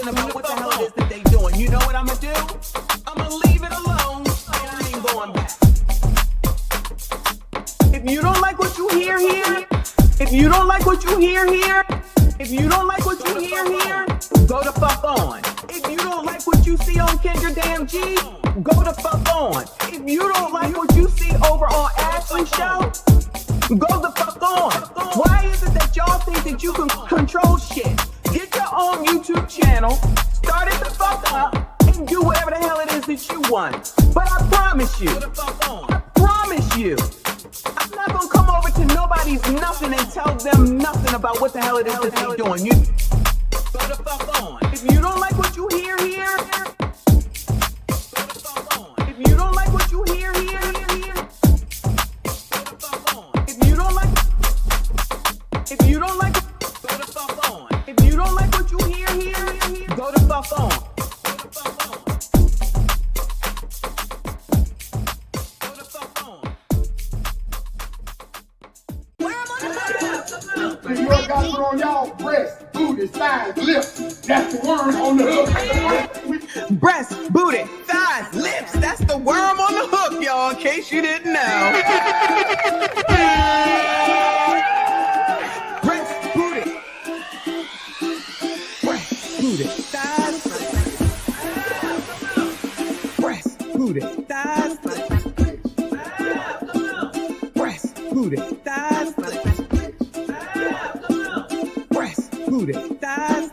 nothing about what the hell it is that they doing. You know what I'ma do? I'ma leave it alone, and I ain't going back. If you don't like what you hear here, if you don't like what you hear here, if you don't like what you hear here, go the fuck on. If you don't like what you see on Kendra Damn G, go the fuck on. If you don't like what you see over on Ashley's show, go the fuck on. Why is it that y'all think that you can control shit? Get your own YouTube channel, start it the fuck up, and do whatever the hell it is that you want. But I promise you, I promise you, I'm not gonna come over to nobody's nothing and tell them nothing about what the hell it is that they're doing. You go the fuck on. If you don't like what you hear here, go the fuck on. If you don't like what you hear here, go the fuck on. If you don't like, go the fuck on. If you don't like what you hear here, go the fuck on. You got put on y'all breast, booty, thighs, lips. That's the worm on the hook. Breast, booty, thighs, lips. That's the worm on the hook, y'all, in case you didn't know. Breast, booty. Breast, booty, thighs. Breast, booty, thighs. Breast, booty, thighs. Booty, thighs,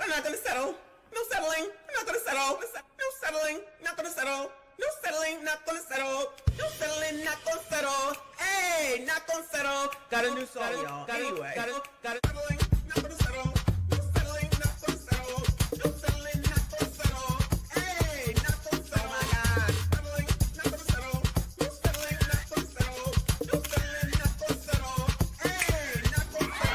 I'm not gonna settle. No settling. I'm not gonna settle. No settling. Not gonna settle. No settling. Not gonna settle. No settling. Not gonna settle. Hey, not gonna settle. Got a new song, y'all. Anyway, got it. Settling. Not gonna settle. No settling. Not gonna settle. No settling. Not gonna settle. Hey, not gonna settle. Oh my God. Settling. Not gonna settle. No settling. Not gonna settle. No settling. Not gonna settle. Hey, not gonna settle.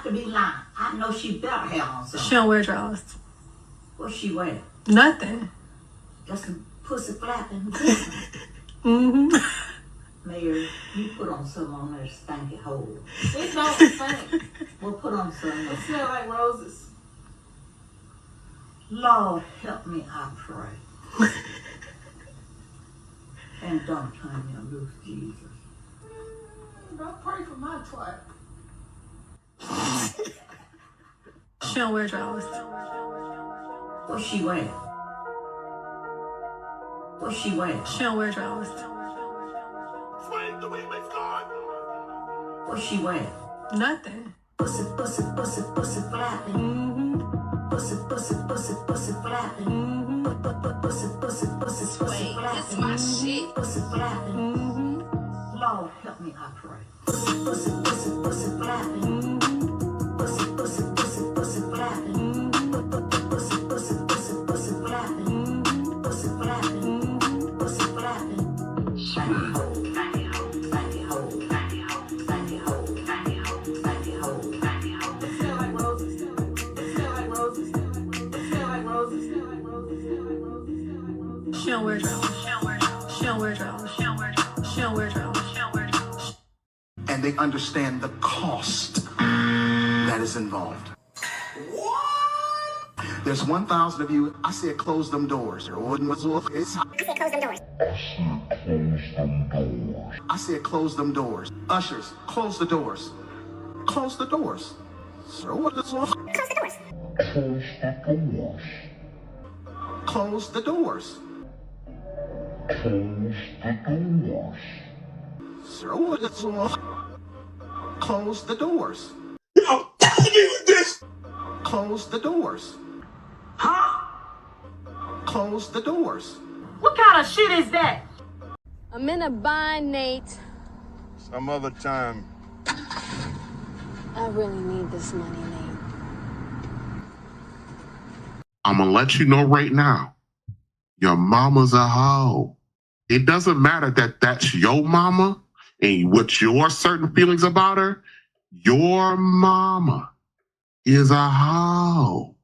To be lying. I know she better have on something. She don't wear drawers. What's she wearing? Nothing. Just some pussy flapping. Mm-hmm. Mayor, you put on something on that stanky hole. It don't stink. Well, put on something. It smells like roses. Lord, help me, I pray. And don't turn me loose, Jesus. Don't pray for my twat. She don't wear drawers. What's she wearing? What's she wearing? She don't wear drawers. What's she wearing? Nothing. Pussy flapping. Mm-hmm. Pussy flapping. Mm-hmm. Pussy flapping. It's my shit. Pussy flapping. Mm-hmm. Lord, help me, I pray. Pussy flapping. Mm-hmm. Pussy flapping. Pussy flapping. Pussy flapping. Pussy flapping. She don't wear drawers. She don't wear drawers. She don't wear drawers. She don't wear drawers. She don't wear drawers. And they understand the cost that is involved. There's 1,000 of you. I said close them doors. I said close them doors. I said close them doors. Ushers, close the doors. Close the doors. Sir, what is close the doors? Close the doors. Sir, what is close the doors. No, this. Close the doors. Huh? Close the doors. What kind of shit is that? I'm in a bind, Nate. Some other time. I really need this money, Nate. I'm gonna let you know right now. Your mama's a hoe. It doesn't matter that that's your mama and what your certain feelings about her. Your mama is a hoe.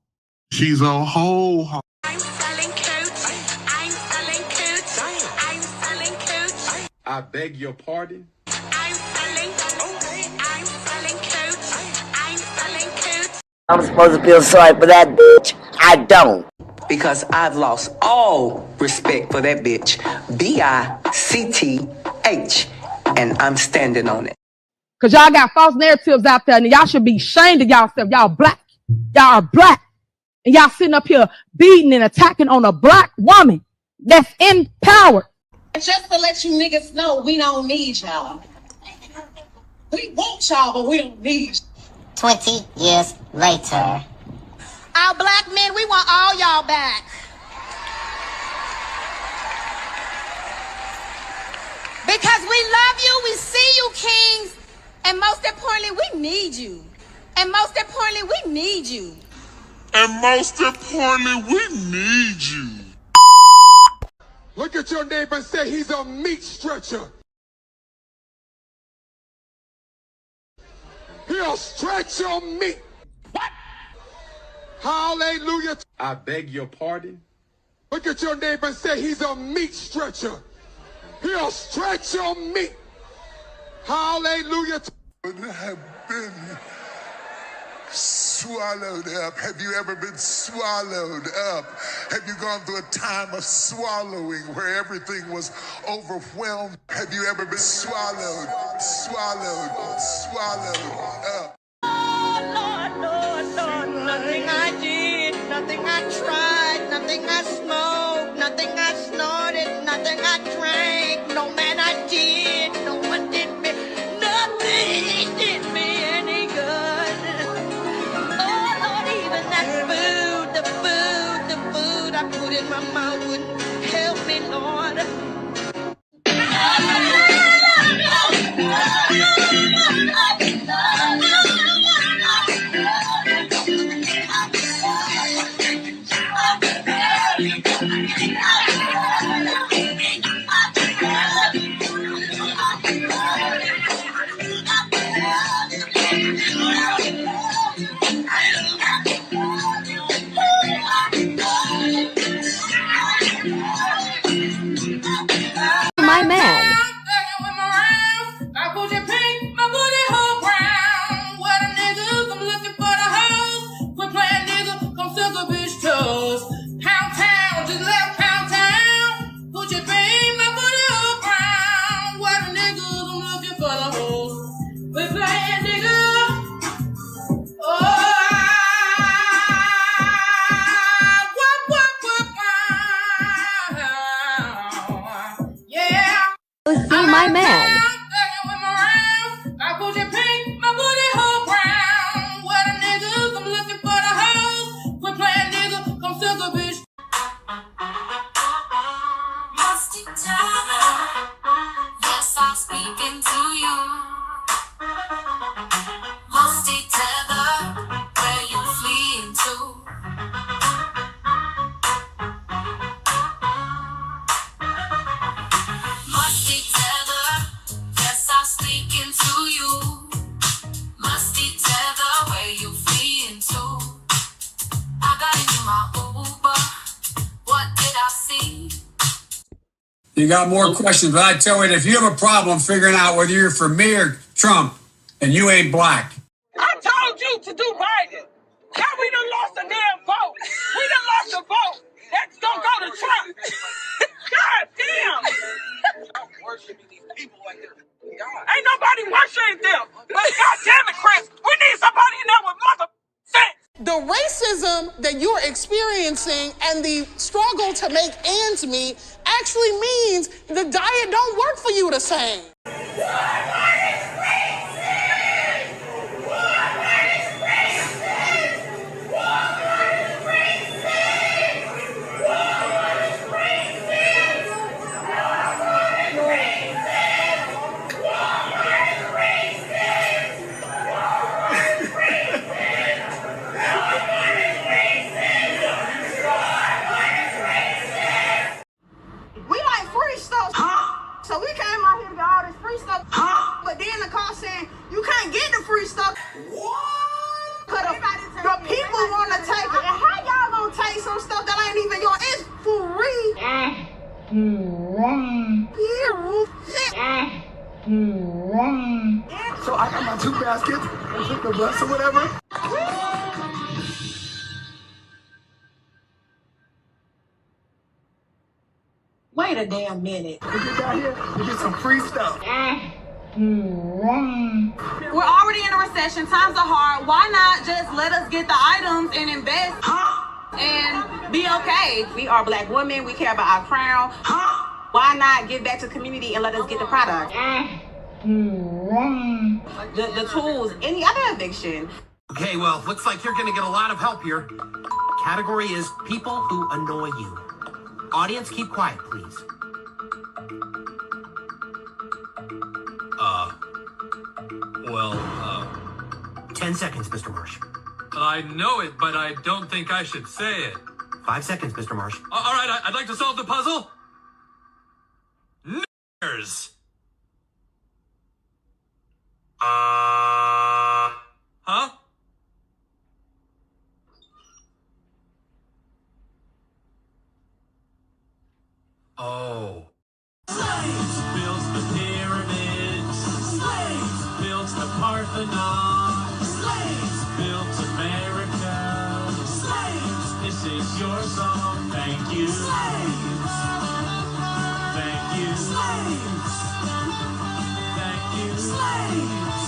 She's a hoe. I'm selling coats. I'm selling coats. I'm selling coats. I beg your pardon? I'm selling coats. I'm selling coats. I'm supposed to feel sorry for that bitch. I don't. Because I've lost all respect for that bitch. B-I-C-T-H. And I'm standing on it. Because y'all got false narratives out there and y'all should be ashamed of y'allself. Y'all black. Y'all are black. And y'all sitting up here beating and attacking on a black woman that's in power. Just to let you niggas know, we don't need y'all. We want y'all, but we don't need you. 20 years later. Our black men, we want all y'all back. Because we love you, we see you, kings. And most importantly, we need you. And most importantly, we need you. And most importantly, we need you. Look at your neighbor and say he's a meat stretcher. He'll stretch your meat. What? Hallelujah. I beg your pardon? Look at your neighbor and say he's a meat stretcher. He'll stretch your meat. Hallelujah. Have been swallowed up. Have you ever been swallowed up? Have you gone through a time of swallowing where everything was overwhelmed? Have you ever been swallowed up? Lord, nothing I did, nothing I tried, nothing I smoked, nothing I snorted, nothing I drank, no man I did, no one did me, nothing did me any good. Oh Lord, even that the food I put in my mouth wouldn't help me, Lord. My man. See my man. Yes, I'm speaking to you. Musty tether, where you fleeing to? Musty You got more questions, but I tell you, if you have a problem figuring out whether you're for me or Trump, and you ain't black. I told you to do Biden. Now we done lost a damn vote. We done lost a vote. That's gonna go to Trump. God damn. I'm worshiping these people like they're God. Ain't nobody worshiping them. But God damn it, Chris, we need somebody in there with mother sense. The racism that you're experiencing and the struggle to make ends meet actually means the diet don't work for you the same. So we came out here to get all this free stuff. But then the car saying, you can't get the free stuff. What? Cause the people want to take it. And how y'all gonna take some stuff that ain't even yours? It's free. So I got my 2 baskets, and took the bus or whatever. Wait a damn minute. We get down here, we get some free stuff. We're already in a recession. Times are hard. Why not just let us get the items and invest and be okay? We are black women. We care about our crown. Why not give back to the community and let us get the product? The tools, any other eviction. Okay, well, looks like you're gonna get a lot of help here. Category is people who annoy you. Audience, keep quiet, please. 10 seconds, Mr. Marsh. I know it, but I don't think I should say it. 5 seconds, Mr. Marsh. All right, I'd like to solve the puzzle. Niggers. Huh? Oh. Slaves built the pyramids. Slaves built the Parthenon. Slaves built America. Slaves, this is your song. Thank you. Slaves. Thank you. Slaves. Thank you. Slaves.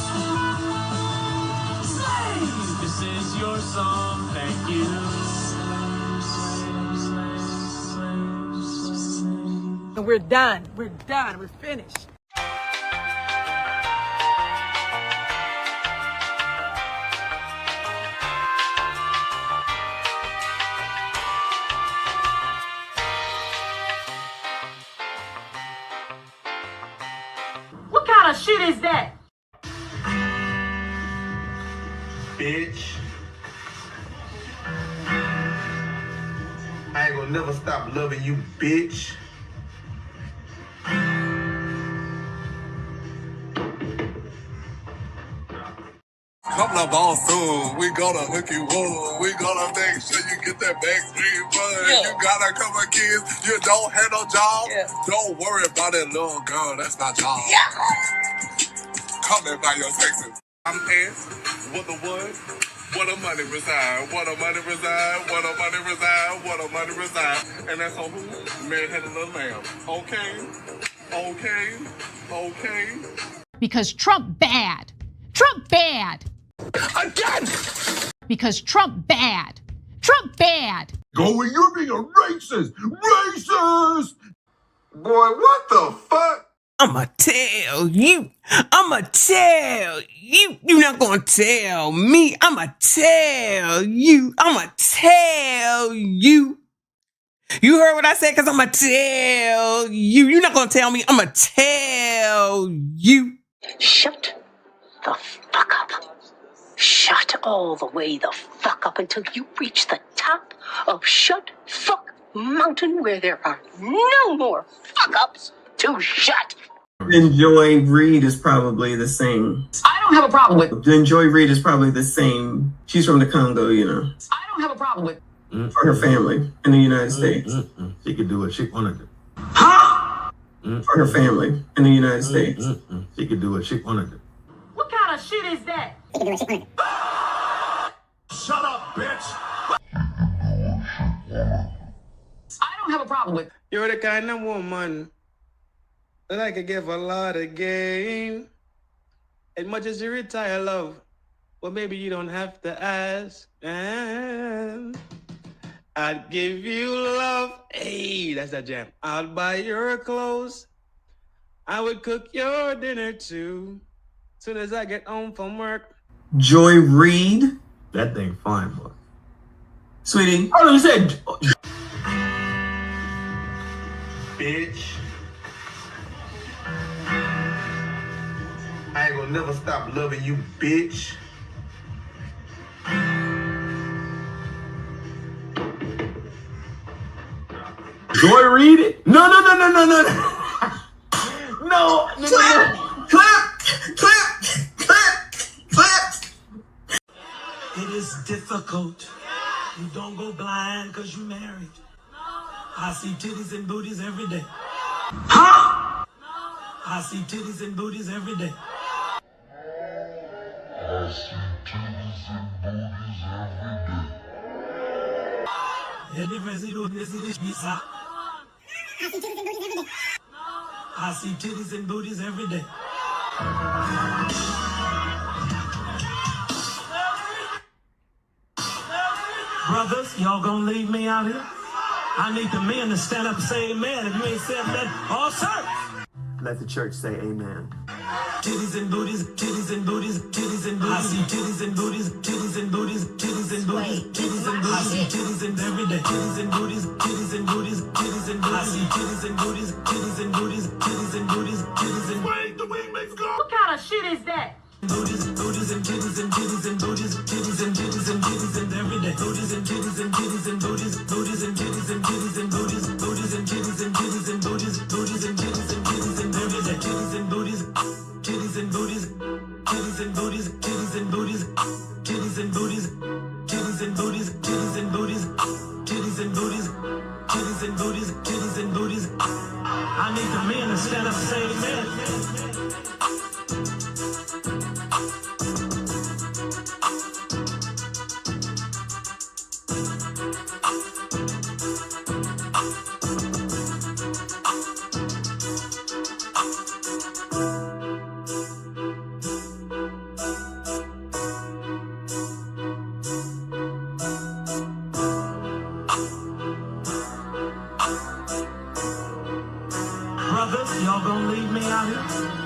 Slaves, this is your song. Thank you. And we're done. We're done. We're finished. What kind of shit is that? Bitch. I ain't gonna never stop loving you, bitch. Coming up on soon, we gonna hook you up. We gonna make sure you get that backstreet fun. Yeah. You got a couple of kids, you don't have no job. Yeah. Don't worry about that little girl, that's my job. Yeah. Coming by your Texas. I'm asked, what the what? What a money reside, what a money reside, what a money reside, what a money reside. And that's on who? Man had a little lamb. Okay, okay, okay. Because Trump bad. Trump bad. Again! Because Trump bad. Trump bad. Going, you're being a racist! Racist! Boy, what the fuck? I'ma tell you. I'ma tell you. You're not gonna tell me. I'ma tell you. I'ma tell you. You heard what I said? Because I'ma tell you. You're not gonna tell me. I'ma tell you. Shut the fuck up. Shut all the way the fuck up until you reach the top of Shut Fuck Mountain, where there are no more fuck ups to shut. Enjoy Reed is probably the same. I don't have a problem with. Enjoy Reed is probably the same. She's from the Congo, you know. I don't have a problem with. For her family in the United States. She could do what she wanted to. for her family in the United States. She could do what she wanted to. What kind of shit is that? Shut up, bitch! I don't have a problem with. You're the kind of woman that I could give a lot of game. As much as you retire, love, well, maybe you don't have to ask. And I'd give you love. Hey, that's that jam. I'd buy your clothes. I would cook your dinner too. Soon as I get home from work. Joy Reid. That thing fine, boy. Sweetie. Oh, you said... Bitch. I ain't gonna never stop loving you, bitch. Joy Reid? No. No. Clap. It is difficult. You don't go blind because you married. I see titties and booties every day. Huh? I see titties and booties every day. I see titties and booties every day. The difference is visa. I see titties and booties every day. Brothers, y'all gonna leave me out here? I need the men to stand up and say amen. If you ain't said that, all sir. Let the church say amen. Titties and booties, titties and booties, titties and booties. I see titties and booties, titties and booties, titties and booties, titties and booties. I see titties and every day. Titties and booties, titties and booties, titties and booties. I see titties and booties, titties and booties, titties and booties, titties and Wait, the wing makes go. What kind of shit is that? booties and titties and booties, titties and every day. Booties and titties and booties and titties and booties, booties and titties and booties and titties and booties and booties and every day. Titties and booties, titties and booties, titties and booties, titties and booties, titties and booties, titties and booties, titties and booties, titties and booties, titties and booties, titties and booties. I need the men to stand up and say amen. Brothers, y'all gonna leave me out here?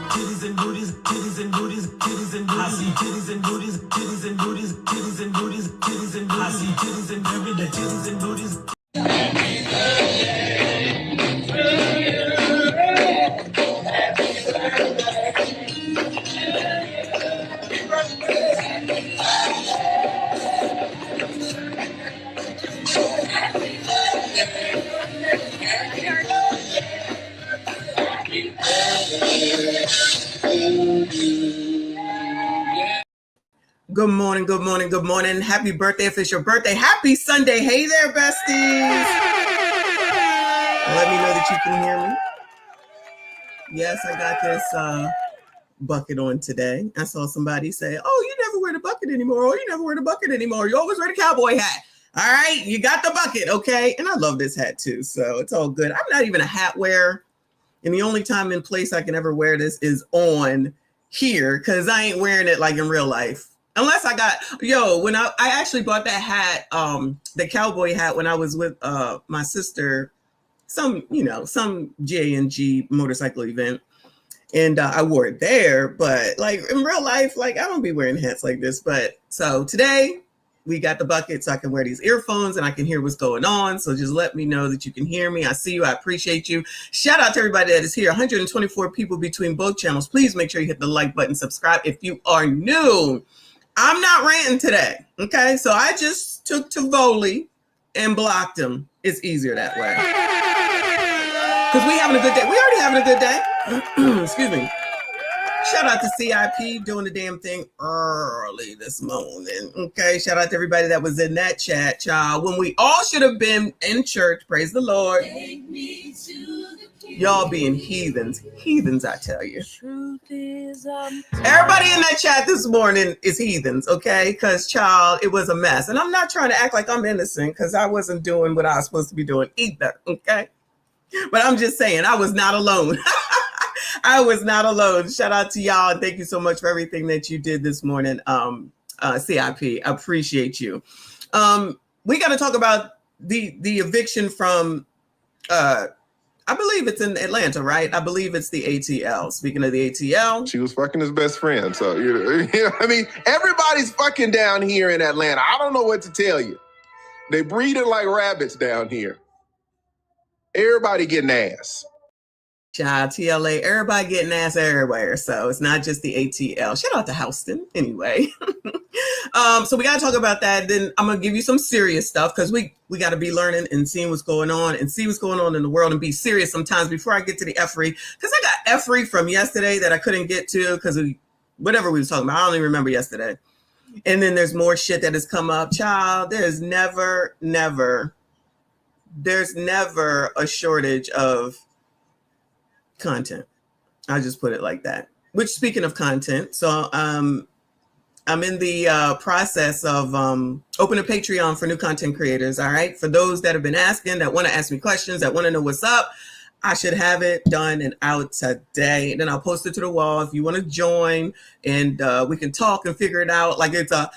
Titties and booties, titties and booties, titties and booties. I see titties and booties, titties and booties, titties and booties, titties and booties. I see titties and every day, titties and booties. Good morning, good morning, good morning. Happy birthday if it's your birthday. Happy Sunday. Hey there, besties. Let me know that you can hear me. Yes, I got this bucket on today. I saw somebody say, oh, you never wear the bucket anymore. Oh, you never wear the bucket anymore. You always wear the cowboy hat. All right, you got the bucket, okay? And I love this hat too, so it's all good. I'm not even a hat wearer. And the only time and place I can ever wear this is on here because I ain't wearing it like in real life. Unless I got, when I actually bought that hat, the cowboy hat when I was with my sister, some J&G motorcycle event. And I wore it there, but like in real life, like I don't be wearing hats like this. But so today we got the bucket so I can wear these earphones and I can hear what's going on. So just let me know that you can hear me. I see you. I appreciate you. Shout out to everybody that is here. 124 people between both channels. Please make sure you hit the like button, subscribe if you are new. I'm not ranting today, okay? So I just took Tivoli and blocked him. It's easier that way. Because we having a good day. We already having a good day. Excuse me. Shout out to CIP doing the damn thing early this morning, okay? Shout out to everybody that was in that chat, child. When we all should have been in church, praise the Lord. Take me to the Y'all being heathens. Heathens, I tell you. Truth is, everybody in that chat this morning is heathens, okay? Because, child, it was a mess. And I'm not trying to act like I'm innocent because I wasn't doing what I was supposed to be doing either, okay? But I'm just saying, I was not alone. I was not alone. Shout out to y'all. And thank you so much for everything that you did this morning, CIP. I appreciate you. We got to talk about the eviction from... I believe it's in Atlanta, right? I believe it's the ATL. Speaking of the ATL. She was fucking his best friend. So, you know, I mean, everybody's fucking down here in Atlanta. I don't know what to tell you. They breeding like rabbits down here. Everybody getting ass. Child, TLA, everybody getting ass everywhere. So it's not just the ATL. Shout out to Houston, anyway. So we got to talk about that. Then I'm going to give you some serious stuff because we got to be learning and seeing what's going on and see what's going on in the world and be serious sometimes before I get to the effery. Because I got effery from yesterday that I couldn't get to because whatever we was talking about. I don't even remember yesterday. And then there's more shit that has come up. Child, there's never a shortage of content. I just put it like that. Which, speaking of content, so I'm in the process of opening a Patreon for new content creators. All right, for those that have been asking, that want to ask me questions, that want to know what's up, I should have it done and out today. And then I'll post it to the wall if you want to join, and we can talk and figure it out. Like it's I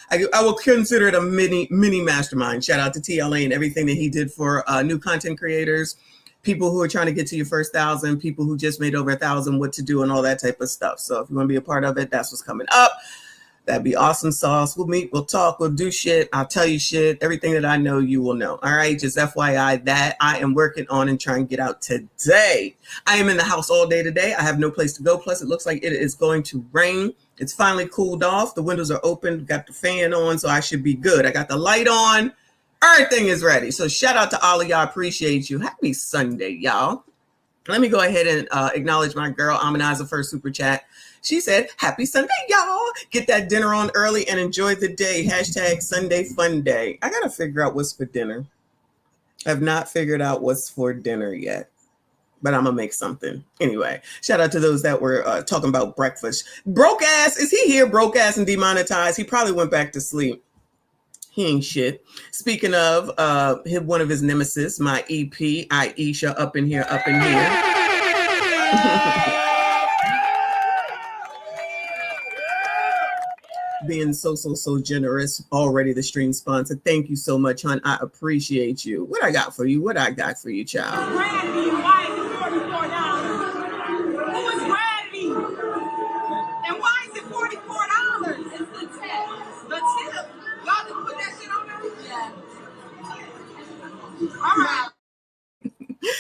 will consider it a mini mastermind. Shout out to TLA and everything that he did for new content creators. People who are trying to get to your first 1,000, people who just made over 1,000, what to do and all that type of stuff. So if you want to be a part of it, that's what's coming up. That'd be awesome sauce. We'll meet, we'll talk, we'll do shit. I'll tell you shit. Everything that I know, you will know. All right. Just FYI that I am working on and trying to get out today. I am in the house all day today. I have no place to go. Plus, it looks like it is going to rain. It's finally cooled off. The windows are open. Got the fan on, so I should be good. I got the light on. Everything is ready. So shout out to all of y'all. Appreciate you. Happy Sunday, y'all. Let me go ahead and acknowledge my girl, Amaniza, for super chat. She said, happy Sunday, y'all. Get that dinner on early and enjoy the day. Hashtag Sunday Fun Day. I got to figure out what's for dinner. I have not figured out what's for dinner yet, but I'm going to make something. Anyway, shout out to those that were talking about breakfast. Broke ass. Is he here? Broke ass and demonetized. He probably went back to sleep. He ain't shit. Speaking of one of his nemesis, my EP, Aisha, up in here. Being so generous. Already the stream sponsor. Thank you so much, hon. I appreciate you. What I got for you, child? Brandy, why is it $44? Who is Brandy? And why is it $44? It's the tip. The tip? Y'all just put that shit on there? Yeah. All right.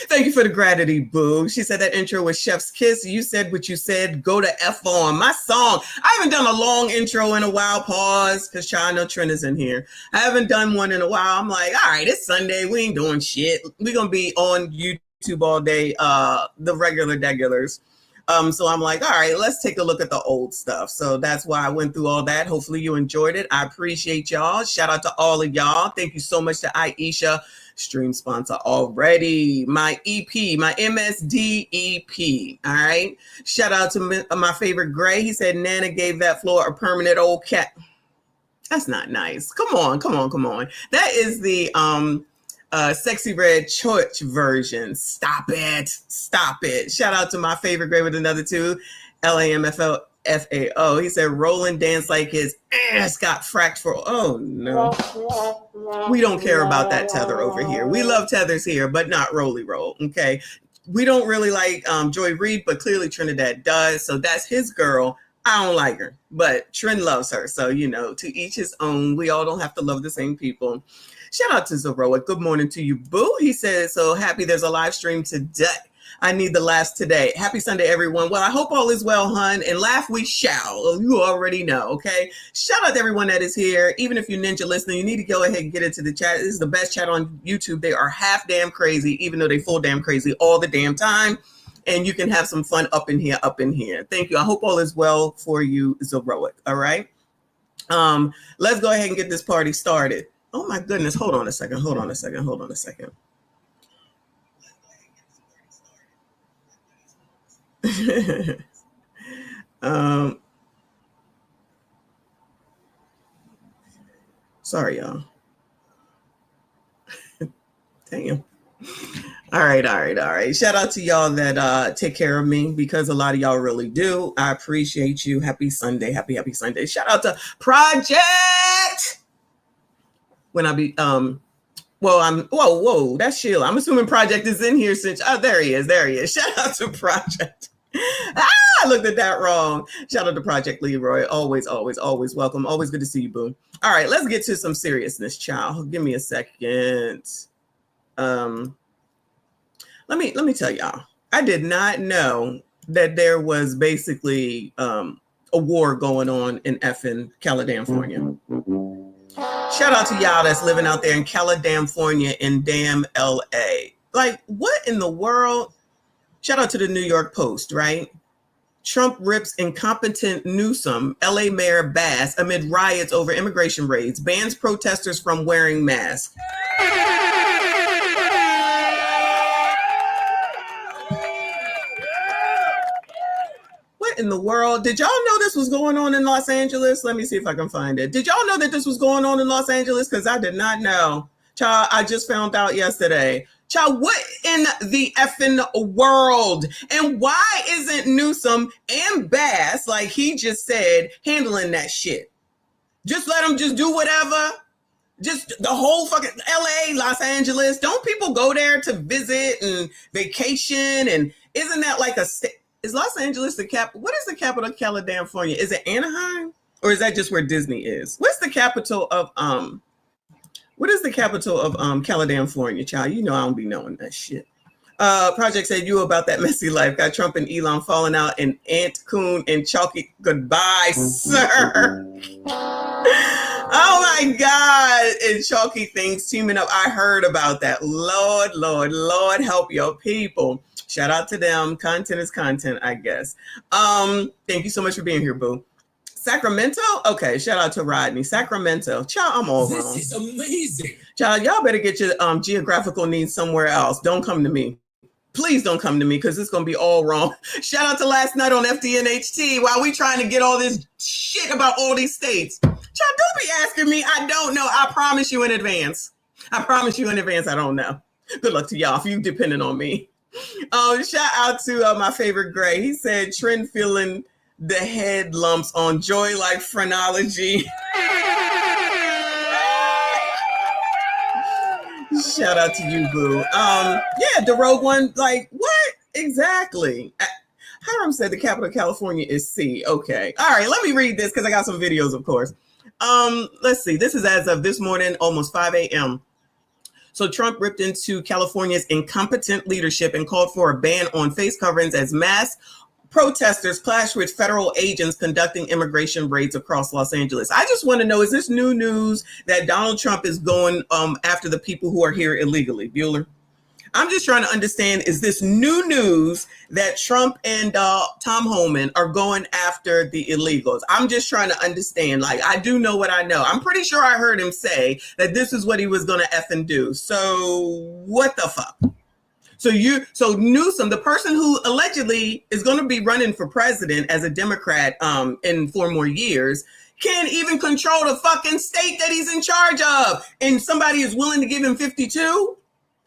Thank you for the gratitude, boo. She said that intro was Chef's Kiss. You said what you said. Go to F on my song. I haven't done a long intro in a while. Pause, because child, no Trent is in here. I haven't done one in a while. I'm like, all right, it's Sunday. We ain't doing shit. We're going to be on YouTube all day, the regulars. So I'm like, all right, let's take a look at the old stuff. So that's why I went through all that. Hopefully you enjoyed it. I appreciate y'all. Shout out to all of y'all. Thank you so much to Aisha, stream sponsor already. My EP, my MSD EP. All right. Shout out to my favorite Gray. He said Nana gave that floor a permanent old cat. That's not nice. Come on. That is the Sexy Red Church version. Stop it. Shout out to my favorite Gray with another two, LAMFAO. He said Roland danced like his ass got fracked for. Oh no. We don't care about that tether over here. We love tethers here, but not Rolly Roll. Okay. We don't really like Joy Reid, but clearly Trinidad does. So that's his girl. I don't like her, but Trin loves her. So, to each his own. We all don't have to love the same people. Shout out to Zeroa. Good morning to you, boo. He says, so happy there's a live stream today. I need the laughs today. Happy Sunday, everyone. Well, I hope all is well, hun, and laugh we shall. You already know, okay? Shout out to everyone that is here. Even if you're ninja listening, you need to go ahead and get into the chat. This is the best chat on YouTube. They are half damn crazy, even though they full damn crazy all the damn time. And you can have some fun up in here. Thank you. I hope all is well for you, Zeroic, all right? Let's go ahead and get this party started. Oh my goodness, hold on a second. Sorry, y'all. Damn. All right. Shout out to y'all that take care of me, because a lot of y'all really do. I appreciate you. Happy Sunday. Happy Sunday. Shout out to Project. When I be whoa, that's Sheila. I'm assuming Project is in here since there he is. Shout out to Project. I looked at that wrong. Shout out to Project Leroy. Always welcome. Always good to see you, boo. All right, let's get to some seriousness, child. Give me a second. Let me tell y'all. I did not know that there was basically a war going on in effing California. Shout out to y'all that's living out there in California in damn LA. Like, what in the world? Shout out to the New York Post, right? Trump rips incompetent Newsom, LA Mayor Bass amid riots over immigration raids, bans protesters from wearing masks. What in the world? Did y'all know this was going on in Los Angeles? Let me see if I can find it. Did y'all know that this was going on in Los Angeles? Because I did not know. Child, I just found out yesterday. Child, what in the effing world? And why isn't Newsom and Bass, like he just said, handling that shit? Just let them just do whatever. Just the whole fucking LA, Los Angeles. Don't people go there to visit and vacation? And isn't that like a state? Is Los Angeles the cap? What is the capital of California? Is it Anaheim? Or is that just where Disney is? What's the capital of what is the capital of California, child? You know I don't be knowing that shit. Project said you about that messy life. Got Trump and Elon falling out, and Ant Coon and Chalky. Goodbye, sir. Oh my God. And Chalky things teaming up. I heard about that. Lord, help your people. Shout out to them. Content is content, I guess. Thank you so much for being here, boo. Sacramento? Okay, shout out to Rodney. Sacramento. Child, I'm all wrong. This is amazing. Child, y'all better get your geographical needs somewhere else. Don't come to me. Please don't come to me, because it's going to be all wrong. Shout out to last night on FDNHT while we trying to get all this shit about all these states. Child, don't be asking me. I don't know. I promise you in advance. I don't know. Good luck to y'all if you depending on me. Shout out to my favorite Gray. He said, Trend feeling the head lumps on joy like phrenology. Shout out to you, boo. Yeah, the rogue one, like, what? Exactly. Hiram said the capital of California is C. Okay. All right, let me read this because I got some videos, of course. Let's see. This is as of this morning, almost 5 a.m. So Trump ripped into California's incompetent leadership and called for a ban on face coverings as mass protesters clashed with federal agents conducting immigration raids across Los Angeles. I just want to know, is this new news that Donald Trump is going after the people who are here illegally? Bueller? I'm just trying to understand, is this new news that Trump and Tom Homan are going after the illegals? I'm just trying to understand. Like, I do know what I know. I'm pretty sure I heard him say that this is what he was going to effing do. So what the fuck? So Newsom, the person who allegedly is going to be running for president as a Democrat in 4 more years, can't even control the fucking state that he's in charge of. And somebody is willing to give him 52?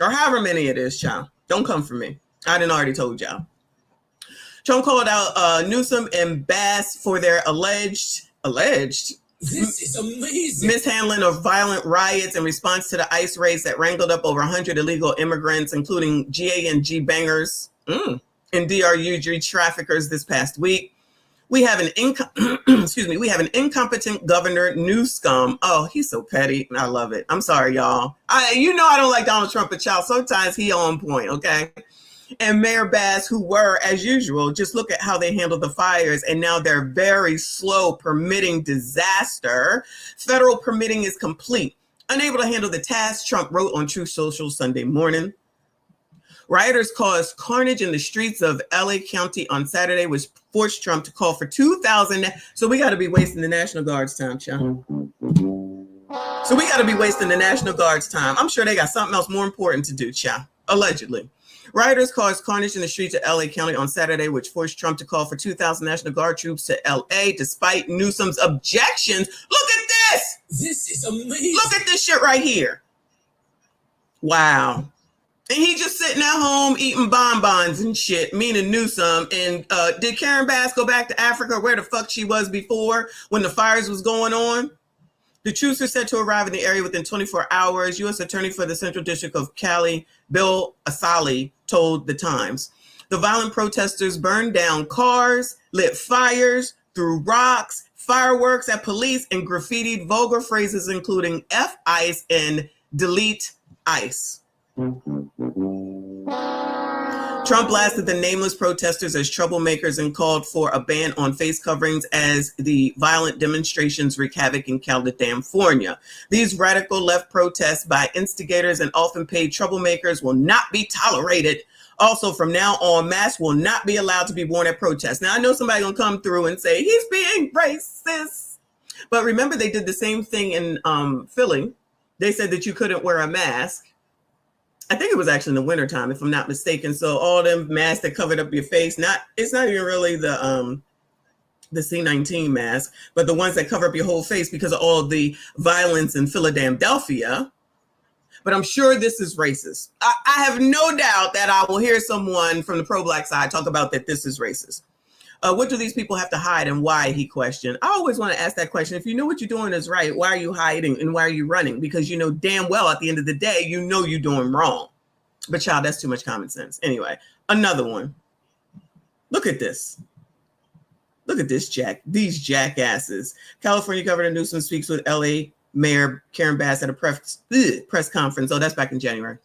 Or however many it is, child. Don't come for me. I done already told y'all. Trump called out Newsom and Bass for their alleged This is amazing. mishandling of violent riots in response to the ICE raids that wrangled up over 100 illegal immigrants, including GA&G bangers and DRUG traffickers this past week. We have an incompetent governor, Newsom. Oh, he's so petty. I love it. I'm sorry, y'all. I don't like Donald Trump, but y'all, sometimes he on point, okay? And Mayor Bass, who were, as usual, just look at how they handled the fires, and now they're very slow permitting disaster. Federal permitting is complete. Unable to handle the task, Trump wrote on Truth Social Sunday morning. Rioters caused carnage in the streets of LA County on Saturday, which forced Trump to call for 2,000. So we got to be wasting the National Guard's time, child. I'm sure they got something else more important to do, child. Allegedly. Rioters caused carnage in the streets of LA County on Saturday, which forced Trump to call for 2,000 National Guard troops to LA despite Newsom's objections. Look at this! This is amazing. Look at this shit right here. Wow. And he just sitting at home eating bonbons and shit, meaning Newsom. And did Karen Bass go back to Africa where the fuck she was before when the fires was going on? The troops are set to arrive in the area within 24 hours. U.S. Attorney for the Central District of Cali, Bill Asali, told The Times. The violent protesters burned down cars, lit fires, threw rocks, fireworks at police, and graffitied vulgar phrases including F ICE and delete ICE. Trump blasted the nameless protesters as troublemakers and called for a ban on face coverings as the violent demonstrations wreak havoc in California. These radical left protests by instigators and often paid troublemakers will not be tolerated. Also, from now on, masks will not be allowed to be worn at protests. Now, I know somebody gonna come through and say he's being racist, but remember they did the same thing in Philly. They said that you couldn't wear a mask. I think it was actually in the wintertime, if I'm not mistaken. So all them masks that covered up your face, it's not even really the C-19 mask, but the ones that cover up your whole face because of all the violence in Philadelphia. But I'm sure this is racist. I have no doubt that I will hear someone from the pro-black side talk about that this is racist. What do these people have to hide and why, he questioned. I always want to ask that question. If you know what you're doing is right, why are you hiding and why are you running? Because you know damn well at the end of the day, you know you're doing wrong. But child, that's too much common sense. Anyway, another one. Look at this. Look at this, these jackasses. California Governor Newsom speaks with LA Mayor Karen Bass at a press conference. Oh, that's back in January.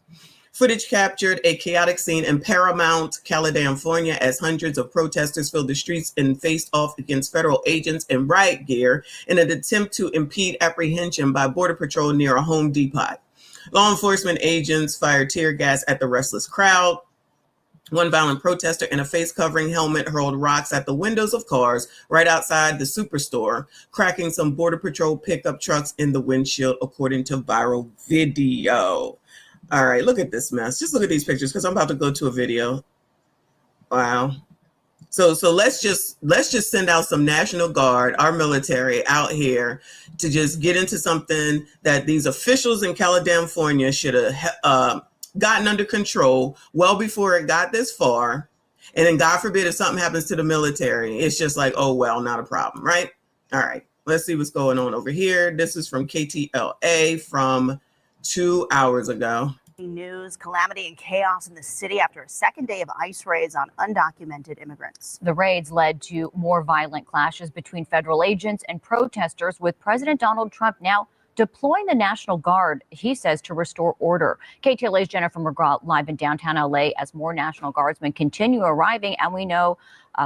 Footage captured a chaotic scene in Paramount, California, as hundreds of protesters filled the streets and faced off against federal agents in riot gear in an attempt to impede apprehension by Border Patrol near a Home Depot. Law enforcement agents fired tear gas at the restless crowd. One violent protester in a face covering helmet hurled rocks at the windows of cars right outside the superstore, cracking some Border Patrol pickup trucks in the windshield, according to viral video. All right, look at this mess. Just look at these pictures because I'm about to go to a video. Wow. So let's just send out some National Guard, our military out here to just get into something that these officials in California should have gotten under control well before it got this far. And then God forbid if something happens to the military, it's just like, oh, well, not a problem, right? All right, let's see what's going on over here. This is from KTLA from 2 hours ago. News, calamity and chaos in the city after a second day of ICE raids on undocumented immigrants. The raids led to more violent clashes between federal agents and protesters, with President Donald Trump now deploying the National Guard, he says, to restore order. KTLA's Jennifer McGraw live in downtown LA as more National Guardsmen continue arriving. And we know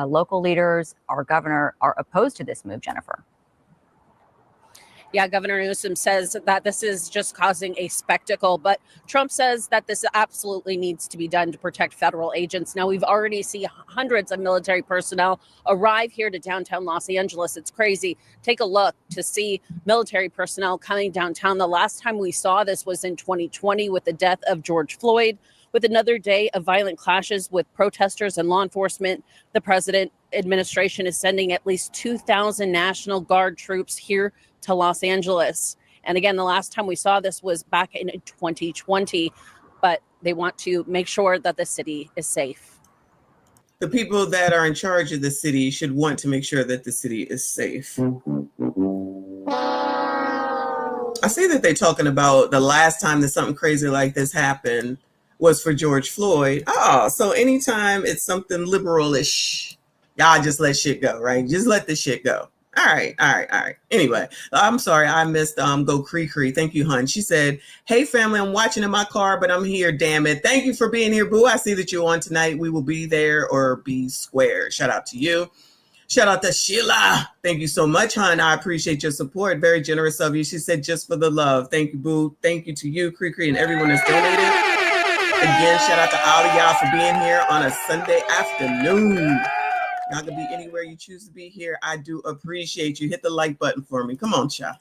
local leaders, our governor, are opposed to this move, Jennifer. Yeah, Governor Newsom says that this is just causing a spectacle, but Trump says that this absolutely needs to be done to protect federal agents. Now, we've already seen hundreds of military personnel arrive here to downtown Los Angeles. It's crazy. Take a look to see military personnel coming downtown. The last time we saw this was in 2020 with the death of George Floyd. With another day of violent clashes with protesters and law enforcement, the president administration is sending at least 2,000 National Guard troops here to Los Angeles. And again, the last time we saw this was back in 2020, but they want to make sure that the city is safe. The people that are in charge of the city should want to make sure that the city is safe. I see that they're talking about the last time that something crazy like this happened was for George Floyd. Oh, so anytime it's something liberal-ish, y'all just let shit go, right? Just let the shit go. All right. Anyway, I'm sorry I missed Go Cree Cree. Thank you, hun. She said, hey, family, I'm watching in my car, but I'm here, damn it. Thank you for being here, boo. I see that you're on tonight. We will be there or be square. Shout out to you. Shout out to Sheila. Thank you so much, hun. I appreciate your support. Very generous of you. She said, just for the love. Thank you, boo. Thank you to you, Cree Cree, and everyone that's donated. Again, shout out to all of y'all for being here on a Sunday afternoon. Y'all can be anywhere you choose to be here. I do appreciate you. Hit the like button for me. Come on, child.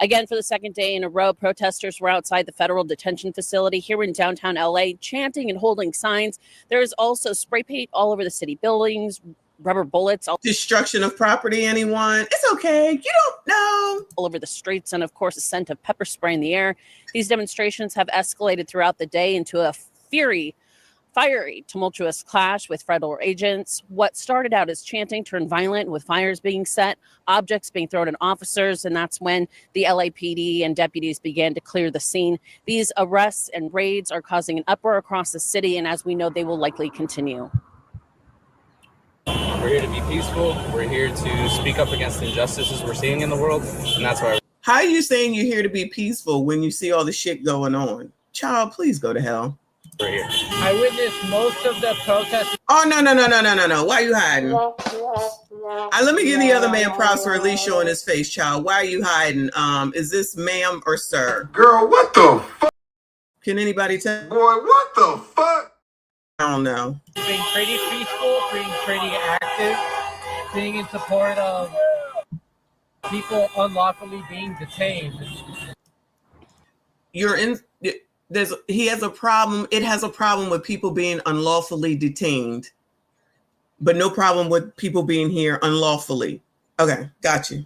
Again, for the second day in a row, protesters were outside the federal detention facility here in downtown LA, chanting and holding signs. There is also spray paint all over the city buildings, rubber bullets. Destruction of property, anyone? It's okay. You don't know. All over the streets, and of course, a scent of pepper spray in the air. These demonstrations have escalated throughout the day into a fiery, tumultuous clash with federal agents. What started out as chanting turned violent, with fires being set, objects being thrown at officers, and that's when the LAPD and deputies began to clear the scene. These arrests and raids are causing an uproar across the city, and as we know, they will likely continue. We're here to be peaceful. We're here to speak up against the injustices we're seeing in the world, and that's why. How are you saying you're here to be peaceful when you see all the shit going on? Child, please go to hell. We're here. I witnessed most of the protests. Oh, no. Why are you hiding? Let me give the other man props for at least showing his face, child. Why are you hiding? Is this ma'am or sir? Girl, what the fuck? Can anybody tell? Boy, what the fuck? I don't know. Being pretty peaceful, being pretty active, being in support of people unlawfully being detained. He has a problem. It has a problem with people being unlawfully detained, but no problem with people being here unlawfully. Okay, got you.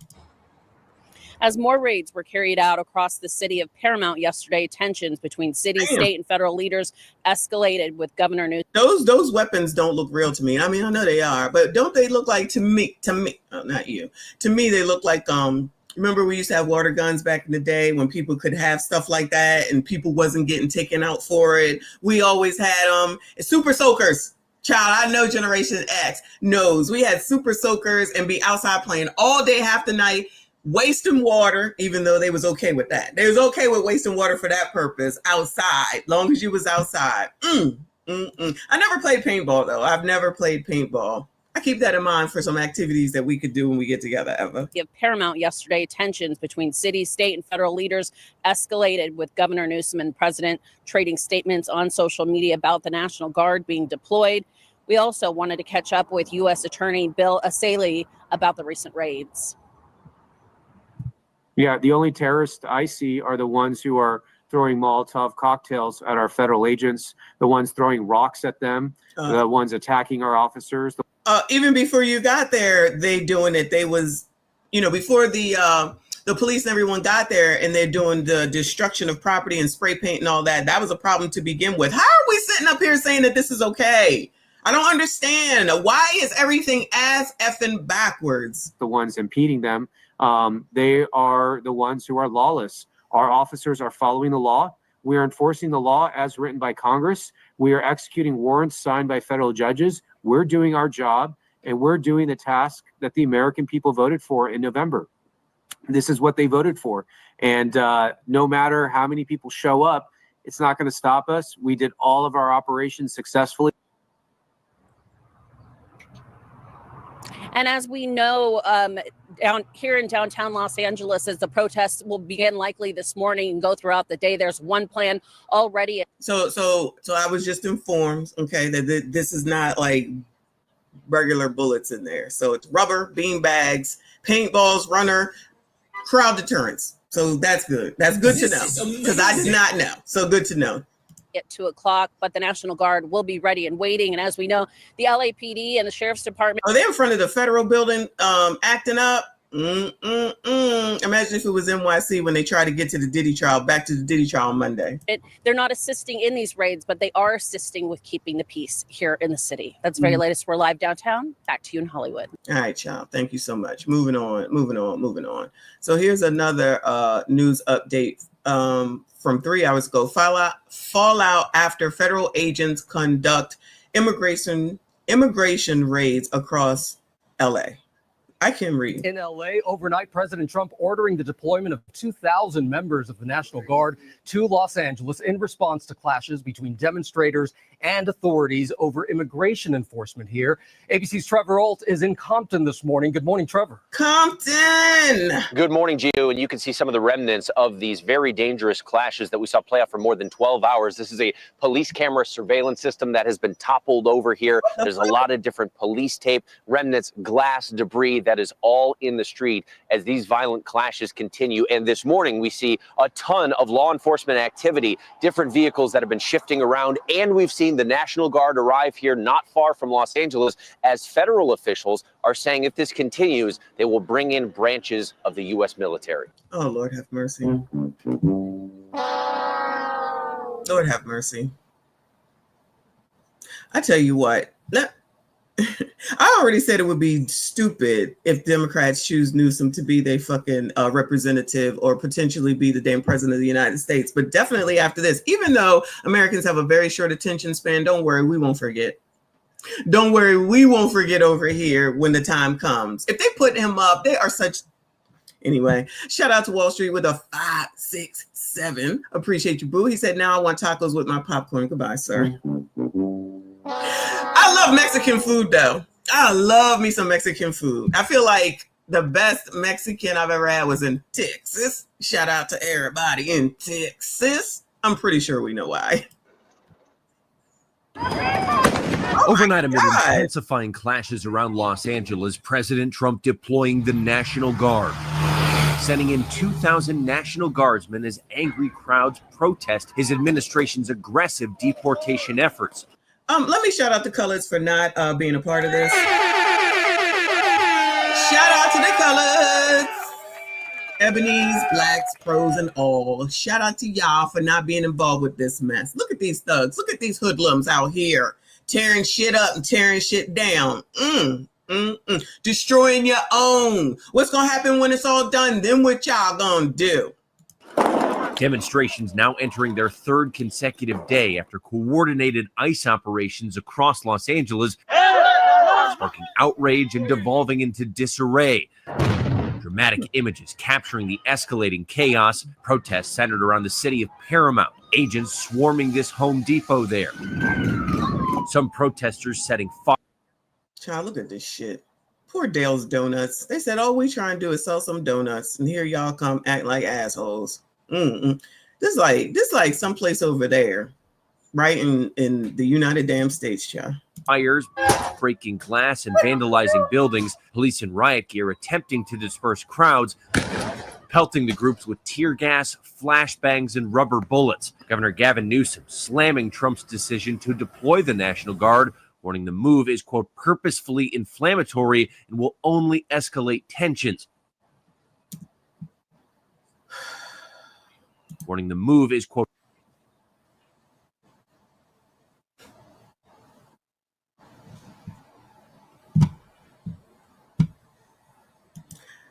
As more raids were carried out across the city of Paramount yesterday, tensions between city, state, and federal leaders escalated, with Governor Newsom. Those weapons don't look real to me. I mean, I know they are, but don't they look like to me, not you. To me, they look like, remember we used to have water guns back in the day when people could have stuff like that and people wasn't getting taken out for it. We always had super soakers. Child, I know Generation X knows. We had super soakers and be outside playing all day, half the night, wasting water, even though they was okay with that. They was okay with wasting water for that purpose outside, long as you was outside. I never played paintball, though. I've never played paintball. I keep that in mind for some activities that we could do when we get together ever. Of Paramount yesterday, tensions between city, state, and federal leaders escalated, with Governor Newsom and President trading statements on social media about the National Guard being deployed. We also wanted to catch up with U.S. Attorney Bill Asaley about the recent raids. Yeah, the only terrorists I see are the ones who are throwing Molotov cocktails at our federal agents, the ones throwing rocks at them, the ones attacking our officers. Even before you got there, they doing it. They was, before the police and everyone got there, and they're doing the destruction of property and spray paint and all that. That was a problem to begin with. How are we sitting up here saying that this is okay? I don't understand. Why is everything ass effing backwards? The ones impeding them, they are the ones who are lawless. Our officers are following the law. We are enforcing the law as written by Congress. We are executing warrants signed by federal judges. We're doing our job, and we're doing the task that the American people voted for in November. This is what they voted for. And no matter how many people show up, it's not going to stop us. We did all of our operations successfully. And as we know, down here in downtown Los Angeles, as the protests will begin likely this morning and go throughout the day, there's one plan already. So I was just informed, okay, that this is not like regular bullets in there. So it's rubber, bean bags, paintballs, runner, crowd deterrence. So that's good. That's good to know, because I did not know. So good to know. At 2:00, but the National Guard will be ready and waiting. And as we know, the LAPD and the Sheriff's Department. Are they in front of the federal building acting up? Imagine if it was NYC when they tried to get to the Diddy trial, back to the Diddy trial on Monday. They're not assisting in these raids, but they are assisting with keeping the peace here in the city. That's the very latest. We're live downtown. Back to you in Hollywood. All right, child. Thank you so much. Moving on. So here's another news update from 3 hours ago. Fallout after federal agents conduct immigration raids across LA. I can read. In LA, overnight, President Trump ordering the deployment of 2,000 members of the National Guard to Los Angeles in response to clashes between demonstrators and authorities over immigration enforcement here. ABC's Trevor Holt is in Compton this morning. Good morning, Trevor. Compton! Good morning, Gio. And you can see some of the remnants of these very dangerous clashes that we saw play out for more than 12 hours. This is a police camera surveillance system that has been toppled over here. There's a lot of different police tape, remnants, glass, debris that that is all in the street as these violent clashes continue. And this morning, we see a ton of law enforcement activity, different vehicles that have been shifting around. And we've seen the National Guard arrive here not far from Los Angeles as federal officials are saying if this continues, they will bring in branches of the U.S. military. Oh, Lord have mercy. Lord have mercy. I tell you what, I already said it would be stupid if Democrats choose Newsom to be their fucking representative or potentially be the damn president of the United States. But definitely after this, even though Americans have a very short attention span, don't worry, we won't forget. Don't worry, we won't forget over here when the time comes. If they put him up, they are such... Anyway, shout out to Wall Street with a 5, 6, 7. Appreciate you, boo. He said, now I want tacos with my popcorn. Goodbye, sir. I love Mexican food, though. I love me some Mexican food. I feel like the best Mexican I've ever had was in Texas. Shout out to everybody in Texas. I'm pretty sure we know why. Overnight, amid intensifying clashes around Los Angeles, President Trump deploying the National Guard, sending in 2,000 National Guardsmen as angry crowds protest his administration's aggressive deportation efforts. Let me shout out the Colors for not being a part of this. Shout out to the Colors. Ebony's, blacks, pros, and all. Shout out to y'all for not being involved with this mess. Look at these thugs. Look at these hoodlums out here tearing shit up and tearing shit down. Destroying your own. What's going to happen when it's all done? Then what y'all going to do? Demonstrations now entering their third consecutive day after coordinated ICE operations across Los Angeles, sparking outrage and devolving into disarray. Dramatic images capturing the escalating chaos. Protests centered around the city of Paramount. Agents swarming this Home Depot there. Some protesters setting fire. Child, look at this shit. Poor Dale's Donuts. They said, all we try and do is sell some donuts. And here y'all come act like assholes. This like someplace over there, right in the United Damn States, child. Fires, breaking glass and vandalizing buildings. Police in riot gear attempting to disperse crowds, pelting the groups with tear gas, flashbangs, and rubber bullets. Governor Gavin Newsom slamming Trump's decision to deploy the National Guard, warning the move is, quote, purposefully inflammatory and will only escalate tensions. Warning the move is, quote,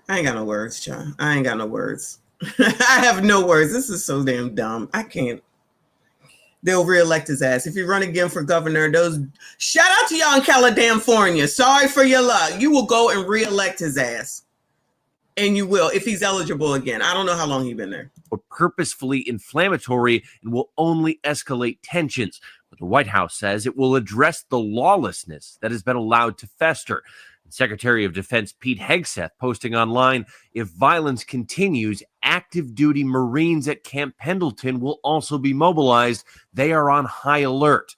I ain't got no words, child. I ain't got no words. I have no words. This is so damn dumb. I can't. They'll reelect his ass. If you run again for governor, shout out to y'all in California. Sorry for your luck. You will go and reelect his ass. And you will, if he's eligible again. I don't know how long he's been there. Purposefully inflammatory and will only escalate tensions. But the White House says it will address the lawlessness that has been allowed to fester. Secretary of Defense Pete Hegseth posting online, if violence continues, active duty Marines at Camp Pendleton will also be mobilized. They are on high alert.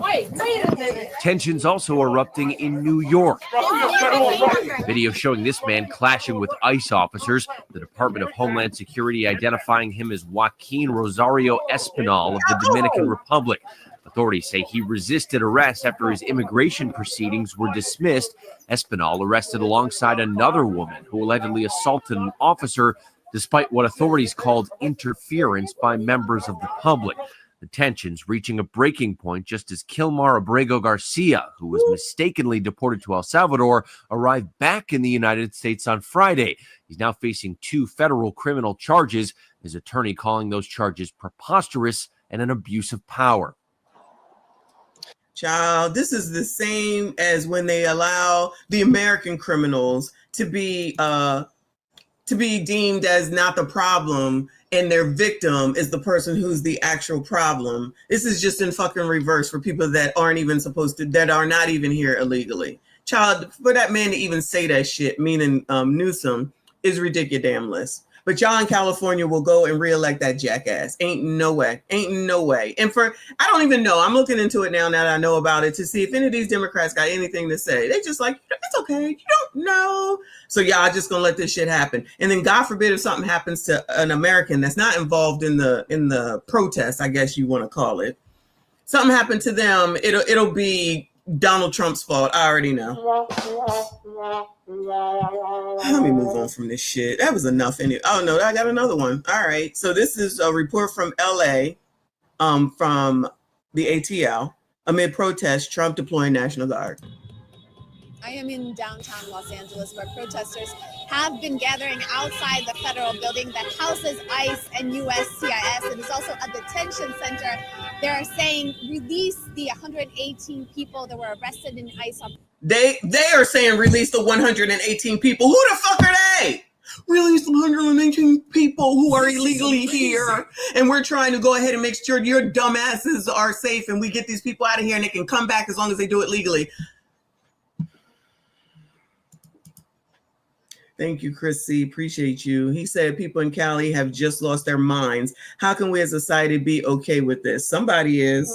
Wait a minute. Tensions also erupting in New York. Video showing this man clashing with ICE officers. The Department of Homeland Security identifying him as Joaquin Rosario Espinal of the Dominican Republic. Authorities say he resisted arrest after his immigration proceedings were dismissed. Espinal arrested alongside another woman who allegedly assaulted an officer despite what authorities called interference by members of the public. The tensions reaching a breaking point just as Kilmar Abrego Garcia, who was mistakenly deported to El Salvador, arrived back in the United States on Friday. He's now facing 2 federal criminal charges, his attorney calling those charges preposterous and an abuse of power. Child, this is the same as when they allow the American criminals to be deemed as not the problem and their victim is the person who's the actual problem. This is just in fucking reverse for people that aren't even that are not even here illegally. Child, for that man to even say that shit, meaning Newsom, is ridiculous. But y'all in California will go and reelect that jackass. Ain't no way. Ain't no way. And I don't even know. I'm looking into it now that I know about it to see if any of these Democrats got anything to say. They just like, it's okay. You don't know. So y'all just gonna let this shit happen. And then God forbid if something happens to an American that's not involved in the protest, I guess you want to call it. Something happened to them, it'll be Donald Trump's fault. I already know. Let me move on from this shit. That was enough. Oh no, I got another one. All right. So this is a report from LA, from the ATL. Amid protests, Trump deploying National Guard. I am in downtown Los Angeles, where protesters have been gathering outside the federal building that houses ICE and USCIS. It is also a detention center. They are saying release the 118 people that were arrested in ICE. They are saying release the 118 people. Who the fuck are they? Release the 118 people who are illegally here. And we're trying to go ahead and make sure your dumbasses are safe and we get these people out of here and they can come back as long as they do it legally. Thank you, Chris C. Appreciate you. He said people in Cali have just lost their minds. How can we as a society be okay with this? Somebody is.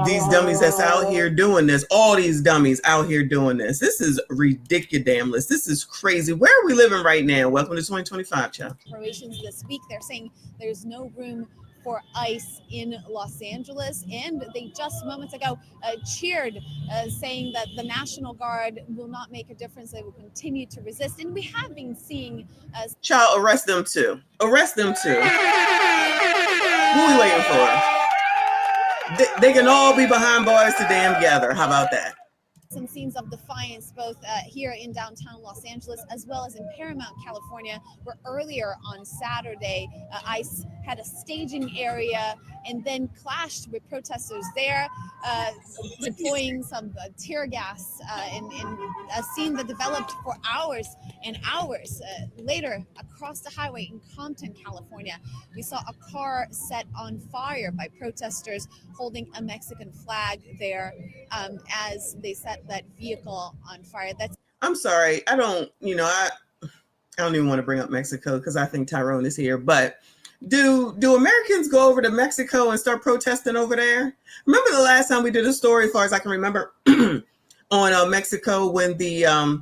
These dummies that's out here doing this, all these dummies out here doing this. This is ridiculous. This is crazy. Where are we living right now? Welcome to 2025, child. Operations this week, they're saying there's no room for ICE in Los Angeles, and they just moments ago cheered, saying that the National Guard will not make a difference. They will continue to resist, and we have been seeing. Child, arrest them too. Arrest them too. Who are we waiting for? They can all be behind bars to damn gather. How about that? Some scenes of defiance both here in downtown Los Angeles as well as in Paramount, California, where earlier on Saturday, ICE had a staging area and then clashed with protesters there, deploying some tear gas in a scene that developed for hours and hours. Later, across the highway in Compton, California, we saw a car set on fire by protesters holding a Mexican flag there as they set that vehicle on fire. I'm sorry. I don't even want to bring up Mexico because I think Tyrone is here, but do Americans go over to Mexico and start protesting over there? Remember the last time we did a story, as far as I can remember, on Mexico when the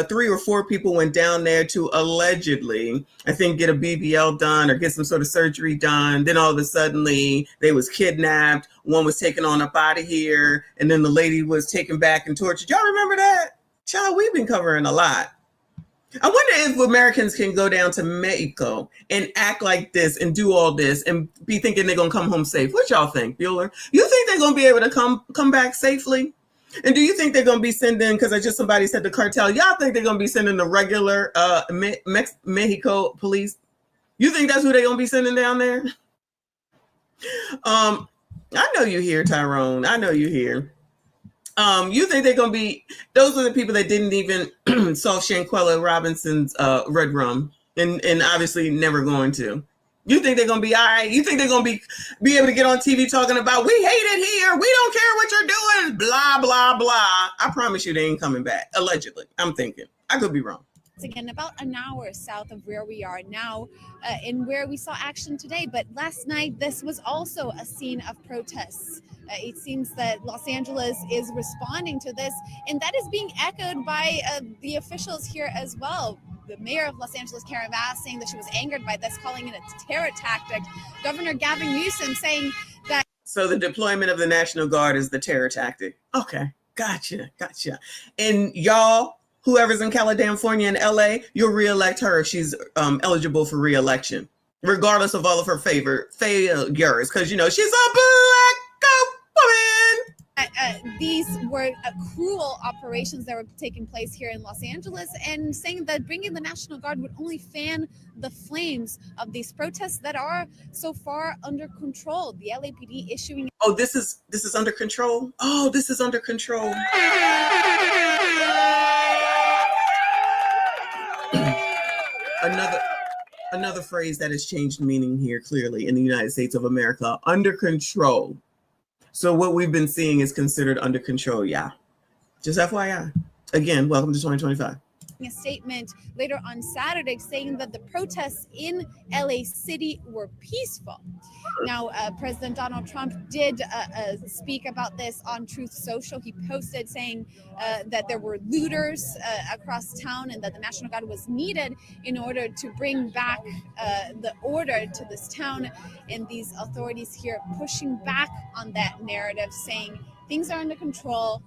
3 or 4 people went down there to allegedly, I think, get a BBL done or get some sort of surgery done. Then all of a sudden they was kidnapped. One was taken on up out of here. And then the lady was taken back and tortured. Y'all remember that? Child, we've been covering a lot. I wonder if Americans can go down to Mexico and act like this and do all this and be thinking they're going to come home safe. What y'all think, Bueller? You think they're going to be able to come back safely? And do you think they're going to be sending, because somebody said the cartel, y'all think they're going to be sending the regular Mexico police? You think that's who they're going to be sending down there? I know you here, Tyrone. I know you here. You think they're going to be, those are the people that didn't even solve Shanquella Robinson's red rum and obviously never going to. You think they're going to be all right? You think they're going to be able to get on TV talking about, we hate it here, we don't care what you're doing, blah, blah, blah. I promise you they ain't coming back, allegedly. I'm thinking. I could be wrong. Again, about an hour south of where we are now and where we saw action today. But last night, this was also a scene of protests. It seems that Los Angeles is responding to this, and that is being echoed by the officials here as well. The mayor of Los Angeles, Karen Bass, saying that she was angered by this, calling it a terror tactic. Governor Gavin Newsom saying that. So the deployment of the National Guard is the terror tactic. Okay, gotcha. And y'all, whoever's in California and LA, you'll reelect her if she's eligible for reelection, regardless of all of her failures, because, she's a black woman. These were cruel operations that were taking place here in Los Angeles, and saying that bringing the National Guard would only fan the flames of these protests that are so far under control. The LAPD issuing. Oh, this is under control. Oh, this is under control. Another phrase that has changed meaning here clearly in the United States of America, under control. So what we've been seeing is considered under control, yeah. Just FYI. Again, welcome to 2025. a statement later on Saturday saying that the protests in LA City were peaceful. Now, President Donald Trump did speak about this on Truth Social. He posted saying that there were looters across town and that the National Guard was needed in order to bring back the order to this town. And these authorities here pushing back on that narrative, saying things are under control.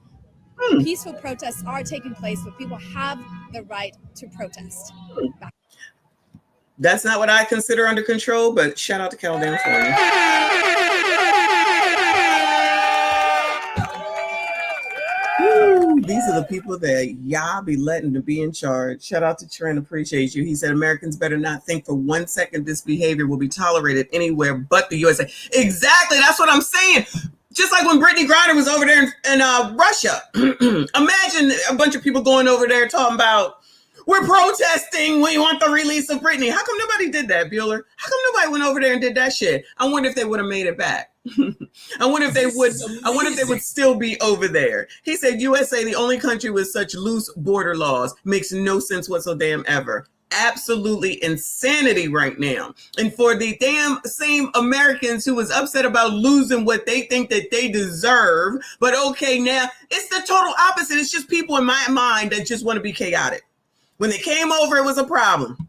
Peaceful protests are taking place, but people have the right to protest. That's not what I consider under control, but shout out to California. Woo, these are the people that y'all be letting to be in charge. Shout out to Trent, appreciate you. He said Americans better not think for 1 second this behavior will be tolerated anywhere but the USA. Exactly, that's what I'm saying. Just like when Brittany Griner was over there in Russia. Imagine a bunch of people going over there talking about, we're protesting, we want the release of Brittany. How come nobody did that, Bueller? How come nobody went over there and did that shit? I wonder if they would have made it back. I wonder if they would still be over there. He said, USA, the only country with such loose border laws, makes no sense whatsoever. Absolutely insanity right now. And for the damn same Americans who was upset about losing what they think that they deserve, but okay, now it's the total opposite. It's just people in my mind that just want to be chaotic. When they came over, it was a problem.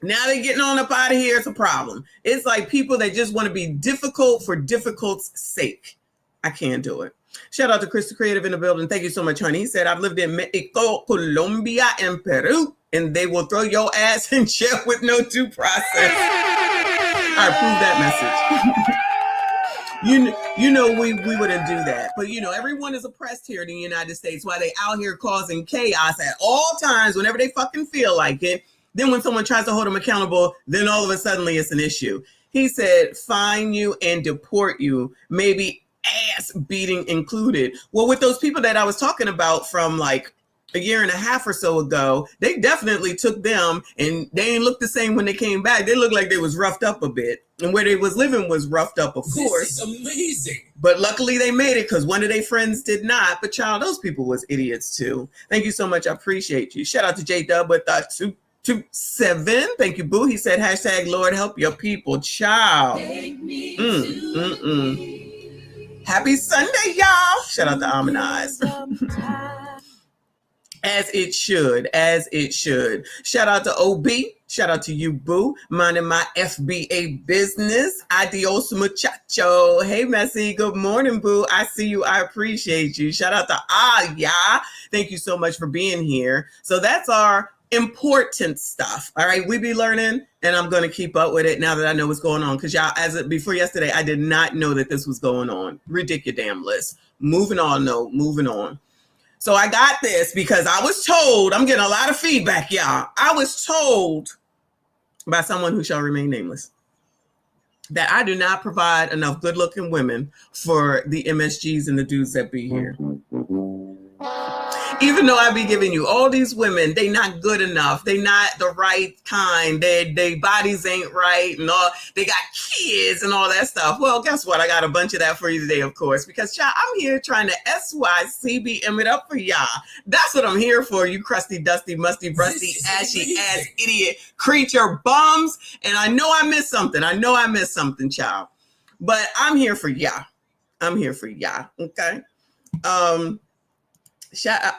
Now they're getting on up out of here, it's a problem. It's like people that just want to be difficult for difficult's sake. I can't do it. Shout out to Chris the Creative in the building. Thank you so much, honey. He said, I've lived in Mexico, Colombia, and Peru, and they will throw your ass in jail with no due process. I approve that message. You know we wouldn't do that. But, you know, everyone is oppressed here in the United States while they out here causing chaos at all times whenever they fucking feel like it. Then when someone tries to hold them accountable, then all of a sudden it's an issue. He said, fine you and deport you, maybe ass beating included. Well, with those people that I was talking about from like a year and a half or so ago, they definitely took them and they didn't look the same when they came back. They looked like they was roughed up a bit. And where they was living was roughed up, of course. This is amazing. But luckily they made it because one of their friends did not. But child, those people was idiots too. Thank you so much. I appreciate you. Shout out to J-Dub with 227. Thank you, boo. He said, hashtag Lord help your people. Child. Happy Sunday, y'all. Shout out to Harmonize. As it should, as it should. Shout out to OB. Shout out to you, boo. Minding my FBA business. Adios, muchacho. Hey, Messi. Good morning, boo. I see you. I appreciate you. Shout out to Aya. Thank you so much for being here. So that's our important stuff. All right. We be learning, and I'm going to keep up with it now that I know what's going on. Because y'all, before yesterday, I did not know that this was going on. Ridiculous damn list. Moving on, though. Moving on. So I got this because I was told, I'm getting a lot of feedback, y'all. I was told by someone who shall remain nameless that I do not provide enough good-looking women for the MSGs and the dudes that be here. Even though I be giving you all these women, they not good enough. They not the right kind. They bodies ain't right and all. They got kids and all that stuff. Well, guess what? I got a bunch of that for you today, of course, because y'all, I'm here trying to SYCBM it up for y'all. That's what I'm here for, you crusty, dusty, musty, rusty, ashy ass idiot creature bums. And I know I missed something. I know I missed something, child. But I'm here for y'all. I'm here for y'all. Okay. Shout out.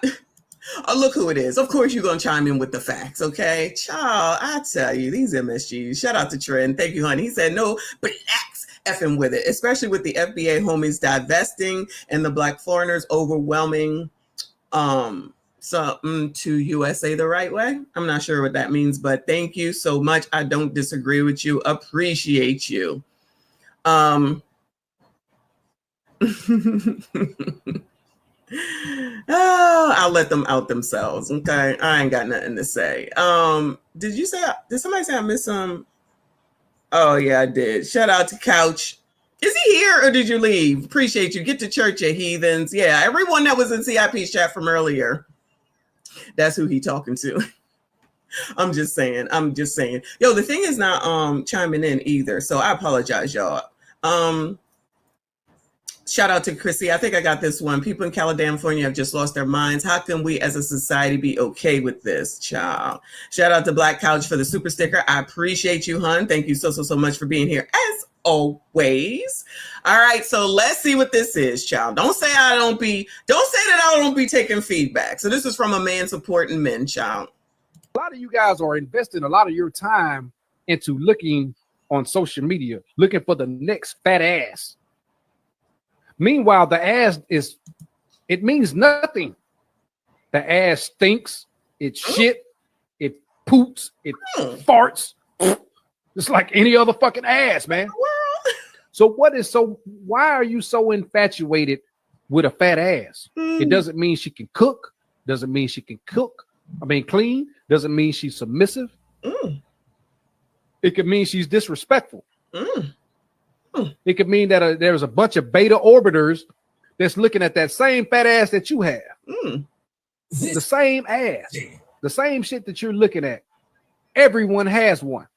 Oh, look who it is. Of course, you're going to chime in with the facts, okay? Child, I tell you, these MSGs. Shout out to Trent. Thank you, honey. He said, no, blacks effing with it, especially with the FBA homies divesting and the black foreigners overwhelming something to USA the right way. I'm not sure what that means, but thank you so much. I don't disagree with you. Appreciate you. Oh, I'll let them out themselves. Okay. I ain't got nothing to say. Did somebody say I missed some? Oh yeah, I did. Shout out to Couch. Is he here or did you leave? Appreciate you. Get to church, you heathens. Yeah, everyone that was in CIP's chat from earlier. That's who he talking to. I'm just saying. Yo, the thing is not chiming in either. So I apologize, y'all. Shout out to Chrissy. I think I got this one. People in California have just lost their minds. How can we as a society be okay with this, child? Shout out to Black Couch for the super sticker. I appreciate you, hun. Thank you so much for being here as always. All right, so let's see what this is, child. Don't say that I don't be taking feedback. So this is from a man supporting men, child. A lot of you guys are investing a lot of your time into looking on social media, looking for the next fat ass. Meanwhile, the ass it means nothing. The ass stinks, it shit, it poops, it farts. It's like any other fucking ass, man. So why are you so infatuated with a fat ass? It doesn't mean she can cook, doesn't mean she can clean, doesn't mean she's submissive. It could mean she's disrespectful. It could mean that there's a bunch of beta orbiters that's looking at that same fat ass that you have. The same ass, the same shit that you're looking at. Everyone has one.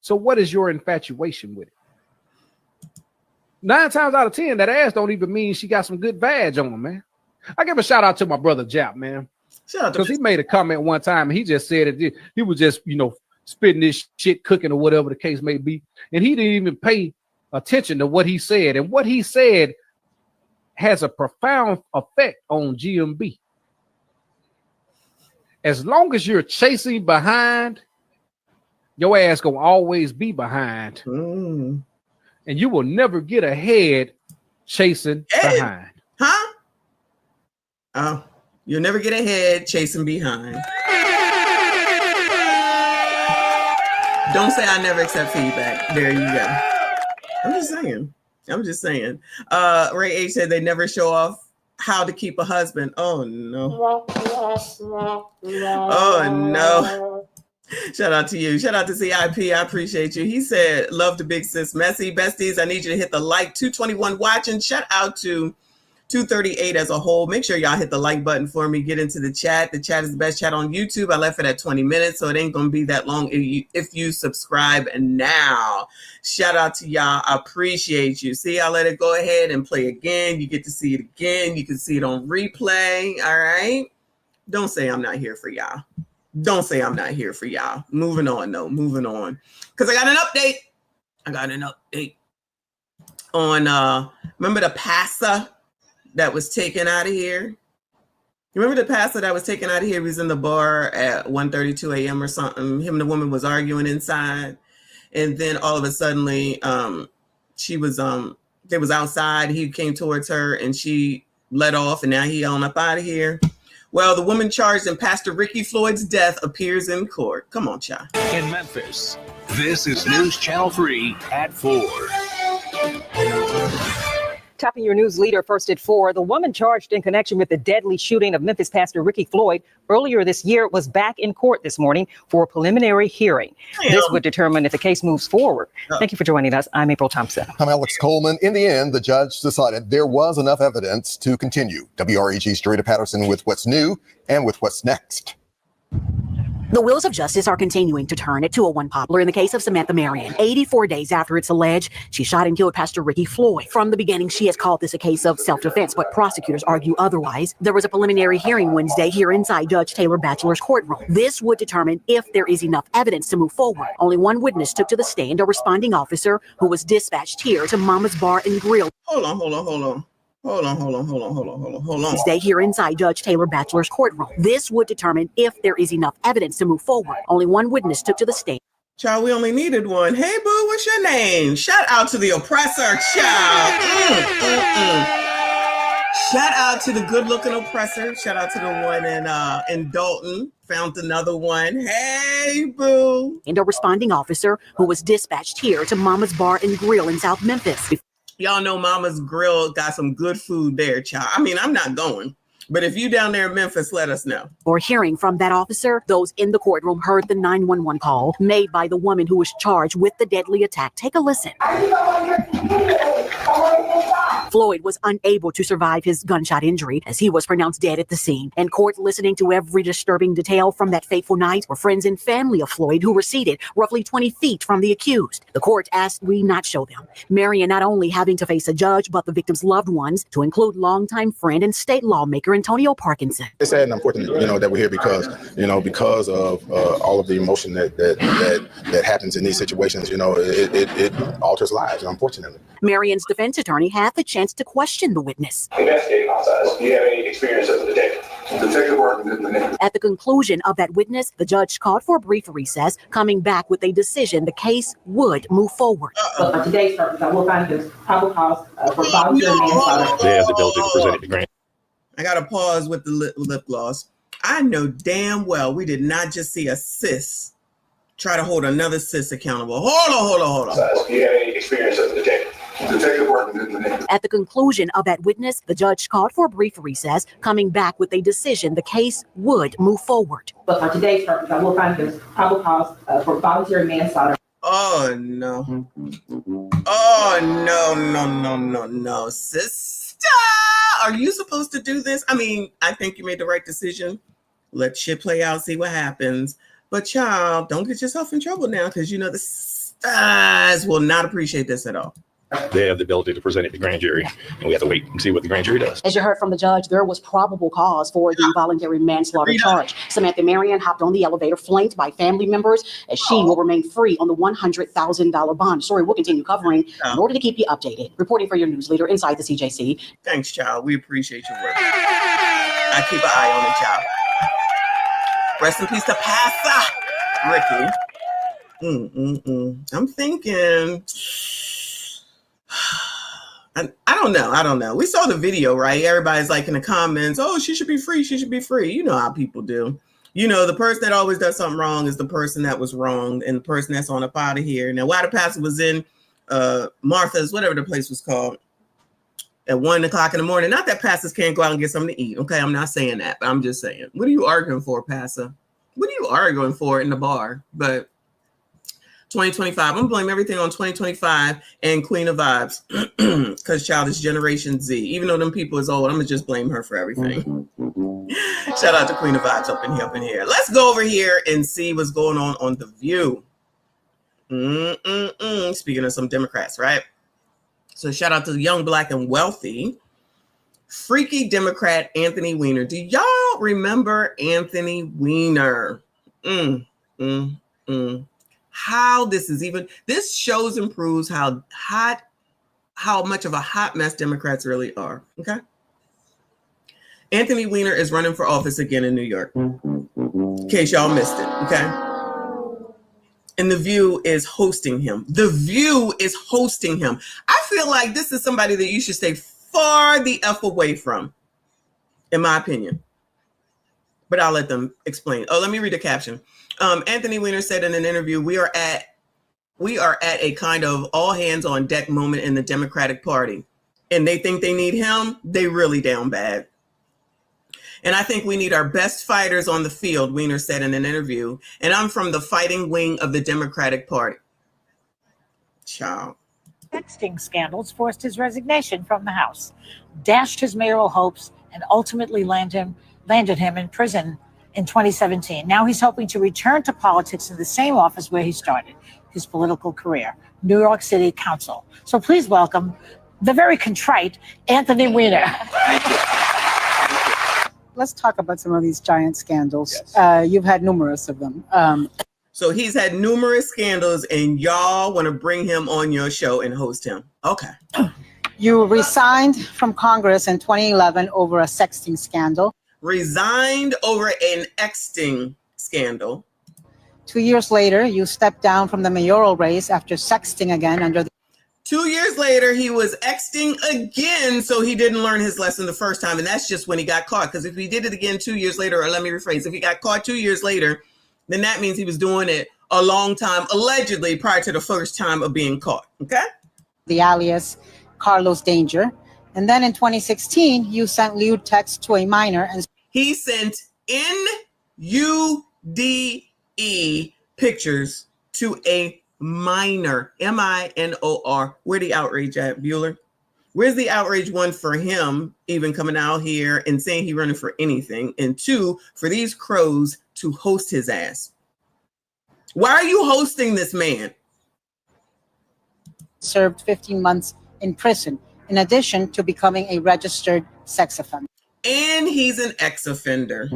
So what is your infatuation with it? 9 times out of 10, that ass don't even mean she got some good vag on her, man. I give a shout out to my brother Jap, man. Because he made a comment one time and he just said it. He was just, spitting this shit, cooking or whatever the case may be. And he didn't even pay attention to what he said. And what he said has a profound effect on GMB. As long as you're chasing behind, your ass gonna always be behind. And you will never get ahead chasing behind. Huh? Oh, you'll never get ahead chasing behind. Don't say I never accept feedback. There you go. I'm just saying. Ray H said they never show off how to keep a husband. Oh no. Oh no. Shout out to you. Shout out to CIP. I appreciate you. He said, love to Big Sis Messy. Besties, I need you to hit the like. 221 watching. Shout out to 238 as a whole. Make sure y'all hit the like button for me. Get into the chat. The chat is the best chat on YouTube. I left it at 20 minutes, so it ain't going to be that long if you subscribe now. Shout out to y'all. I appreciate you. See, I let it go ahead and play again. You get to see it again. You can see it on replay. All right. Don't say I'm not here for y'all. Don't say I'm not here for y'all. Moving on, though. Moving on. Because I got an update. On, remember the pastor that was taken out of here? You remember the pastor that was taken out of here? He was in the bar at 1:32 a.m. or something. Him and the woman was arguing inside. And then all of a sudden, they was outside. He came towards her and she let off, and now he on up out of here. Well, the woman charged in Pastor Ricky Floyd's death appears in court. Come on, child. In Memphis, this is News Channel 3 at 4. Topping your news leader first at 4, the woman charged in connection with the deadly shooting of Memphis pastor Ricky Floyd earlier this year was back in court this morning for a preliminary hearing. This would determine if the case moves forward. Thank you for joining us. I'm April Thompson. I'm Alex Coleman. In the end, the judge decided there was enough evidence to continue. WREG's Dorita Patterson with what's new and with what's next. The wheels of justice are continuing to turn at 201 Poplar in the case of Samantha Marion. 84 days after it's alleged she shot and killed Pastor Ricky Floyd. From the beginning, she has called this a case of self-defense, but prosecutors argue otherwise. There was a preliminary hearing Wednesday here inside Judge Taylor Batchelor's courtroom. This would determine if there is enough evidence to move forward. Only one witness took to the stand, a responding officer who was dispatched here to Mama's Bar and Grill. Hold on. Stay here inside Judge Taylor Batchelor's courtroom. This would determine if there is enough evidence to move forward. Only one witness took to the stand. Child, we only needed one. Hey, boo, what's your name? Shout out to the oppressor, child. Shout out to the good-looking oppressor. Shout out to the one in Dalton. Found another one. Hey, boo. And a responding officer who was dispatched here to Mama's Bar and Grill in South Memphis. Y'all know Mama's Grill got some good food there, child. I mean, I'm not going, but if you down there in Memphis, let us know. Or hearing from that officer, those in the courtroom heard the 911 call made by the woman who was charged with the deadly attack. Take a listen. Floyd was unable to survive his gunshot injury as he was pronounced dead at the scene. In court, listening to every disturbing detail from that fateful night were friends and family of Floyd who were seated roughly 20 feet from the accused. The court asked we not show them. Marion not only having to face a judge, but the victim's loved ones, to include longtime friend and state lawmaker Antonio Parkinson. It's sad and unfortunate, that we're here because of all of the emotion that happens in these situations. It alters lives, unfortunately. Marion's defense attorney had the chance to question the witness. Investigating process. Do you have any experience as a detective? Detective work. At the conclusion of that witness, the judge called for a brief recess, coming back with a decision the case would move forward. But for today's purpose, I will find this probable cause for voluntary manslaughter. They have the ability to present it to grand. I got to pause with the lip gloss. I know damn well we did not just see a sis try to hold another sis accountable. Hold on. Do you have any experience as a detective? Detective work. At the conclusion of that witness, the judge called for a brief recess, coming back with a decision the case would move forward. But for today's purpose, I will find this probable cause for voluntary manslaughter. Oh, no. No. Sister, are you supposed to do this? I mean, I think you made the right decision. Let shit play out, see what happens. But child, don't get yourself in trouble now, because the stars will not appreciate this at all. They have the ability to present it to grand jury, and we have to wait and see what the grand jury does. As you heard from the judge, there was probable cause for the voluntary manslaughter charge. Samantha Marion hopped on the elevator flanked by family members as she will remain free on the $100,000 bond. Story we'll continue covering in order to keep you updated. Reporting for your news leader inside the CJC. Thanks, child. We appreciate your work. I keep an eye on it, child. Rest in peace to Pastor Ricky. I'm thinking... I don't know. We saw the video, right? Everybody's like in the comments, oh, she should be free. She should be free. You know how people do. The person that always does something wrong is the person that was wrong and the person that's on up out of here. Now, while the pastor was in Martha's, whatever the place was called, at 1 o'clock in the morning, not that pastors can't go out and get something to eat. Okay, I'm not saying that, but I'm just saying, what are you arguing for, pastor? What are you arguing for in the bar? But 2025. I'm gonna blame everything on 2025 and Queen of Vibes, because child is Generation Z. Even though them people is old, I'm gonna just blame her for everything. Shout out to Queen of Vibes up in here. Let's go over here and see what's going on The View. Speaking of some Democrats, right? So shout out to the young, black, and wealthy freaky Democrat Anthony Weiner. Do y'all remember Anthony Weiner? How this shows and proves how much of a hot mess Democrats really are. Okay. Anthony Weiner is running for office again in New York. In case y'all missed it. Okay. And The View is hosting him. I feel like this is somebody that you should stay far the F away from, in my opinion. But I'll let them explain. Oh, let me read the caption. Anthony Weiner said in an interview, we are at a kind of all hands on deck moment in the Democratic Party. And they think they need him. They really down bad. And I think we need our best fighters on the field, Weiner said in an interview. And I'm from the fighting wing of the Democratic Party. Ciao. Texting scandals forced his resignation from the House, dashed his mayoral hopes, and ultimately landed him in prison in 2017. Now he's hoping to return to politics in the same office where he started his political career, New York City Council. So please welcome the very contrite Anthony Weiner. Let's talk about some of these giant scandals. Yes. You've had numerous of them. So he's had numerous scandals, and y'all want to bring him on your show and host him. Okay. You resigned from Congress in 2011 over a sexting scandal. Resigned over an exting scandal. 2 years later, you stepped down from the mayoral race after sexting again under the... 2 years later, he was exting again, so he didn't learn his lesson the first time, and that's just when he got caught. Because if he did it again 2 years later, or let me rephrase, if he got caught 2 years later, then that means he was doing it a long time, allegedly, prior to the first time of being caught, okay? The alias Carlos Danger. And then in 2016, you sent lewd texts to a minor. And he sent NUDE pictures to a minor, MINOR. Where the outrage at, Bueller? Where's the outrage, one, for him even coming out here and saying he running for anything? And two, for these crows to host his ass. Why are you hosting this man? Served 15 months in prison, in addition to becoming a registered sex offender. And he's an ex-offender.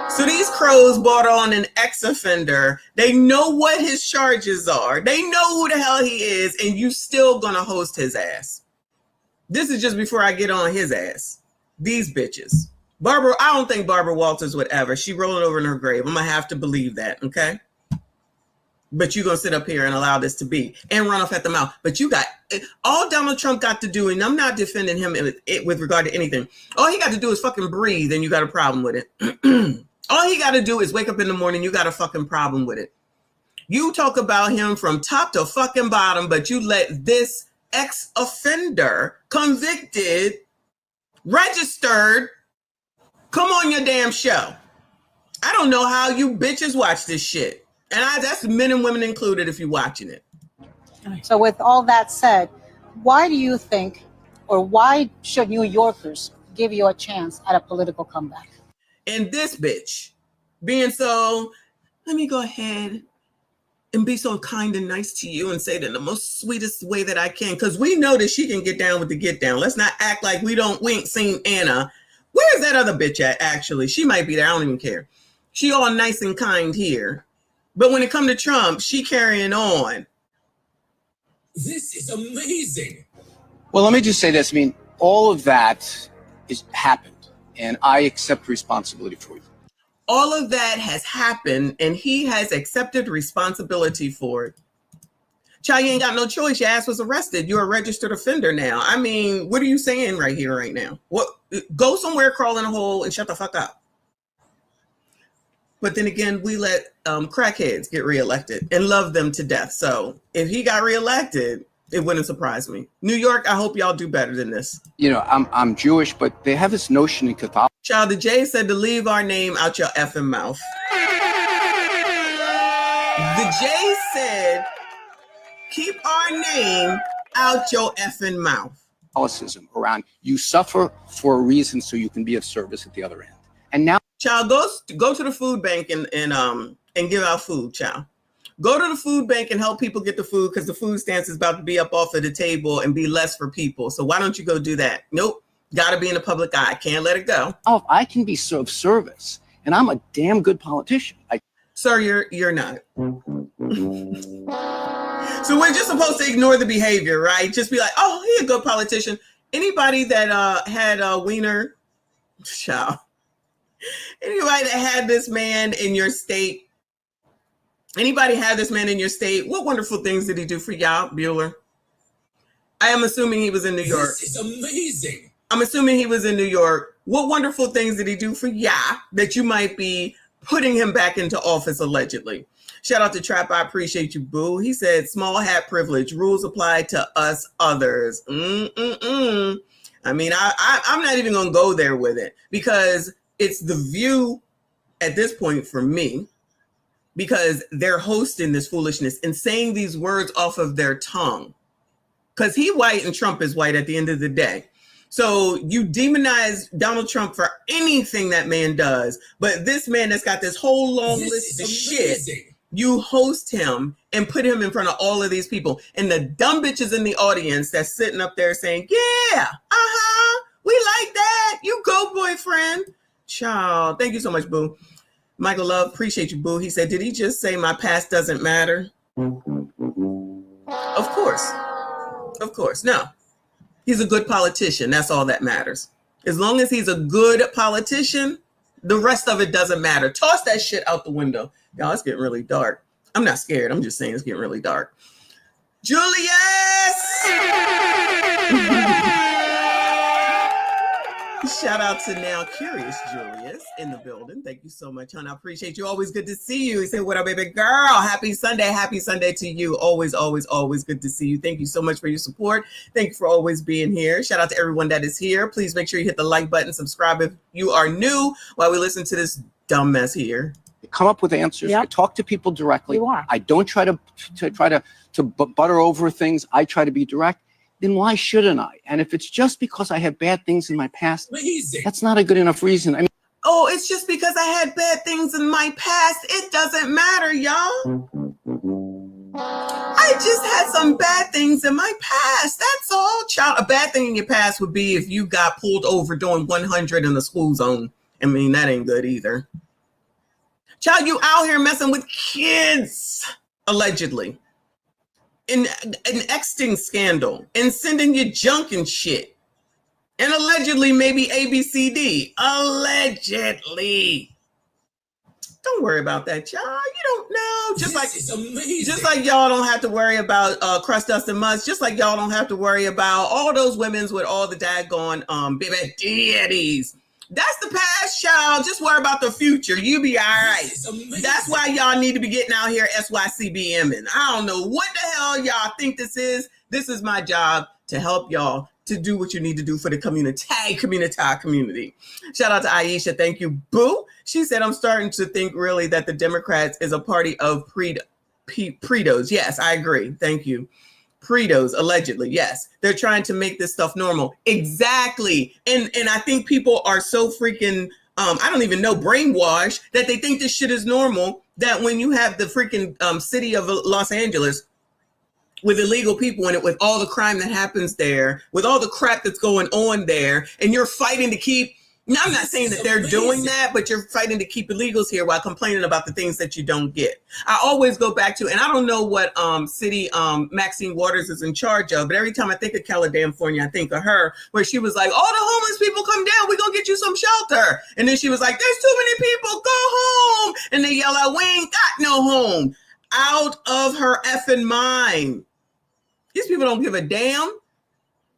So these crows brought on an ex-offender. They know what his charges are. They know who the hell he is, and you still gonna host his ass. This is just before I get on his ass. These bitches. Barbara, I don't think Barbara Walters would ever. She rolling over in her grave. I'm gonna have to believe that, okay? But you're gonna sit up here and allow this to be and run off at the mouth. But you got all Donald Trump got to do, and I'm not defending him with regard to anything. All he got to do is fucking breathe, and you got a problem with it. All he got to do is wake up in the morning, you got a fucking problem with it. You talk about him from top to fucking bottom, but you let this ex-offender, convicted, registered, come on your damn show. I don't know how you bitches watch this shit. And that's men and women included if you're watching it. So with all that said, why do you think, or why should New Yorkers give you a chance at a political comeback? And this bitch being so, let me go ahead and be so kind and nice to you and say it in the most sweetest way that I can, because we know that she can get down with the get down. Let's not act like we ain't seen Anna. Where's that other bitch at, actually? She might be there. I don't even care. She all nice and kind here. But when it comes to Trump, she carrying on. This is amazing. Well, let me just say this. I mean, all of that is happened, and I accept responsibility for it. All of that has happened, and he has accepted responsibility for it. Child, you ain't got no choice. Your ass was arrested. You're a registered offender now. I mean, what are you saying right here, right now? What? Go somewhere, crawl in a hole, and shut the fuck up. But then again, we let crackheads get reelected and love them to death. So if he got reelected, it wouldn't surprise me. New York, I hope y'all do better than this. You know, I'm Jewish, but they have this notion in Catholicism. Child, the J said to leave our name out your effing mouth. The J said, keep our name out your effing mouth. Catholicism around you suffer for a reason so you can be of service at the other end. And now, child, go to the food bank and give out food, child. Go to the food bank and help people get the food, because the food stamps is about to be up off of the table and be less for people. So why don't you go do that? Nope. Got to be in the public eye. Can't let it go. Oh, I can be of service, and I'm a damn good politician. Sir, you're not. So we're just supposed to ignore the behavior, right? Just be like, oh, he's a good politician. Anybody that had a wiener, child. Anybody that had this man in your state? Anybody had this man in your state? What wonderful things did he do for y'all, Bueller? I am assuming he was in New York. This is amazing. I'm assuming he was in New York. What wonderful things did he do for ya that you might be putting him back into office allegedly? Shout out to Trap. I appreciate you, boo. He said, small hat privilege. Rules apply to us others. I mean, I'm not even going to go there with it, because it's the view at this point for me, because they're hosting this foolishness and saying these words off of their tongue, because he white and Trump is white at the end of the day. So you demonize Donald Trump for anything that man does. But this man that's got this whole long list of shit, you host him and put him in front of all of these people. And the dumb bitches in the audience that's sitting up there saying, yeah, we like that. You go, boyfriend. Child, thank you so much, boo. Michael Love, appreciate you, boo. He said, did he just say my past doesn't matter? Of course. Of course. No. He's a good politician. That's all that matters. As long as he's a good politician, the rest of it doesn't matter. Toss that shit out the window. Y'all, it's getting really dark. I'm not scared. I'm just saying it's getting really dark. Julius! Shout out to Now Curious Julius in the building. Thank you so much, hon. I appreciate you. Always good to see you. He said, what up, baby girl? Happy Sunday. Happy Sunday to you. Always, always, always good to see you. Thank you so much for your support. Thank you for always being here. Shout out to everyone that is here. Please make sure you hit the like button, subscribe if you are new while we listen to this dumb mess here. Come up with answers. I talk to people directly. You are. I don't try to butter over things. I try to be direct. then why shouldn't I? And if it's just because I have bad things in my past, Amazing. that's not a good enough reason. I mean, Oh, it's just because I had bad things in my past. It doesn't matter, y'all. I just had some bad things in my past. That's all, child. A bad thing in your past would be if you got pulled over doing 100 in the school zone. I mean, that ain't good either. Child, you out here messing with kids, allegedly. In an Exting scandal and sending you junk and shit. And allegedly maybe ABCD. Allegedly. Don't worry about that, y'all. You don't know. Just like y'all don't have to worry about crust dust and must. Just like y'all don't have to worry about all those women's with all the daggone baby daddies. That's the past, child. Just worry about the future. You be all right. That's why y'all need to be getting out here SYCBMing. I don't know what the hell y'all think this is. This is my job to help y'all to do what you need to do for the community. Shout out to Aisha. Thank you, boo. She said, I'm starting to think really that the Democrats is a party of predos. Yes, I agree. Thank you. Predos, allegedly. Yes. They're trying to make this stuff normal. Exactly. And I think people are so freaking, I don't even know, brainwashed that they think this shit is normal, that when you have the freaking city of Los Angeles with illegal people in it, with all the crime that happens there, with all the crap that's going on there, and you're fighting to keep, now, I'm not saying that they're doing that, but you're fighting to keep illegals here while complaining about the things that you don't get. I always go back to, and I don't know what city Maxine Waters is in charge of, but every time I think of California, I think of her, where she was like, all the homeless people come down, we're going to get you some shelter. And then she was like, there's too many people, go home. And they yell out, we ain't got no home. Out of her effing mind. These people don't give a damn.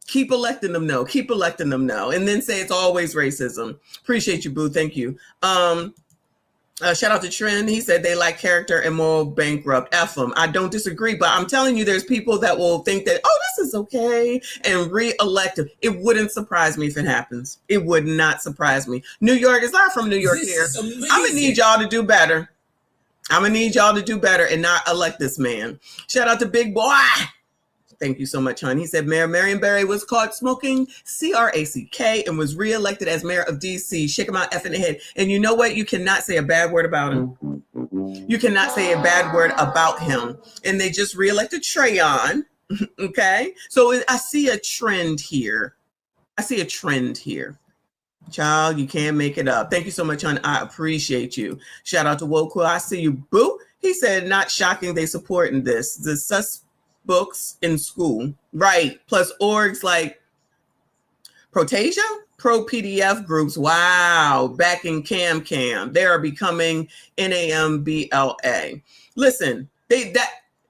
Keep electing them, no. Keep electing them, no. And then say it's always racism. Appreciate you, boo. Thank you. Shout out to Trend. He said they like character and moral bankrupt. F them. I don't disagree, but I'm telling you, there's people that will think that, oh, this is okay, and re-elect him. It wouldn't surprise me if it happens. It would not surprise me. New York is not from New York here. I'm going to need y'all to do better. I'm going to need y'all to do better and not elect this man. Shout out to Big Boy. Thank you so much, hon. He said Mayor Marion Barry was caught smoking crack and was reelected as mayor of DC. Shake him out effing the head. And you know what? You cannot say a bad word about him. You cannot say a bad word about him. And they just reelected Trayon. Okay? So I see a trend here. Child, you can't make it up. Thank you so much, hon. I appreciate you. Shout out to Woku. I see you, boo. He said, not shocking they supporting this. The books in school, right? Plus orgs like Protasia, Pro PDF groups. Wow, backing Cam. They are becoming NAMBLA. Listen,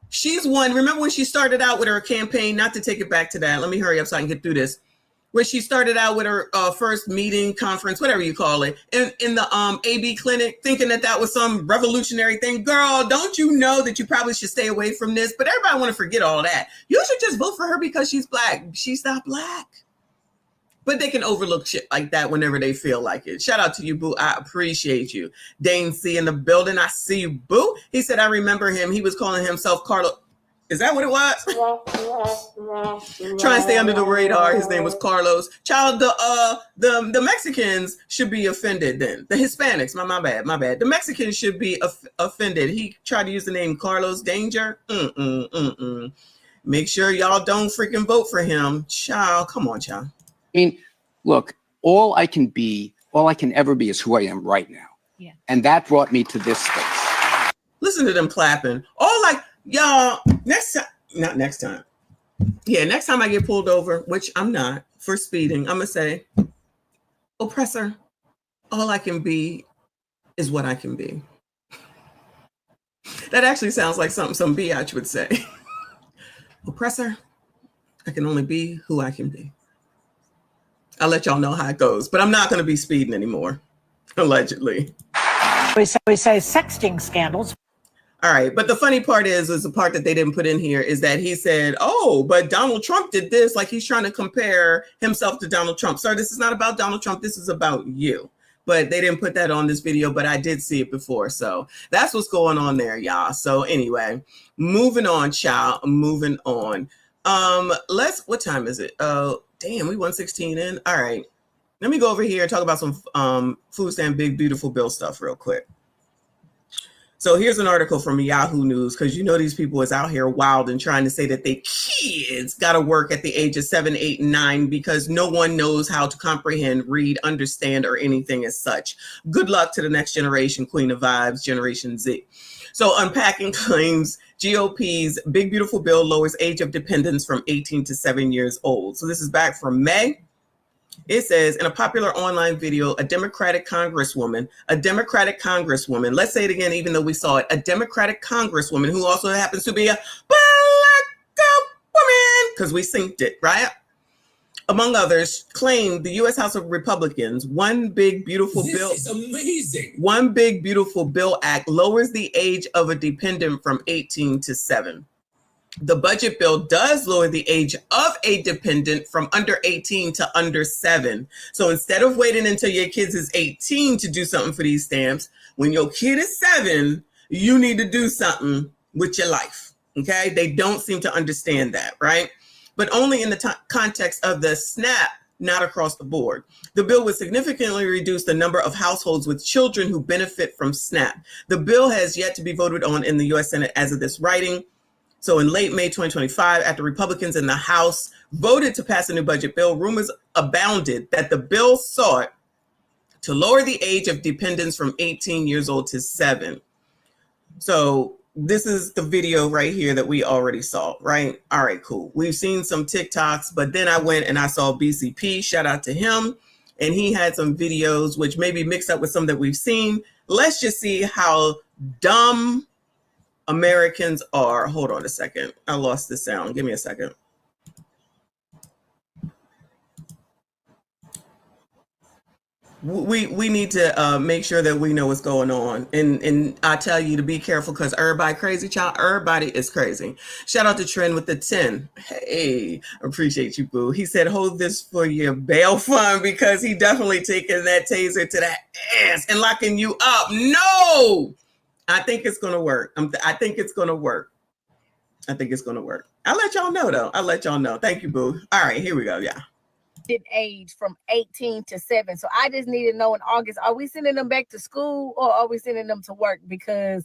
she's one. Remember when she started out with her campaign? Not to take it back to that. Let me hurry up so I can get through this. Where she started out with her first meeting, conference, whatever you call it, in the AB clinic, thinking that was some revolutionary thing. Girl, don't you know that you probably should stay away from this? But everybody want to forget all that. You should just vote for her because she's black. She's not black. But they can overlook shit like that whenever they feel like it. Shout out to you, boo. I appreciate you. Dane C in the building. I see you, boo. He said, I remember him. He was calling himself Carlos. Is that what it was? Trying to stay under the radar. His name was Carlos. Child, the Mexicans should be offended then. The Hispanics, my bad. The Mexicans should be offended. He tried to use the name Carlos Danger. Make sure y'all don't freaking vote for him. Child, come on, child. I mean, look, all I can ever be is who I am right now. Yeah. And that brought me to this space. Listen to them clapping. All like, y'all, next time I get pulled over, which I'm not, for speeding, I'm gonna say, oppressor, all I can be is what I can be. That actually sounds like something some biatch would say. Oppressor, I can only be who I can be. I'll let y'all know how it goes, but I'm not gonna be speeding anymore, allegedly. We say sexting scandals. All right. But the funny part is the part that they didn't put in here is that he said, oh, but Donald Trump did this. Like he's trying to compare himself to Donald Trump. Sir, this is not about Donald Trump. This is about you. But they didn't put that on this video, but I did see it before. So that's what's going on there, y'all. So anyway, moving on, child, moving on. What time is it? Oh, damn, we 116 in. All right. Let me go over here and talk about some food stamp big beautiful bill stuff real quick. So here's an article from Yahoo News, because you know these people is out here wild and trying to say that they kids got to work at the age of 7, 8, and 9 because no one knows how to comprehend, read, understand, or anything as such. Good luck to the next generation, Queen of Vibes, Generation Z. So unpacking claims GOP's big beautiful bill lowers age of dependence from 18 to 7 years old. So this is back from May. It says, in a popular online video, a Democratic Congresswoman, let's say it again, even though we saw it, a Democratic Congresswoman who also happens to be a black woman, because we synced it, right? Among others, claimed the U.S. House of Republicans, one big beautiful bill. This is amazing. One big beautiful bill act lowers the age of a dependent from 18 to 7. The budget bill does lower the age of a dependent from under 18 to under 7. So instead of waiting until your kids is 18 to do something for these stamps, when your kid is 7, you need to do something with your life. Okay? They don't seem to understand that, right? But only in the context of the SNAP, not across the board. The bill would significantly reduce the number of households with children who benefit from SNAP. The bill has yet to be voted on in the U.S. Senate as of this writing. So in late May 2025, after Republicans in the House voted to pass a new budget bill, rumors abounded that the bill sought to lower the age of dependents from 18 years old to 7. So this is the video right here that we already saw, right? All right, cool. We've seen some TikToks, but then I went and I saw BCP, shout out to him. And he had some videos, which may be mixed up with some that we've seen. Let's just see how dumb Americans are. Hold on a second. I lost the sound. Give me a second. We need to make sure that we know what's going on. And I tell you to be careful because everybody crazy, child. Everybody is crazy. Shout out to Trend with the 10. Hey, appreciate you, boo. He said, hold this for your bail fund because he definitely taking that taser to the ass and locking you up. No! I think it's going to work. I think it's going to work. I think it's going to work. I'll let y'all know, though. I'll let y'all know. Thank you, boo. All right, here we go. Yeah. Age from 18 to 7. So I just need to know in August, are we sending them back to school or are we sending them to work? Because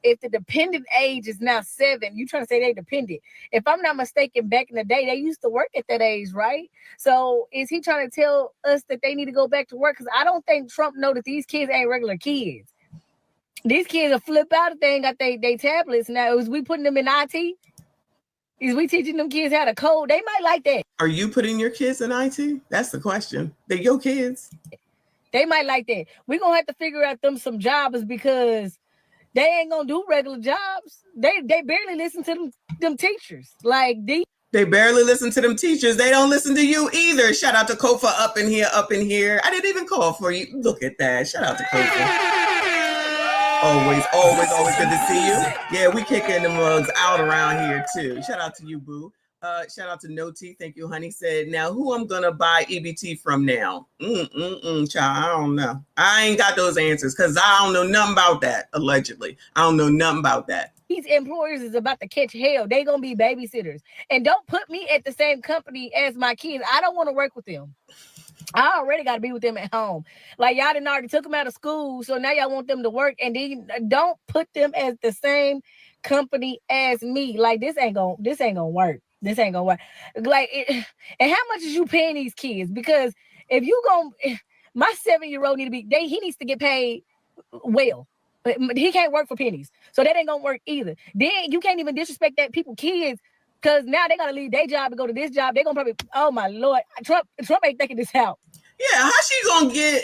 if the dependent age is now 7, you trying to say they dependent. If I'm not mistaken, back in the day, they used to work at that age, right? So is he trying to tell us that they need to go back to work? Because I don't think Trump know that these kids ain't regular kids. These kids will flip out if they ain't got they tablets. Now, is we putting them in IT? Is we teaching them kids how to code? They might like that. Are you putting your kids in IT? That's the question. They're your kids. They might like that. We're going to have to figure out them some jobs because they ain't going to do regular jobs. They barely listen to them teachers. Like, they barely listen to them teachers. They don't listen to you either. Shout out to Kofa up in here. I didn't even call for you. Look at that. Shout out to Kofa. Always good to see you. Yeah, we kicking the mugs out around here too. Shout out to you, boo. Shout out to Noti. Thank you, honey. Said, now who I'm gonna buy EBT from now? Child, I don't know. I ain't got those answers because I don't know nothing about that. Allegedly, I don't know nothing about that. These employers is about to catch hell. They gonna be babysitters, and don't put me at the same company as my kids. I don't want to work with them. I already got to be with them at home. Like y'all done already took them out of school, so now y'all want them to work, and then don't put them as the same company as me. Like this ain't gonna work. This ain't gonna work. Like, and how much is you paying these kids? Because if you my 7-year-old he needs to get paid well. He can't work for pennies, so that ain't gonna work either. Then you can't even disrespect that people kids. Because now they got to leave their job and go to this job. They're going to probably, oh, my Lord. Trump ain't thinking this out. Yeah, how she going to get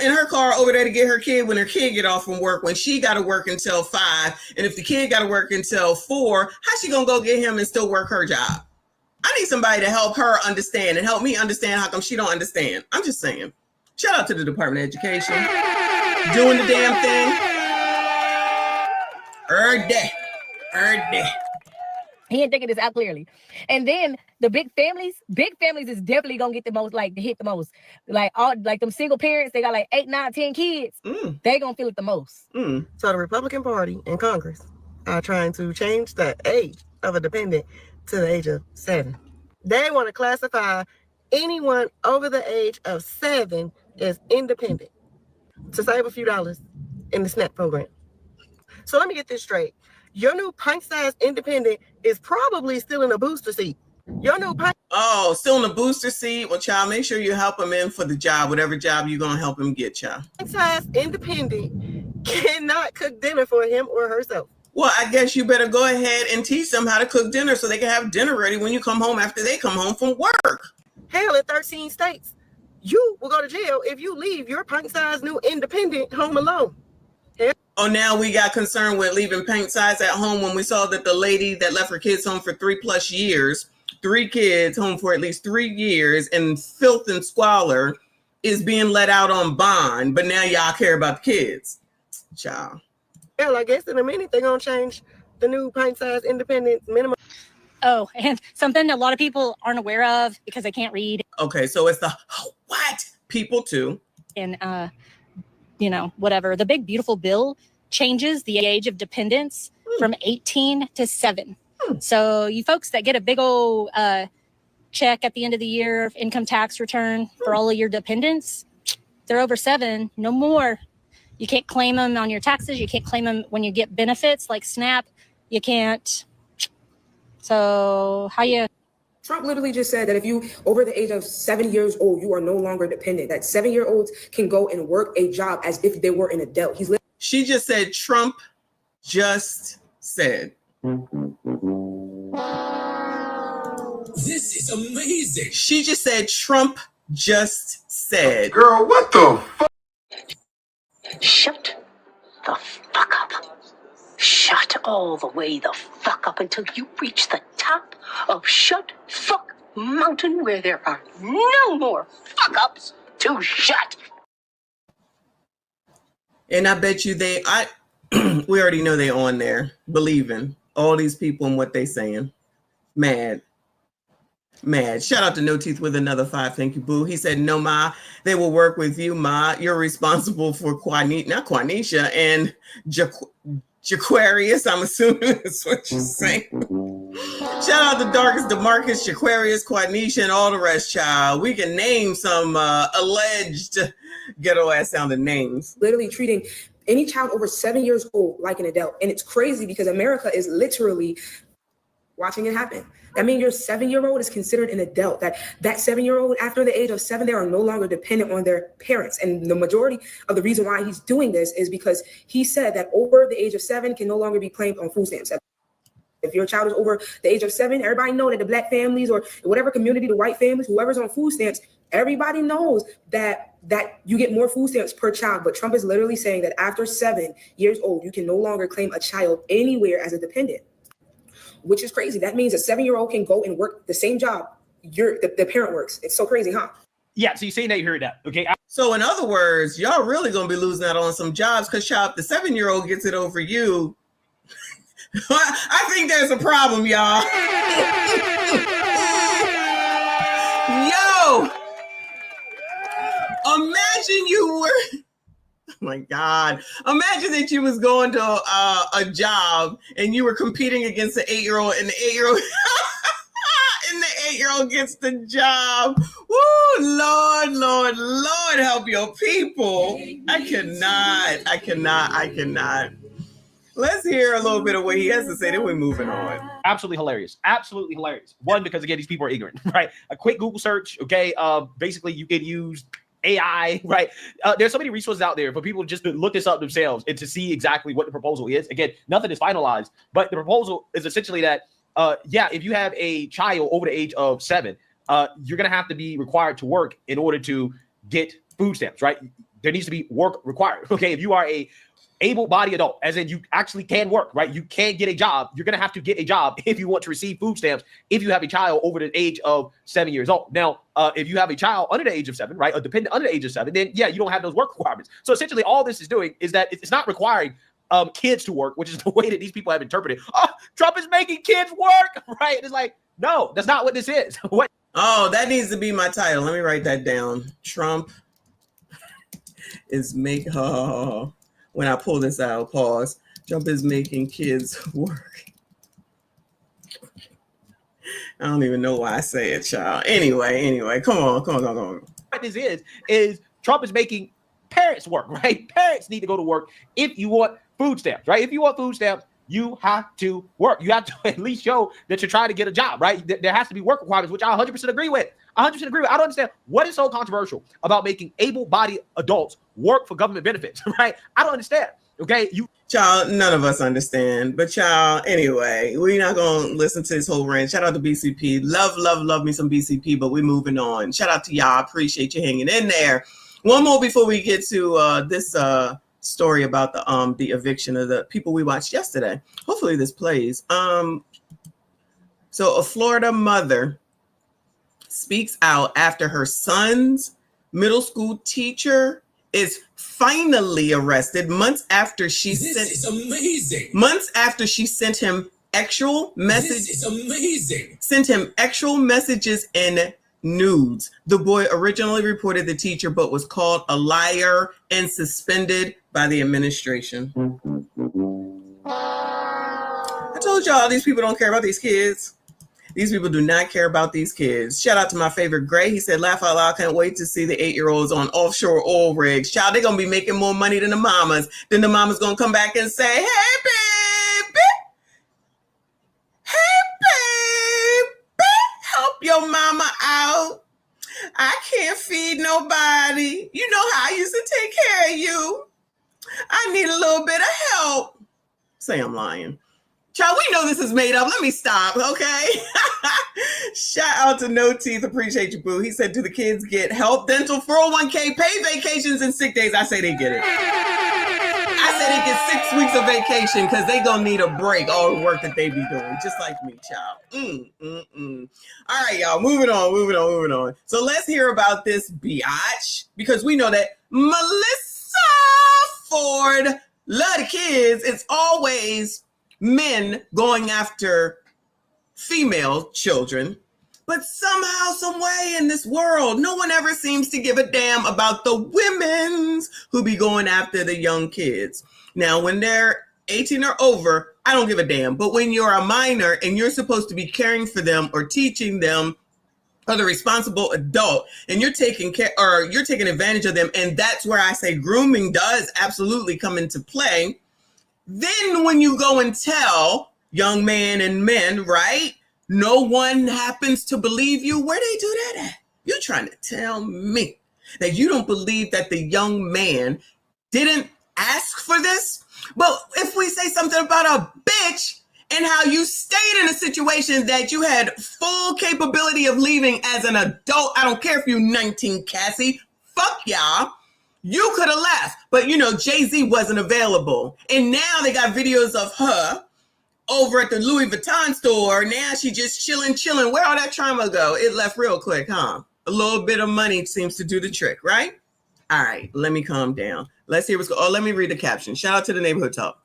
in her car over there to get her kid when her kid get off from work when she got to work until 5? And if the kid got to work until 4, how she going to go get him and still work her job? I need somebody to help her understand and help me understand how come she don't understand. I'm just saying. Shout out to the Department of Education. Doing the damn thing. Every day. He ain't thinking this out clearly. And then the big families is definitely gonna get the most, like, hit the most. Like all like them single parents, they got like 8, 9, 10 kids. They gonna feel it the most. So the Republican Party in Congress are trying to change the age of a dependent to the age of 7. They want to classify anyone over the age of 7 as independent to save a few dollars in the SNAP program. So let me get this straight. Your new pint-sized independent is probably still in a booster seat. Your new still in the booster seat. Well, child, make sure you help him in for the job, whatever job you're gonna help him get, child. pint-sized independent cannot cook dinner for him or herself. Well, I guess you better go ahead and teach them how to cook dinner so they can have dinner ready when you come home after they come home from work. Hell, in 13 states, you will go to jail if you leave your pint-sized new independent home alone. Oh, now we got concerned with leaving paint size at home when we saw that the lady that left her kids home for 3+ years, 3 kids home for at least 3 years in filth and squalor, is being let out on bond. But now y'all care about the kids. Child. Hell, I guess in a minute they're going to change the new pint-sized independent minimum. Oh, and something a lot of people aren't aware of because they can't read. Okay, so it's the what people too. And whatever. The big beautiful bill changes the age of dependence from 18 to 7. So you folks that get a big old check at the end of the year, income tax return for all of your dependents, they're over 7, no more. You can't claim them on your taxes. You can't claim them when you get benefits like SNAP. You can't. So how you? Trump literally just said that if you over the age of 7 years old, you are no longer dependent. That 7-year-olds can go and work a job as if they were an adult. She just said Trump just said. This is amazing. She just said Trump just said. Girl, what the fuck? Shut the fuck up. Shut all the way the fuck up until you reach the top of Shut Fuck Mountain where there are no more fuck ups to shut. And I bet you we already know they on there believing all these people and what they saying. Mad. Shout out to No Teeth with another 5. Thank you, boo. He said, no, Ma, they will work with you, Ma. You're responsible for Quanisha and Jaquarius. I'm assuming that's what you're saying. Shout out to Darkest, DeMarcus, Jaquarius, Quanisha, and all the rest, child. We can name some alleged ghetto ass sounding names. Literally treating any child over 7 years old like an adult. And it's crazy because America is literally watching it happen. That means your 7-year-old is considered an adult. That 7-year-old after the age of 7, they are no longer dependent on their parents. And the majority of the reason why he's doing this is because he said that over the age of 7 can no longer be claimed on food stamps. If your child is over the age of 7, everybody know that the black families or whatever community, the white families, whoever's on food stamps, everybody knows that you get more food stamps per child. But Trump is literally saying that after 7 years old, you can no longer claim a child anywhere as a dependent, which is crazy. That means a 7-year-old can go and work the same job the parent works. It's so crazy, huh? Yeah, so you're saying that you heard that, okay? So in other words, y'all really going to be losing out on some jobs because, child, the 7-year-old gets it over you. I think there's a problem, y'all. Yo, imagine you were, oh my God, imagine that you was going to a job and you were competing against an 8-year-old and the 8-year-old and the 8-year-old gets the job. Woo, Lord, help your people. I cannot. Let's hear a little bit of what he has to say, then we're moving on. Absolutely hilarious. One, because again, these people are ignorant, right? A quick Google search, okay? Basically, you can use AI, right? There's so many resources out there for people just to look this up themselves and to see exactly what the proposal is. Again, nothing is finalized, but the proposal is essentially that, if you have a child over the age of 7, you're going to have to be required to work in order to get food stamps, right? There needs to be work required, okay? If you are a able-bodied adult, as in you actually can work, right? You can get a job. You're going to have to get a job if you want to receive food stamps if you have a child over the age of 7 years old. Now, if you have a child under the age of 7, right, a dependent under the age of 7, then you don't have those work requirements. So essentially all this is doing is that it's not requiring kids to work, which is the way that these people have interpreted. Oh, Trump is making kids work, right? It's like, no, that's not what this is. What? Oh, that needs to be my title. Let me write that down. Trump is making... when I pull this out, pause. Trump is making kids work. I don't even know why I say it, child. Anyway, come on. What this is Trump is making parents work, right? Parents need to go to work if you want food stamps, right? If you want food stamps, you have to work. You have to at least show that you're trying to get a job, right? There has to be work requirements, which I 100% agree with. 100% agree with. I don't understand what is so controversial about making able-bodied adults work for government benefits, right? I don't understand. Okay, child, none of us understand, but child, anyway, we're not gonna listen to this whole rant. Shout out to BCP. Love me some BCP, but we're moving on. Shout out to y'all. Appreciate you hanging in there. One more before we get to this story about the eviction of the people we watched yesterday. Hopefully this plays. So a Florida mother speaks out after her son's middle school teacher is finally arrested months after she This is amazing. Months after she sent him actual messages. This is amazing. Sent him actual messages and nudes. The boy originally reported the teacher, but was called a liar and suspended by the administration. I told y'all these people don't care about these kids. These people do not care about these kids. Shout out to my favorite Gray. He said, laugh out loud, can't wait to see the 8-year-olds on offshore oil rigs. Child, they're going to be making more money than the mamas. Then the mama's going to come back and say, hey, baby. Hey, baby. Help your mama out. I can't feed nobody. You know how I used to take care of you. I need a little bit of help. Say I'm lying. Child, we know this is made up. Let me stop, okay? Shout out to No Teeth. Appreciate you, boo. He said, do the kids get help, dental, 401k, paid vacations, and sick days? I say they get it. I say they get 6 weeks of vacation because they going to need a break, all the work that they be doing, just like me, child. All right, y'all, moving on. So let's hear about this biatch, because we know that Melissa Ford love the kids. It's always men going after female children, but somehow, some way in this world, no one ever seems to give a damn about the women's who be going after the young kids. Now, when they're 18 or over, I don't give a damn. But when you're a minor and you're supposed to be caring for them or teaching them, or the responsible adult, and you're taking care or you're taking advantage of them, and that's where I say grooming does absolutely come into play. Then when you go and tell young men and men, right, no one happens to believe you, where they do that at? You're trying to tell me that you don't believe that the young man didn't ask for this? But if we say something about a bitch and how you stayed in a situation that you had full capability of leaving as an adult, I don't care if you're 19, Cassie, fuck y'all. You could have left, but you know, Jay-Z wasn't available. And now they got videos of her over at the Louis Vuitton store. Now she just chilling. Where all that trauma go? It left real quick, huh? A little bit of money seems to do the trick, right? All right, let me calm down. Let's hear what's going on. Oh, let me read the caption. Shout out to the neighborhood talk.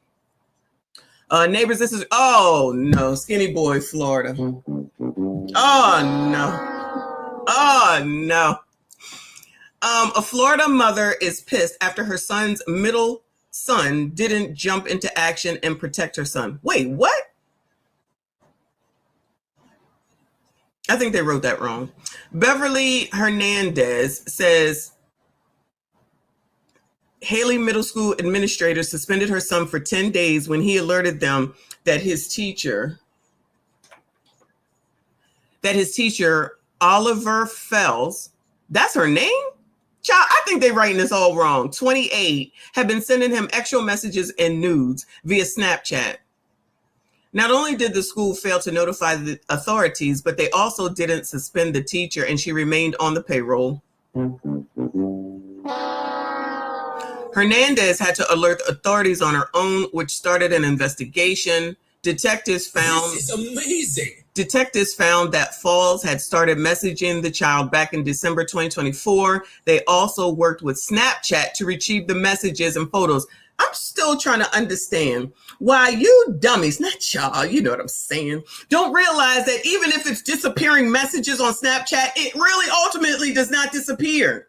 Neighbors, this is, oh no, Skinny Boy, Florida. Oh no. A Florida mother is pissed after her son's middle son didn't jump into action and protect her son. Wait, what? I think they wrote that wrong. Beverly Hernandez says Haley Middle School administrator suspended her son for 10 days when he alerted them that his teacher, Oliver Fells, that's her name? Child, I think they're writing this all wrong. 28, have been sending him extra messages and nudes via Snapchat. Not only did the school fail to notify the authorities, but they also didn't suspend the teacher, and she remained on the payroll. Hernandez had to alert authorities on her own, which started an investigation. Detectives found that Falls had started messaging the child back in December 2024. They also worked with Snapchat to retrieve the messages and photos. I'm still trying to understand why you dummies, not y'all, you know what I'm saying, don't realize that even if it's disappearing messages on Snapchat, it really ultimately does not disappear.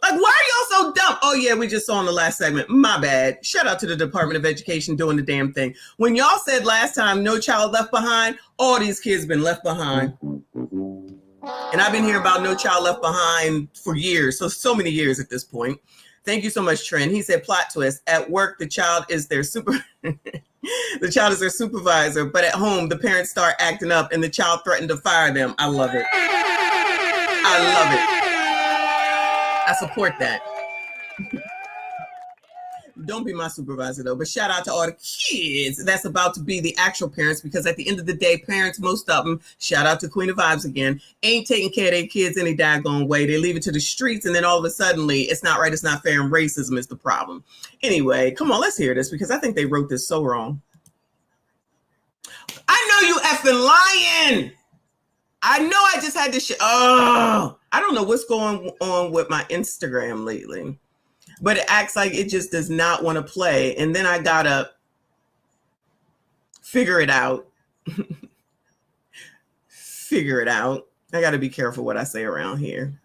Like, why are y'all so dumb? Oh, yeah, we just saw in the last segment. My bad. Shout out to the Department of Education doing the damn thing. When y'all said last time, no child left behind, all these kids been left behind. And I've been hearing about no child left behind for years. So many years at this point. Thank you so much, Trent. He said, plot twist. At work, the child is their the child is their supervisor, but at home, the parents start acting up and the child threatened to fire them. I love it. I love it. I support that. Don't be my supervisor, though. But shout out to all the kids that's about to be the actual parents, because at the end of the day, parents, most of them, shout out to Queen of Vibes again, ain't taking care of their kids any daggone way. They leave it to the streets, and then all of a sudden, it's not right, it's not fair, and racism is the problem. Anyway, come on, let's hear this, because I think they wrote this so wrong. I know you effing lying. I know I just had this shit. Oh, I don't know what's going on with my Instagram lately, but it acts like it just does not want to play. And then I gotta figure it out. Figure it out. I gotta be careful what I say around here.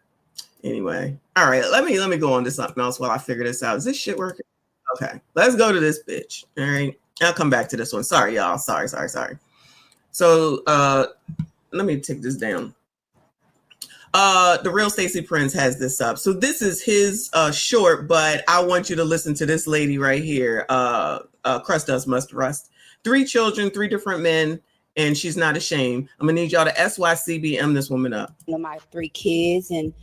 Anyway, all right, let me go on to something else while I figure this out. Is this shit working? Okay, let's go to this bitch. All right, I'll come back to this one. Sorry, y'all. Sorry. So, let me take this down. The Real Stacey Prince has this up. So this is his short, but I want you to listen to this lady right here. Crust Dust Must Rust. 3 children, 3 different men, and she's not ashamed. I'm gonna need y'all to SYCBM this woman up. My 3 kids, and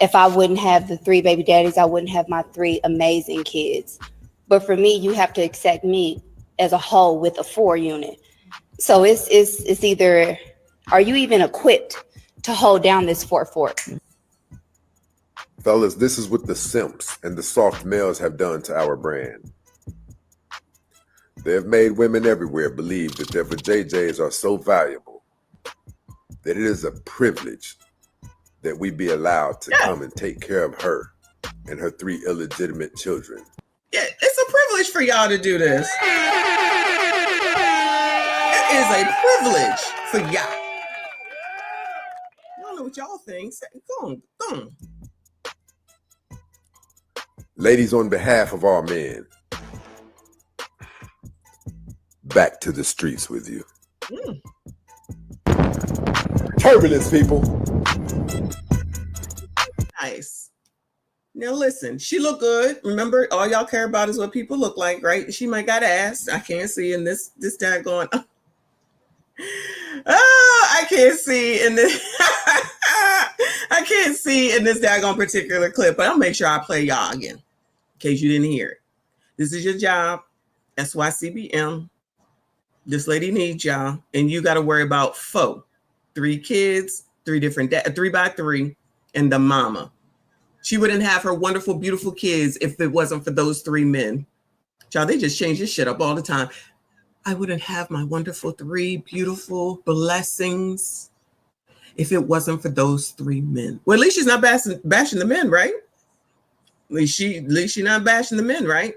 if I wouldn't have the 3 baby daddies, I wouldn't have my 3 amazing kids. But for me, you have to accept me as a whole with a 4 unit. So it's either, are you even equipped to hold down this 4 fort? Fellas, this is what the simps and the soft males have done to our brand. They have made women everywhere believe that their vajayjays are so valuable that it is a privilege that we be allowed to come and take care of her and her 3 illegitimate children. Yeah, it's a privilege for y'all to do this. It is a privilege for y'all. I don't know what y'all think. Go on. Ladies, on behalf of our men, back to the streets with you. Turbulence, people. Nice. Now listen, she look good. Remember, all y'all care about is what people look like, right? She might got ass. I can't see in this daggone. I can't see in this. I can't see in this daggone particular clip, but I'll make sure I play y'all again in case you didn't hear it. This is your job, SYCBM. This lady needs y'all, and you got to worry about 4, 3 kids, 3 different 3 by 3, and the mama. She wouldn't have her wonderful, beautiful kids if it wasn't for those 3 men. Child, they just change this shit up all the time. I wouldn't have my wonderful 3 beautiful blessings if it wasn't for those 3 men. Well, at least she's not bashing the men, right? At least she's not bashing the men, right?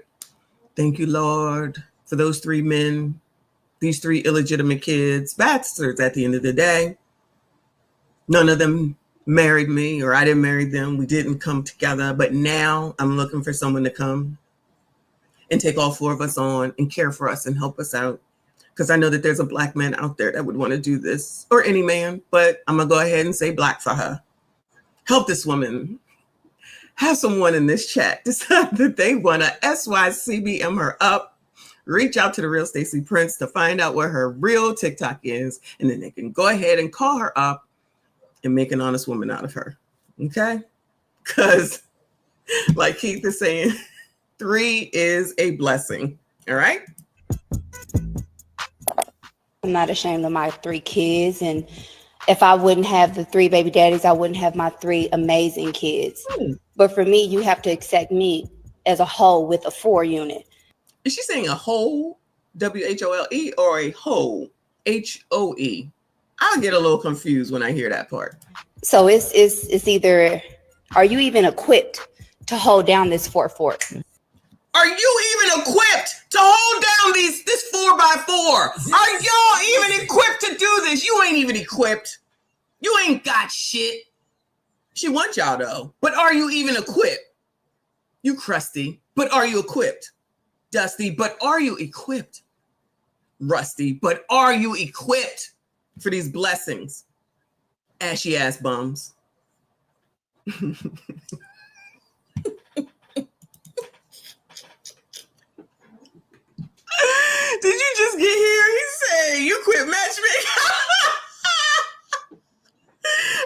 Thank you, Lord, for those 3 men, these 3 illegitimate kids, bastards at the end of the day. None of them married me, or I didn't marry them. We didn't come together, but now I'm looking for someone to come and take all 4 of us on and care for us and help us out. Because I know that there's a Black man out there that would want to do this, or any man, but I'm going to go ahead and say Black for her. Help this woman. Have someone in this chat decide that they want to SYCBM her up, reach out to the Real Stacey Prince to find out what her real TikTok is, and then they can go ahead and call her up and make an honest woman out of her. Okay? Because, like Keith is saying, 3 is a blessing. All right? I'm not ashamed of my 3 kids, and if I wouldn't have the 3 baby daddies, I wouldn't have my 3 amazing kids. But for me, you have to accept me as a whole with a 4 unit. Is she saying a whole, WHOLE, or a whole, HOE? I'll get a little confused when I hear that part. So it's either, are you even equipped to hold down this 4 fort? Are you even equipped to hold down this 4x4? Are y'all even equipped to do this? You ain't even equipped. You ain't got shit. She wants y'all though, but are you even equipped? You crusty, but are you equipped? Dusty, but are you equipped? Rusty, but are you equipped for these blessings? Ashy ass bums. Did you just get here? He said you quit matchmaking.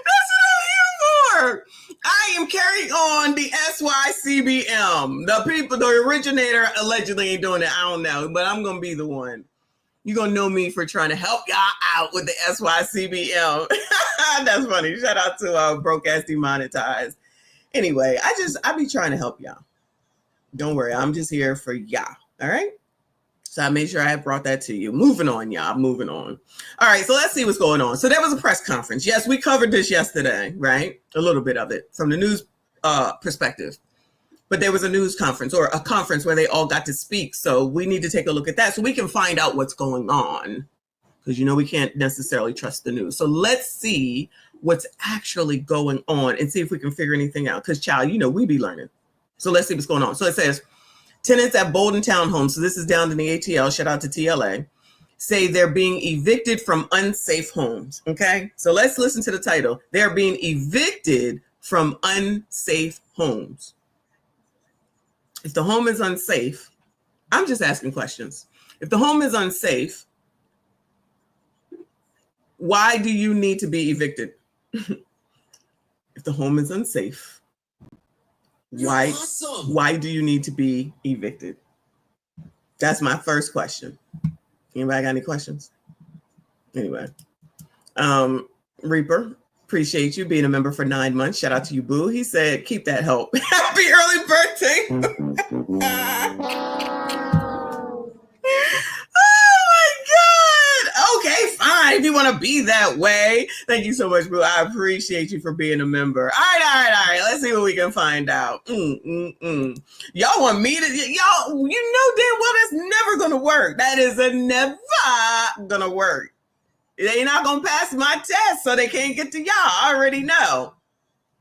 That's what I'm here for. I am carrying on the SYCBM. The people, the originator allegedly ain't doing it. I don't know, but I'm going to be the one. You're going to know me for trying to help y'all out with the SYCBM. That's funny. Shout out to Broke Ass Demonetized. Anyway, I be trying to help y'all. Don't worry. I'm just here for y'all. All right. So I made sure I brought that to you. Moving on, y'all. Moving on. All right. So let's see what's going on. So there was a press conference. Yes, we covered this yesterday, right? A little bit of it from the news perspective. But there was a news conference or a conference where they all got to speak. So we need to take a look at that so we can find out what's going on. Because, you know, we can't necessarily trust the news. So let's see what's actually going on and see if we can figure anything out. Because, child, you know, we be learning. So let's see what's going on. So it says, tenants at Bolden Townhomes, so this is down in the ATL, shout out to TLA, say they're being evicted from unsafe homes, okay? So let's listen to the title. They're being evicted from unsafe homes. If the home is unsafe, I'm just asking questions. If the home is unsafe, why do you need to be evicted? If the home is unsafe, why do you need to be evicted? That's my first question. Anybody got any questions? Anyway, Reaper, appreciate you being a member for 9 months. Shout out to you, boo. He said, keep that help. Happy early birthday. Okay, fine. If you want to be that way. Thank you so much, boo. I appreciate you for being a member. All right. Let's see what we can find out. Y'all want me to, y'all, you know damn well that's never going to work. That is never going to work. They're not going to pass my test, so they can't get to y'all. I already know.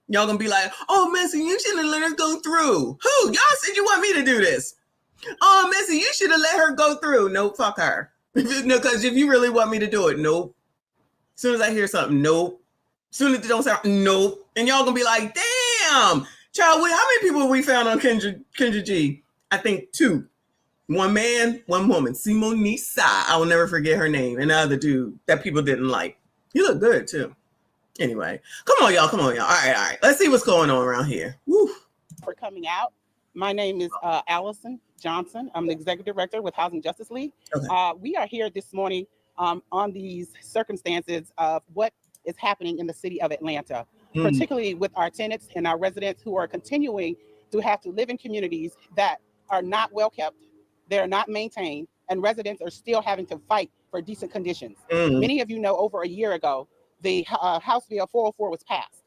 Y'all going to be like, oh, Missy, you shouldn't have let her go through. Who? Y'all said you want me to do this. Oh, Missy, you should have let her go through. Nope, fuck her. No, because if you really want me to do it, nope. As soon as I hear something, nope. As soon as it don't sound, nope. And y'all gonna be like, damn, child, how many people we found on Kendra G? I think 2. 1 man, 1 woman. Simonisa. I will never forget her name. And the other dude that people didn't like. He looked good too. Anyway, come on, y'all. All right. Let's see what's going on around here. Woo. For coming out. My name is Allison Johnson. I'm the executive director with Housing Justice League. Okay. We are here this morning on these circumstances of what is happening in the city of Atlanta, particularly with our tenants and our residents who are continuing to have to live in communities that are not well kept, they're not maintained, and residents are still having to fight for decent conditions. Many of you know over a year ago, the House Bill 404 was passed,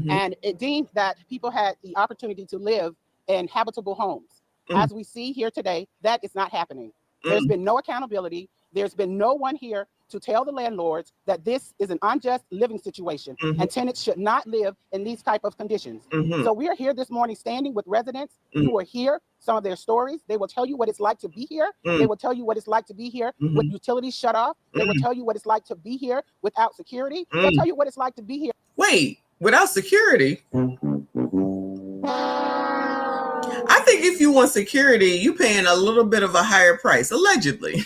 and it deemed that people had the opportunity to live in habitable homes. As we see here today, that is not happening. There's been no accountability. There's been no one here to tell the landlords that this is an unjust living situation and tenants should not live in these type of conditions. So we are here this morning standing with residents who are here, some of their stories. They will tell you what it's like to be here. They will tell you what it's like to be here with utilities shut off. They will tell you what it's like to be here without security. They'll tell you what it's like to be here. Wait, without security? I think if you want security, you're paying a little bit of a higher price, allegedly.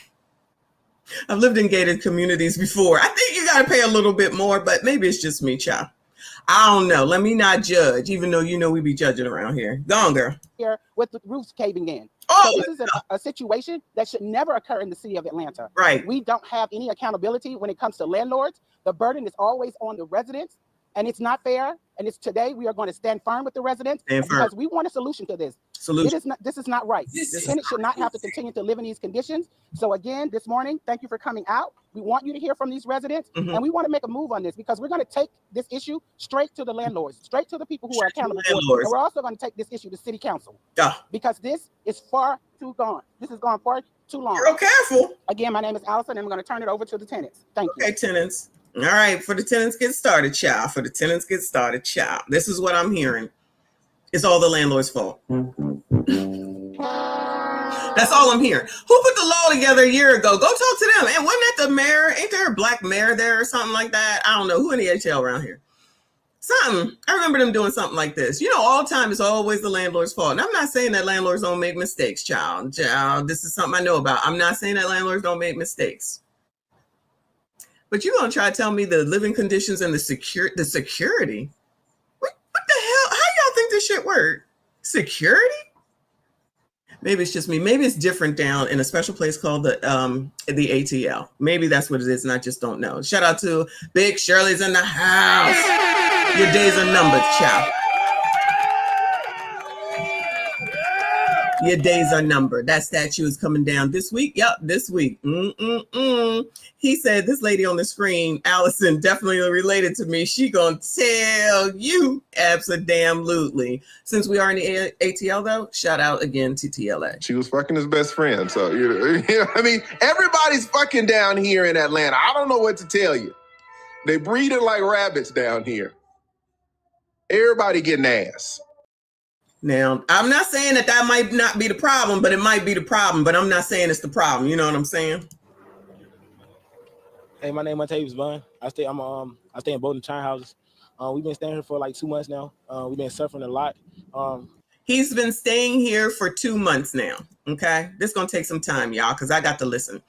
I've lived in gated communities before. I think you got to pay a little bit more, but maybe it's just me, child. I don't know. Let me not judge, even though you know we be judging around here. Go on, girl. Here with the roofs caving in. Oh, so this is a situation that should never occur in the city of Atlanta. Right. We don't have any accountability when it comes to landlords. The burden is always on the residents, and it's not fair. And it's today we are going to stand firm with the residents because we want a solution to this. This is not right. Tenants should not have to continue to live in these conditions. So again, this morning, thank you for coming out. We want you to hear from these residents, and we want to make a move on this because we're going to take this issue straight to the landlords, straight to the people who are accountable for it. And we're also going to take this issue to city council because this is far too gone. This has gone far too long. Real careful. Again, my name is Allison, and I'm going to turn it over to the tenants. Thank you. Okay, tenants. All right, for the tenants get started, child. For the tenants get started, child. This is what I'm hearing. It's all the landlord's fault. That's all I'm hearing. Who put the law together a year ago? Go talk to them. And wasn't that the mayor? Ain't there a black mayor there or something like that? I don't know. Who in the ATL around here? Something. I remember them doing something like this. You know, all the time it's always the landlord's fault. And I'm not saying that landlords don't make mistakes, child. This is something I know about. I'm not saying that landlords don't make mistakes. But you're going to try to tell me the living conditions and the security? What the hell? How y'all think this shit work? Security? Maybe it's just me. Maybe it's different down in a special place called the ATL. Maybe that's what it is, and I just don't know. Shout out to Big Shirley's in the house. Your days are numbered, child. Your days are numbered. That statue is coming down this week. Yep, this week. He said, this lady on the screen, Allison, definitely related to me. She gonna tell you absolutely. Since we are in the ATL though, shout out again to TLA. She was fucking his best friend. So, you know, I mean, everybody's fucking down here in Atlanta. I don't know what to tell you. They breeding like rabbits down here. Everybody getting ass. Now, I'm not saying that might not be the problem, but it might be the problem. But I'm not saying it's the problem. You know what I'm saying? Hey, my name is Montavious Bun. I stay in Bowden Chine houses. We've been staying here for like 2 months now. We've been suffering a lot. He's been staying here for 2 months now. Okay, this is gonna take some time, y'all, because I got to listen.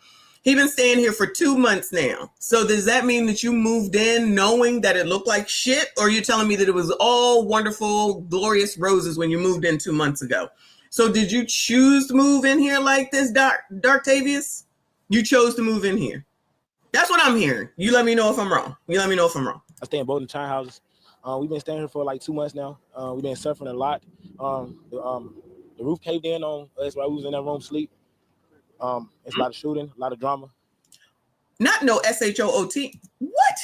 He's been staying here for 2 months now. So does that mean that you moved in knowing that it looked like shit? Or are you telling me that it was all wonderful, glorious roses when you moved in 2 months ago? So did you choose to move in here like this, Darktavius? You chose to move in here. That's what I'm hearing. You let me know if I'm wrong. I stay in Bowden Chine houses. We've been staying here for like 2 months now. We've been suffering a lot. The roof caved in on us while we was in that room asleep. It's a lot of shooting, a lot of drama. Not no SHOOT. What?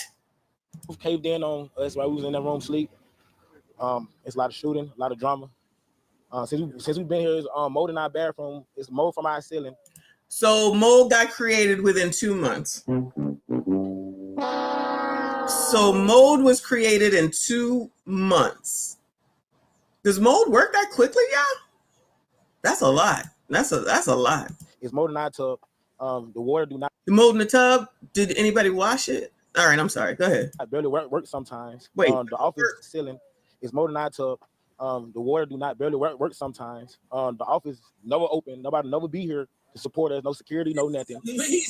Roof caved in on us while we was in that room asleep. It's a lot of shooting, a lot of drama. Since we've been here, it's mold in our bathroom. It's mold from our ceiling. So mold got created within 2 months. So mold was created in 2 months. Does mold work that quickly, y'all? That's a lot. That's a lot. It's mold in our tub. The water do not. The mold in the tub. Did anybody wash it? All right, I'm sorry. Go ahead. I barely work sometimes. Wait. The office ceiling is mold in our tub. The water do not barely work sometimes. The office never open. Nobody never be here to support us. No security, no nothing.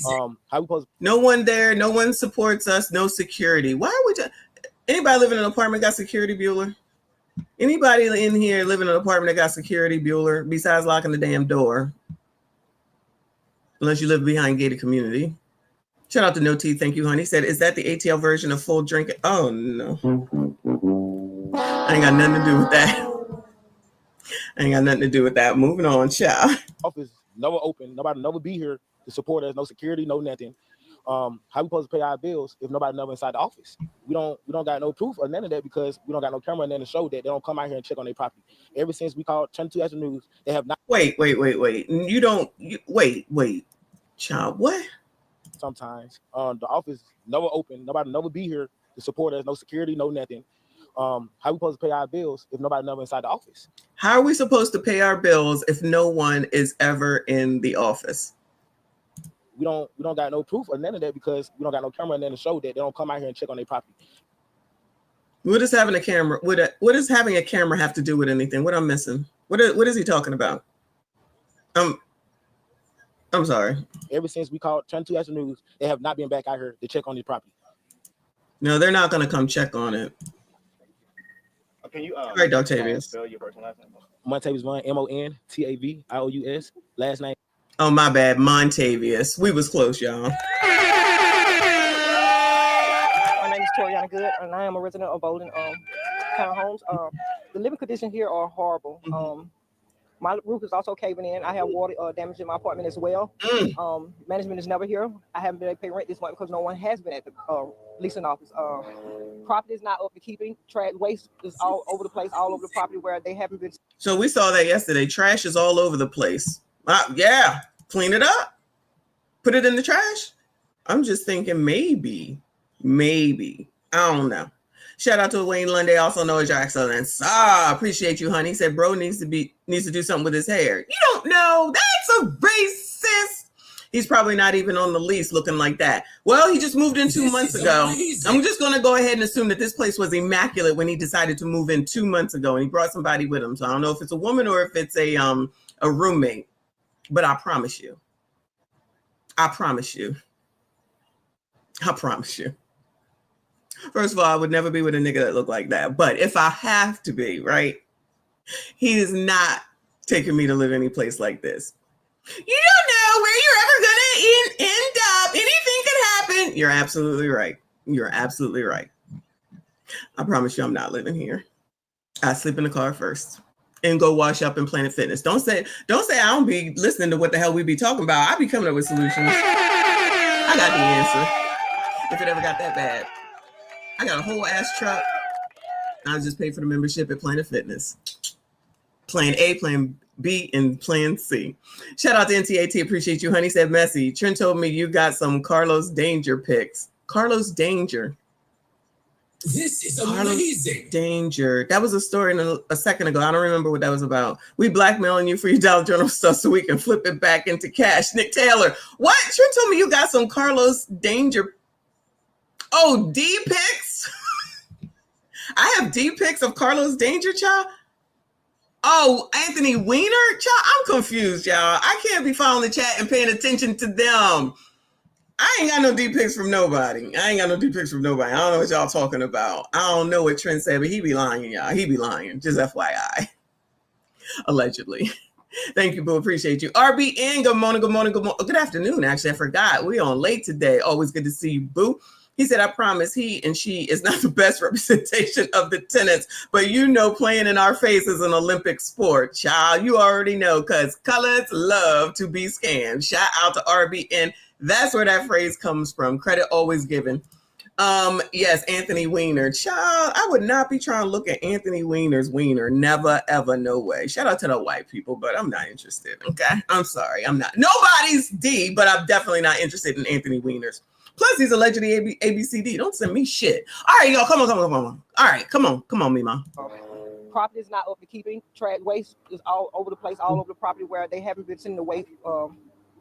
How we supposed? No one there. No one supports us. No security. Why would you? Anybody living in an apartment got security, Bueller? Anybody in here living in an apartment that got security, Bueller, besides locking the damn door? Unless you live behind gated community. Shout out to No Teeth. Thank you, honey. Said, is that the ATL version of full drink? Oh, no. I ain't got nothing to do with that. Moving on, child. Office never open. Nobody never be here to support us. No security, no nothing. How we supposed to pay our bills if nobody never inside the office? We don't got no proof or none of that because we don't got no camera and then to show that they don't come out here and check on their property. Ever since we called 22 Extra News, they have not. Wait. Wait. Child, what? Sometimes the office never open. Nobody never be here to support us. No security, no nothing. How we supposed to pay our bills if nobody never inside the office? How are we supposed to pay our bills if no one is ever in the office? We don't got no proof or none of that because we don't got no camera and then to show that they don't come out here and check on their property. What does having a camera? What does having a camera have to do with anything? What I'm missing? What is he talking about? I'm sorry. Ever since we called 22 Extra News, they have not been back out here to check on their property. No, they're not going to come check on it. Can you? All right, Darktavius. Spell your first and last name. Montavious Bun, Montavious. Last name. Oh, my bad. Montavious. We was close, y'all. My name is Toriana Good, and I am a resident of Bowden townhomes. The living conditions here are horrible. My roof is also caving in. I have water damage in my apartment as well. Management is never here. I haven't been able to pay rent this month because no one has been at the leasing office. Property is not up to keeping. Trash waste is all over the place, all over the property where they haven't been. So we saw that yesterday. Trash is all over the place. Yeah, clean it up. Put it in the trash. I'm just thinking maybe. I don't know. Shout out to Wayne Lunday, also known as Your Excellence. Appreciate you, honey. He said bro needs to do something with his hair. You don't know. That's a racist. He's probably not even on the lease looking like that. Well, he just moved in 2 months ago. amazing. I'm just going to go ahead and assume that this place was immaculate when he decided to move in 2 months ago, and he brought somebody with him. So I don't know if it's a woman or if it's a roommate. But I promise you. First of all, I would never be with a nigga that looked like that. But if I have to be, right, he is not taking me to live any place like this. You don't know where you're ever going to end up. Anything could happen. You're absolutely right. I promise you I'm not living here. I sleep in the car first and go wash up in Planet Fitness. Don't say I don't be listening to what the hell we be talking about. I be coming up with solutions. I got the answer. If it ever got that bad. I got a whole ass truck. I just paid for the membership at Planet Fitness. Plan A, Plan B, and Plan C. Shout out to NTAT. Appreciate you, honey. Said Messy. Trent told me you got some Carlos Danger pics. Carlos Danger. This is amazing. Danger. That was a story a second ago. I don't remember what that was about. We blackmailing you for your Dollar General stuff so we can flip it back into cash. Nick Taylor. What? Trent told me you got some Carlos Danger. Oh, D pics? I have D pics of Carlos Danger, child. Oh, Anthony Weiner, child. I'm confused, y'all. I can't be following the chat and paying attention to them. I ain't got no D pics from nobody. I don't know what y'all talking about. I don't know what Trent said, but he be lying, y'all. He be lying. Just FYI. Allegedly. Thank you, Boo. Appreciate you. RBN, good morning. Good afternoon, actually. I forgot. We on late today. Always good to see you, Boo. He said, I promise he and she is not the best representation of the tenants, but you know playing in our face is an Olympic sport. Child, you already know, because colors love to be scammed. Shout out to RBN. That's where that phrase comes from. Credit always given. Yes, Anthony Weiner. Child, I would not be trying to look at Anthony Weiner's wiener. Never, ever, no way. Shout out to the white people, but I'm not interested, okay? I'm sorry, I'm not. Nobody's D, but I'm definitely not interested in Anthony Weiner's. Plus, he's allegedly ABCD. Don't send me shit. All right, y'all, come on. All right, come on, Mima. Property is not up to keeping. Trash waste is all over the place, all over the property where they haven't been sending away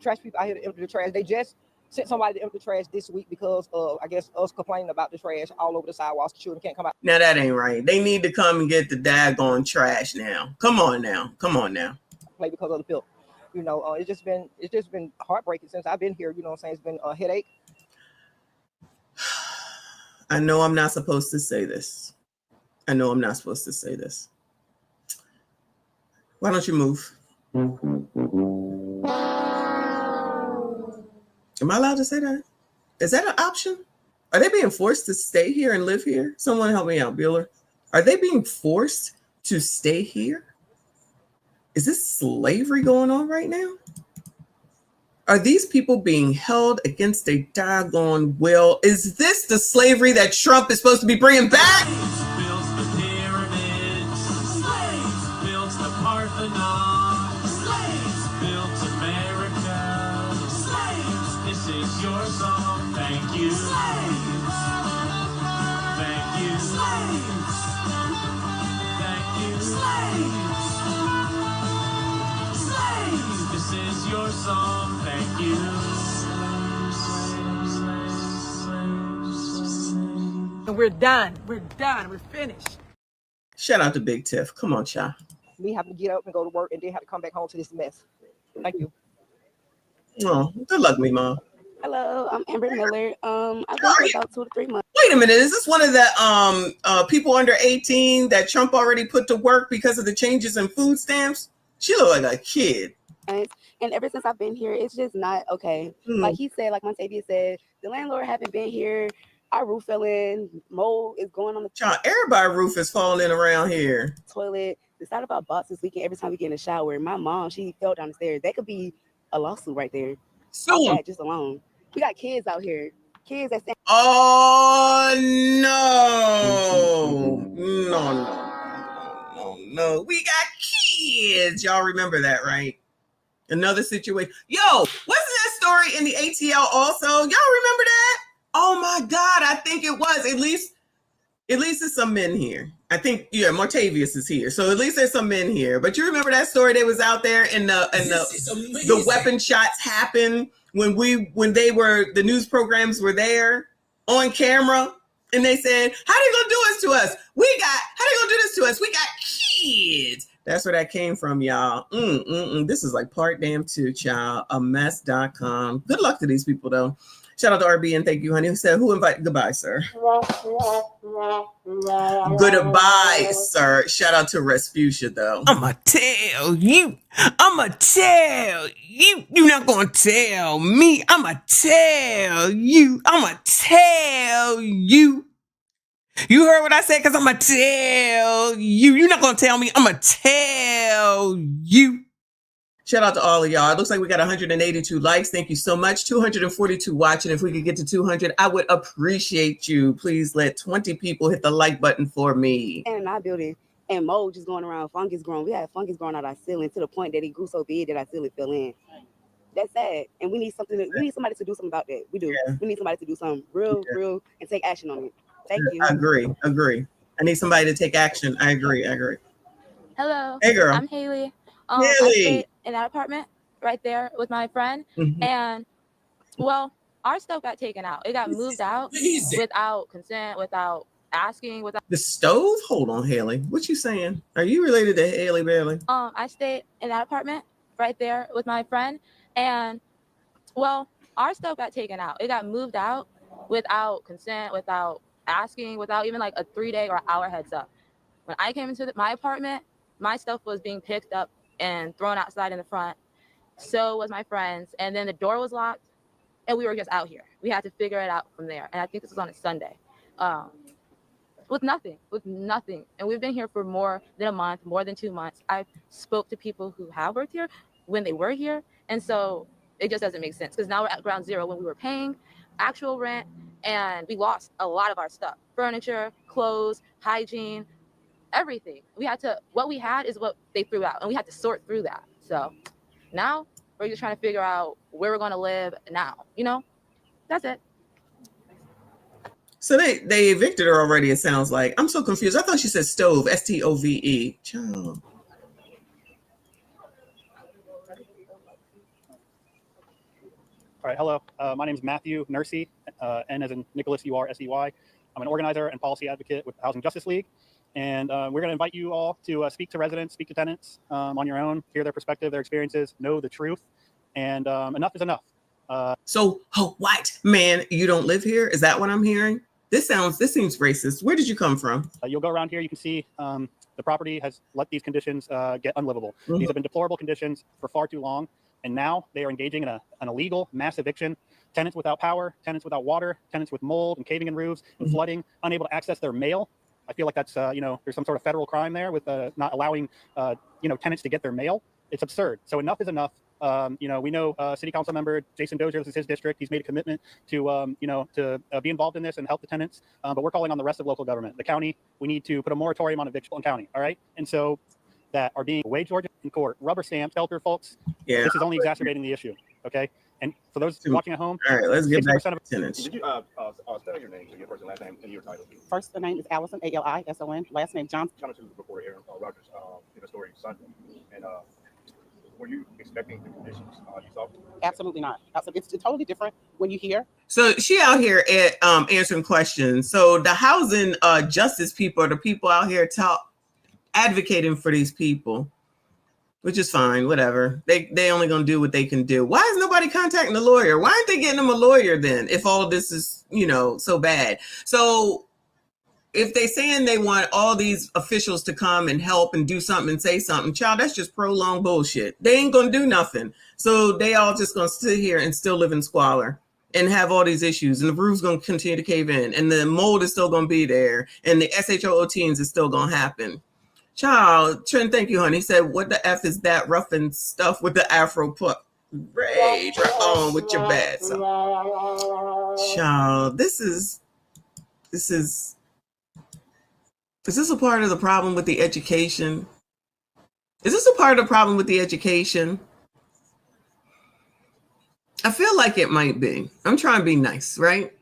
trash people out here to empty the trash. They just sent somebody to empty the trash this week because of, I guess, us complaining about the trash all over the sidewalks. The children can't come out. Now, that ain't right. They need to come and get the daggone trash now. Come on now. Play because of the filth. You know, it's just been heartbreaking since I've been here. You know what I'm saying? It's been a headache. I know I'm not supposed to say this. Why don't you move? Am I allowed to say that? Is that an option? Are they being forced to stay here and live here? Someone help me out, Bueller. Are they being forced to stay here? Is this slavery going on right now? Are these people being held against a doggone will? Is this the slavery that Trump is supposed to be bringing back? Built the pyramids, slaves built the Parthenon, slaves built America, slaves. This is your song. Thank you, slaves. Thank you, slaves. Thank you, slaves. Slaves. This is your song. Thank you. And we're done. We're finished. Shout out to Big Tiff. Come on, child. Me having to get up and go to work and then have to come back home to this mess. Thank you. Oh, good luck, me, Mom. Hello, I'm Amber Miller. I've been here about 2 to 3 months. Wait a minute. Is this one of the people under 18 that Trump already put to work because of the changes in food stamps? She looked like a kid. And ever since I've been here, it's just not okay. Like he said, like Montavia said, the landlord haven't been here. Our roof fell in. Mold is going on the Child, everybody's roof is falling in around here. toilet. It's not about box this weekend. Every time we get in the shower, my mom, she fell down the stairs. That could be a lawsuit right there. Sue 'em. Just alone. We got kids out here. Kids that stand. Oh no. We got kids. Y'all remember that, right? Another situation. Yo, wasn't that story in the ATL also? Y'all remember that? Oh my God, I think it was. At least At least there's some men here. I think, yeah, Martavius is here. So at least there's some men here. But you remember that story that was out there and the weapon shots happened when the news programs were there on camera, and they said, how they gonna do this to us? How they gonna do this to us? We got kids. That's where that came from, y'all. This is like part damn two, child. A mess.com. Good luck to these people, though. Shout out to RB and thank you, honey. Who said, who invited? Goodbye, sir. Goodbye, sir. Shout out to Respucia, though. I'ma tell you. You not gonna tell me. I'ma tell you. You heard what I said? Because I'ma tell you. You're not gonna tell me. I'ma tell you. Shout out to all of y'all. It looks like we got 182 likes. Thank you so much. 242 watching. If we could get to 200, I would appreciate you. Please let 20 people hit the like button for me. And in our building, and mold just going around, fungus growing. We had fungus growing out our ceiling to the point that it grew so big that our ceiling fell in. That's sad. And we need somebody to do something about that. We do. Yeah. We need somebody to do something real, and take action on it. Thank you. I agree. I need somebody to take action. I agree. Hello. Hey, girl. I'm Haley. Haley. I stayed in that apartment right there with my friend. Mm-hmm. And, well, our stuff got taken out. It got moved out without consent, without asking, without... The stove? Hold on, Haley. What you saying? Are you related to Haley Bailey? I stayed in that apartment right there with my friend. And, well, our stuff got taken out. It got moved out without consent, without asking, without even like a 3-day or hour heads up. When I came into my apartment, my stuff was being picked up and thrown outside in the front. So was my friends. And then the door was locked and we were just out here. We had to figure it out from there. And I think this was on a Sunday. With nothing. And we've been here for more than a month, more than 2 months. I spoke to people who have worked here when they were here. And so it just doesn't make sense because now we're at ground zero when we were paying actual rent and we lost a lot of our stuff, furniture, clothes, hygiene, everything. What we had is what they threw out and we had to sort through that. So now we're just trying to figure out where we're going to live now, that's it. So they evicted her already, it sounds like. I'm so confused. I thought she said stove, S-T-O-V-E. Child. All right, hello. My name is Matthew Nursey, N as in Nicholas, U-R-S-E-Y. I'm an organizer and policy advocate with the Housing Justice League. And we're going to invite you all to speak to residents, speak to tenants on your own, hear their perspective, their experiences, know the truth. And enough is enough. So, white man, you don't live here? Is that what I'm hearing? This seems racist. Where did you come from? You'll go around here, you can see the property has let these conditions get unlivable. Mm-hmm. These have been deplorable conditions for far too long. And now they are engaging in an illegal mass eviction. Tenants without power, tenants without water, tenants with mold and caving in roofs and flooding, unable to access their mail. I feel like that's, there's some sort of federal crime there with not allowing, tenants to get their mail. It's absurd. So enough is enough. We know City Council member Jason Dozier, this is his district. He's made a commitment to, be involved in this and help the tenants. But we're calling on the rest of local government. The county, we need to put a moratorium on eviction in county. All right. And so that are being waged in court, rubber stamp, shelter folks. Yeah. This is only exacerbating the issue. Okay. And for those watching at home, all right, let's get back to tenants. Did you spell your name, so your first and last name, and your title? First name is Allison, A-L-I-S-O-N. Last name Johnson. Coming to before Aaron Rodgers in the story Sunday, and were you expecting the conditions you saw? Absolutely not. It's totally different when you hear. So she out here at answering questions. So the housing justice people are the people out here advocating for these people, which is fine, whatever. They only gonna do what they can do. Why is nobody contacting the lawyer? Why aren't they getting them a lawyer then if all of this is, so bad? So if they saying they want all these officials to come and help and do something and say something, child, that's just prolonged bullshit. They ain't gonna do nothing. So they all just gonna sit here and still live in squalor and have all these issues, and the roof's gonna continue to cave in, and the mold is still gonna be there, and the SHOOTs is still gonna happen. Child, Trent, thank you, honey. He said, what the F is that rough and stuff with the Afro put? Rage right on with your bad self. Child, is this a part of the problem with the education? Is this a part of the problem with the education? I feel like it might be. I'm trying to be nice, right?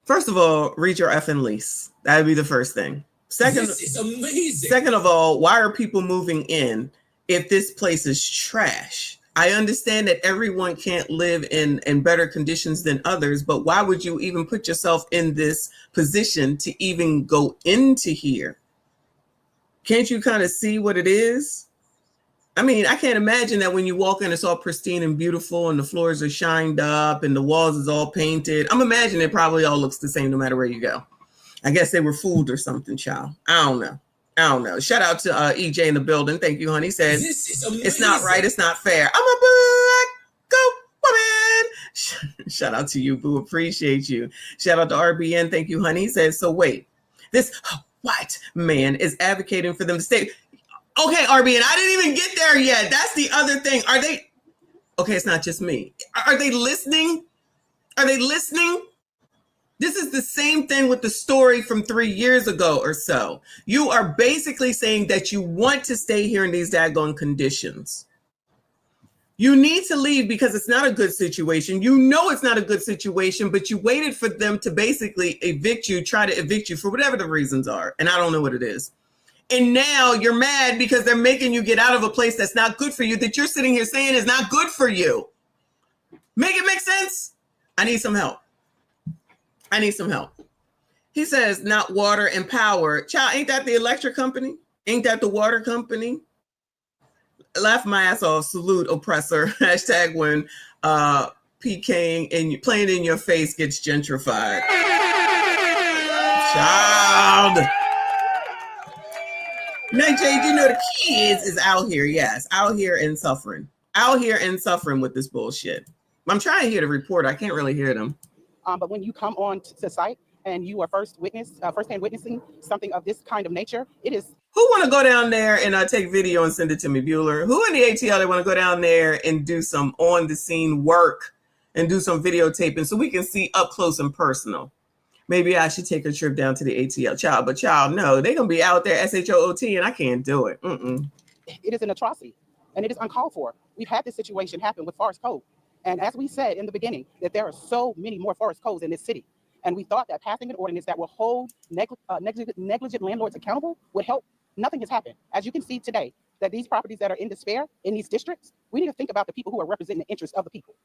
First of all, read your effing lease. That would be the first thing. This is amazing. Second of all, why are people moving in if this place is trash? I understand that everyone can't live in better conditions than others, but why would you even put yourself in this position to even go into here? Can't you kind of see what it is? I mean, I can't imagine that when you walk in, it's all pristine and beautiful and the floors are shined up and the walls is all painted. I'm imagining it probably all looks the same no matter where you go. I guess they were fooled or something, child. I don't know. Shout out to EJ in the building. Thank you, honey. He says, it's not right. It's not fair. I'm a black woman. Shout out to you, boo. Appreciate you. Shout out to RBN. Thank you, honey. He says, so wait, this white man is advocating for them to stay. Okay, RBN, I didn't even get there yet. That's the other thing. Are they? Okay, it's not just me. Are they listening? Are they listening? This is the same thing with the story from 3 years ago or so. You are basically saying that you want to stay here in these daggone conditions. You need to leave because it's not a good situation. You know it's not a good situation, but you waited for them to basically evict you, try to evict you for whatever the reasons are. And I don't know what it is. And now you're mad because they're making you get out of a place that's not good for you, that you're sitting here saying is not good for you. Make it make sense? I need some help. I need some help. He says, not water and power. Child, ain't that the electric company? Ain't that the water company? Laugh my ass off. Salute, oppressor. Hashtag when PKing and playing in your face gets gentrified. Child. Now, Jade, you know the kids is out here. Yes, out here and suffering. Out here and suffering with this bullshit. I'm trying to hear the report. I can't really hear them. But when you come on to site and you are firsthand witnessing something of this kind of nature, it is. Who want to go down there and take video and send it to me, Bueller? Who in the ATL that want to go down there and do some on the scene work and do some videotaping so we can see up close and personal? Maybe I should take a trip down to the ATL, child. But child, no, they're gonna be out there SHOOT, and I can't do it. It is an atrocity, and it is uncalled for. We've had this situation happen with Forest Cove. And as we said in the beginning, that there are so many more forest codes in this city. And we thought that passing an ordinance that will hold negligent landlords accountable would help. Nothing has happened. As you can see today, that these properties that are in despair in these districts, we need to think about the people who are representing the interests of the people.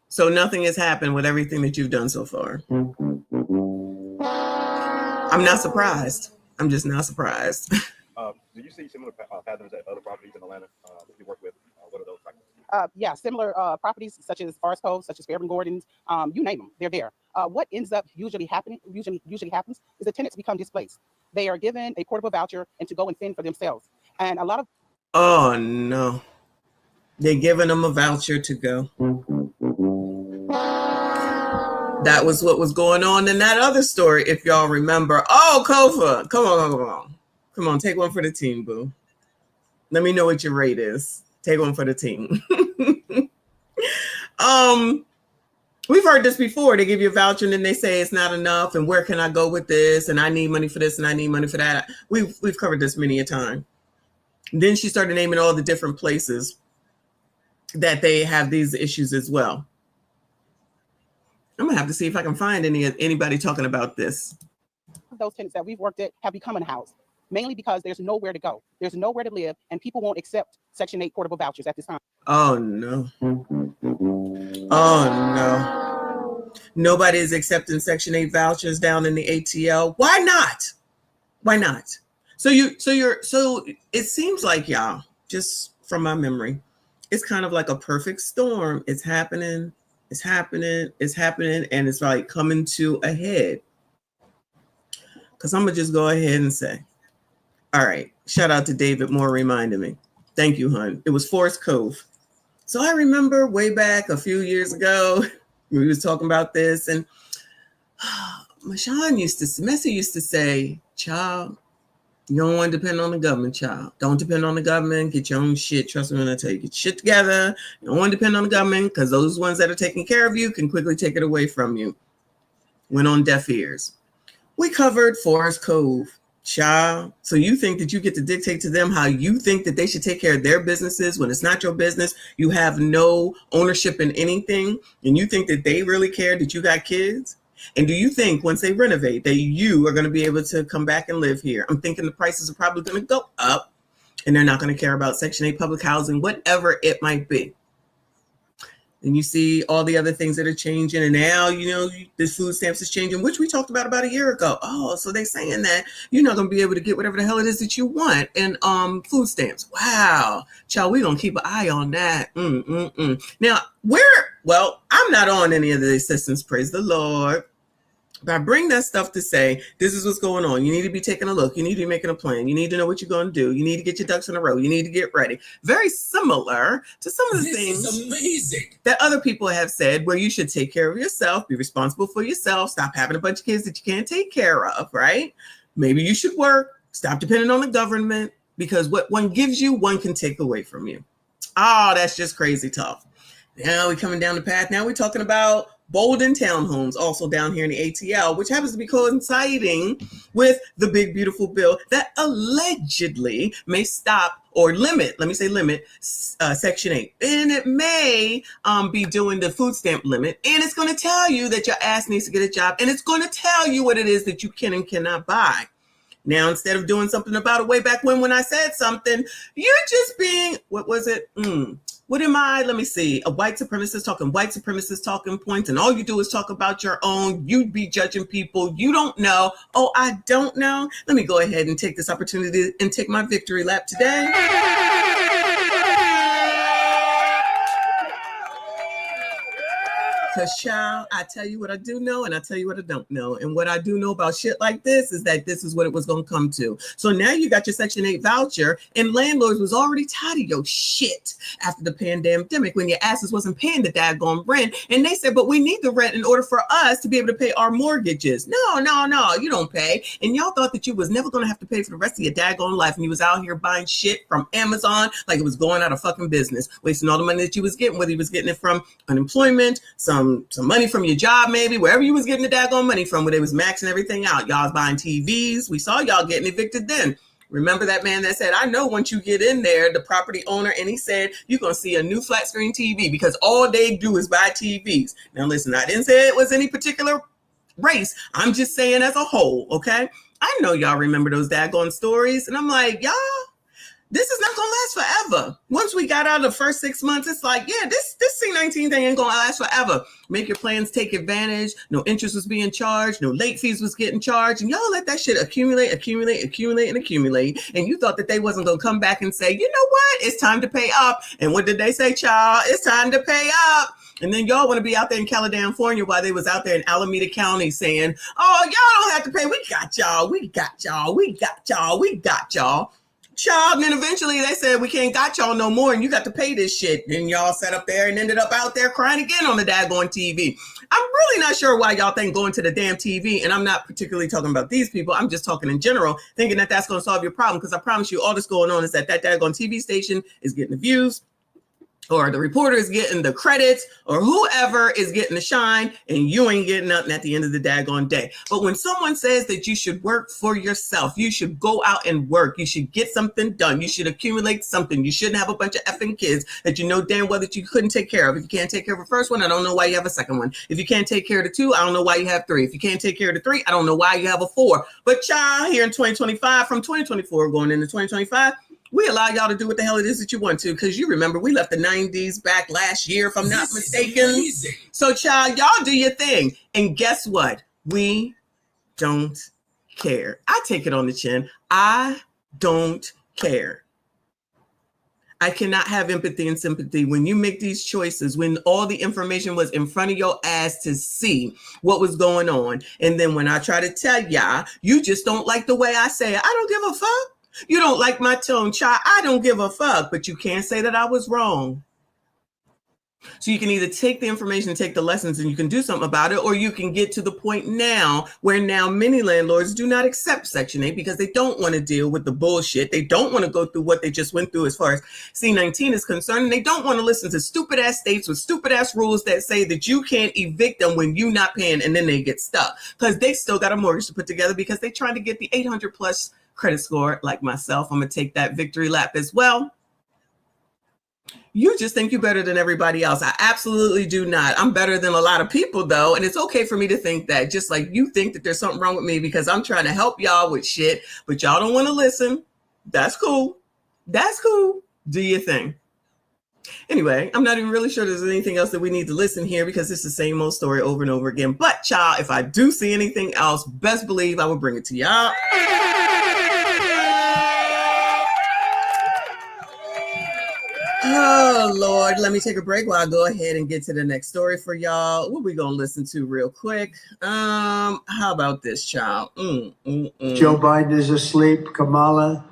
So nothing has happened with everything that you've done so far. I'm not surprised. I'm just not surprised. Do you see similar patterns at other properties in Atlanta that you work with? What are those factors? Yeah, similar properties such as Forest Cove, such as Fairburn Gordon's, you name them, they're there. What ends up usually happens is the tenants become displaced. They are given a portable voucher and to go and fend for themselves. And a lot of. Oh no, they're giving them a voucher to go. That was what was going on in that other story, if y'all remember. Oh, Kofa, come on, take one for the team, boo. Let me know what your rate is. Take one for the team. We've heard this before. They give you a voucher and then they say it's not enough. And where can I go with this? And I need money for this and I need money for that. We've covered this many a time. And then she started naming all the different places that they have these issues as well. I'm gonna have to see if I can find anybody talking about this. Those tenants that we've worked at have become unhoused, mainly because there's nowhere to go. There's nowhere to live, and people won't accept Section 8 portable vouchers at this time. Oh, no. Oh, no. Nobody is accepting Section 8 vouchers down in the ATL. Why not? Why not? So it seems like, y'all, just from my memory, it's kind of like a perfect storm. It's happening, and it's like coming to a head. Because I'm going to just go ahead and say, all right, shout out to David Moore reminding me. Thank you, hon. It was Forest Cove. So I remember way back a few years ago, we was talking about this, and Messi used to say, child, you don't want to depend on the government, child. Don't depend on the government. Get your own shit. Trust me when I tell you, get shit together. You don't want to depend on the government because those ones that are taking care of you can quickly take it away from you. Went on deaf ears. We covered Forest Cove, child. So you think that you get to dictate to them how you think that they should take care of their businesses when it's not your business? You have no ownership in anything, and you think that they really care that you got kids? And do you think once they renovate that you are going to be able to come back and live here? I'm thinking the prices are probably going to go up and they're not going to care about Section 8 public housing, whatever it might be. And you see all the other things that are changing. And now, you know, the food stamps is changing, which we talked about a year ago. Oh, so they're saying that you're not going to be able to get whatever the hell it is that you want in food stamps. Wow. Child, we're going to keep an eye on that. Now, well, I'm not on any of the assistance, praise the Lord. But I bring that stuff to say, this is what's going on. You need to be taking a look. You need to be making a plan. You need to know what you're going to do. You need to get your ducks in a row. You need to get ready. Very similar to some of the things that other people have said, where you should take care of yourself, be responsible for yourself, stop having a bunch of kids that you can't take care of, right? Maybe you should work, stop depending on the government, because what one gives you, one can take away from you. Oh, that's just crazy tough. Now we're coming down the path. Now we're talking about Bolden townhomes, also down here in the ATL, which happens to be coinciding with the big, beautiful bill that allegedly may stop or limit, Section 8. And it may be doing the food stamp limit. And it's going to tell you that your ass needs to get a job. And it's going to tell you what it is that you can and cannot buy. Now, instead of doing something about it way back when I said something, you're just being, what was it? What am I? Let me see. A white supremacist talking points, and all you do is talk about your own. You be judging people. You don't know. Oh, I don't know. Let me go ahead and take this opportunity and take my victory lap today. Because, child, I tell you what I do know, and I tell you what I don't know. And what I do know about shit like this is that this is what it was going to come to. So now you got your Section 8 voucher, and landlords was already tired of your shit after the pandemic when your asses wasn't paying the daggone rent. And they said, but we need the rent in order for us to be able to pay our mortgages. No, you don't pay. And y'all thought that you was never going to have to pay for the rest of your daggone life. And you was out here buying shit from Amazon like it was going out of fucking business, wasting all the money that you was getting, whether you was getting it from unemployment, some money from your job, maybe wherever you was getting the daggone money from, where they was maxing everything out. Y'all was buying TVs. We saw y'all getting evicted then. Remember that man that said, I know once you get in there, the property owner, and he said, you're going to see a new flat screen TV because all they do is buy TVs. Now, listen, I didn't say it was any particular race. I'm just saying as a whole, okay? I know y'all remember those daggone stories. And I'm like, y'all, this is not going to last forever. Once we got out of the first 6 months, it's like, yeah, this C-19 thing ain't going to last forever. Make your plans, take advantage. No interest was being charged. No late fees was getting charged. And y'all let that shit accumulate. And you thought that they wasn't going to come back and say, you know what? It's time to pay up. And what did they say, child? It's time to pay up. And then y'all want to be out there in California while they was out there in Alameda County saying, oh, y'all don't have to pay. We got y'all. Child, and then eventually they said, we can't got y'all no more, and you got to pay this shit. Then y'all sat up there and ended up out there crying again on the daggone TV. I'm really not sure why y'all think going to the damn TV, and I'm not particularly talking about these people, I'm just talking in general, thinking that that's going to solve your problem, because I promise you all that's going on is that daggone TV station is getting the views, or the reporter is getting the credits, or whoever is getting the shine, and you ain't getting nothing at the end of the daggone day. But when someone says that you should work for yourself, you should go out and work, you should get something done, you should accumulate something, you shouldn't have a bunch of effing kids that you know damn well that you couldn't take care of. If you can't take care of the first one, I don't know why you have a second one. If you can't take care of the two, I don't know why you have three. If you can't take care of the three, I don't know why you have a four. But child, here in 2025, from 2024 going into 2025, we allow y'all to do what the hell it is that you want to, because you remember we left the 90s back last year, if I'm not mistaken. So, child, y'all do your thing. And guess what? We don't care. I take it on the chin. I don't care. I cannot have empathy and sympathy when you make these choices, when all the information was in front of your ass to see what was going on. And then when I try to tell y'all, you just don't like the way I say it. I don't give a fuck. You don't like my tone, child. I don't give a fuck, but you can't say that I was wrong. So you can either take the information and take the lessons and you can do something about it, or you can get to the point now where now many landlords do not accept Section 8 because they don't want to deal with the bullshit. They don't want to go through what they just went through as far as C-19 is concerned. And they don't want to listen to stupid ass states with stupid ass rules that say that you can't evict them when you're not paying, and then they get stuck because they still got a mortgage to put together because they're trying to get the 800 plus credit score like myself. I'm going to take that victory lap as well. You just think you're better than everybody else. I absolutely do not. I'm better than a lot of people, though. And it's okay for me to think that, just like you think that there's something wrong with me because I'm trying to help y'all with shit, but y'all don't want to listen. That's cool. That's cool. Do your thing. Anyway, I'm not even really sure there's anything else that we need to listen here because it's the same old story over and over again. But, child, if I do see anything else, best believe I will bring it to y'all. Oh, Lord, let me take a break while I go ahead and get to the next story for y'all. What we going to listen to real quick? How about this, child? Joe Biden is asleep. Kamala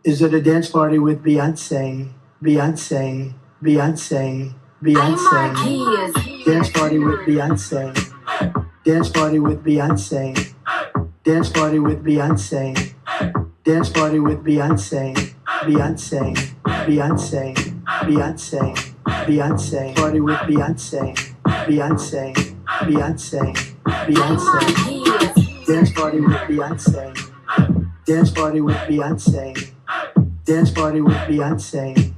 is at a dance party with Beyonce. Beyonce. Beyonce. Beyonce. Dance party with Beyonce. Dance party with Beyonce. Dance party with Beyonce. Dance party with Beyonce. Beyonce. Beyonce. Beyonce. Beyonce. Party with Beyonce. Beyonce. Beyonce. Beyonce. Dance party with Beyonce. Dance party with Beyonce. Dance party with Beyonce.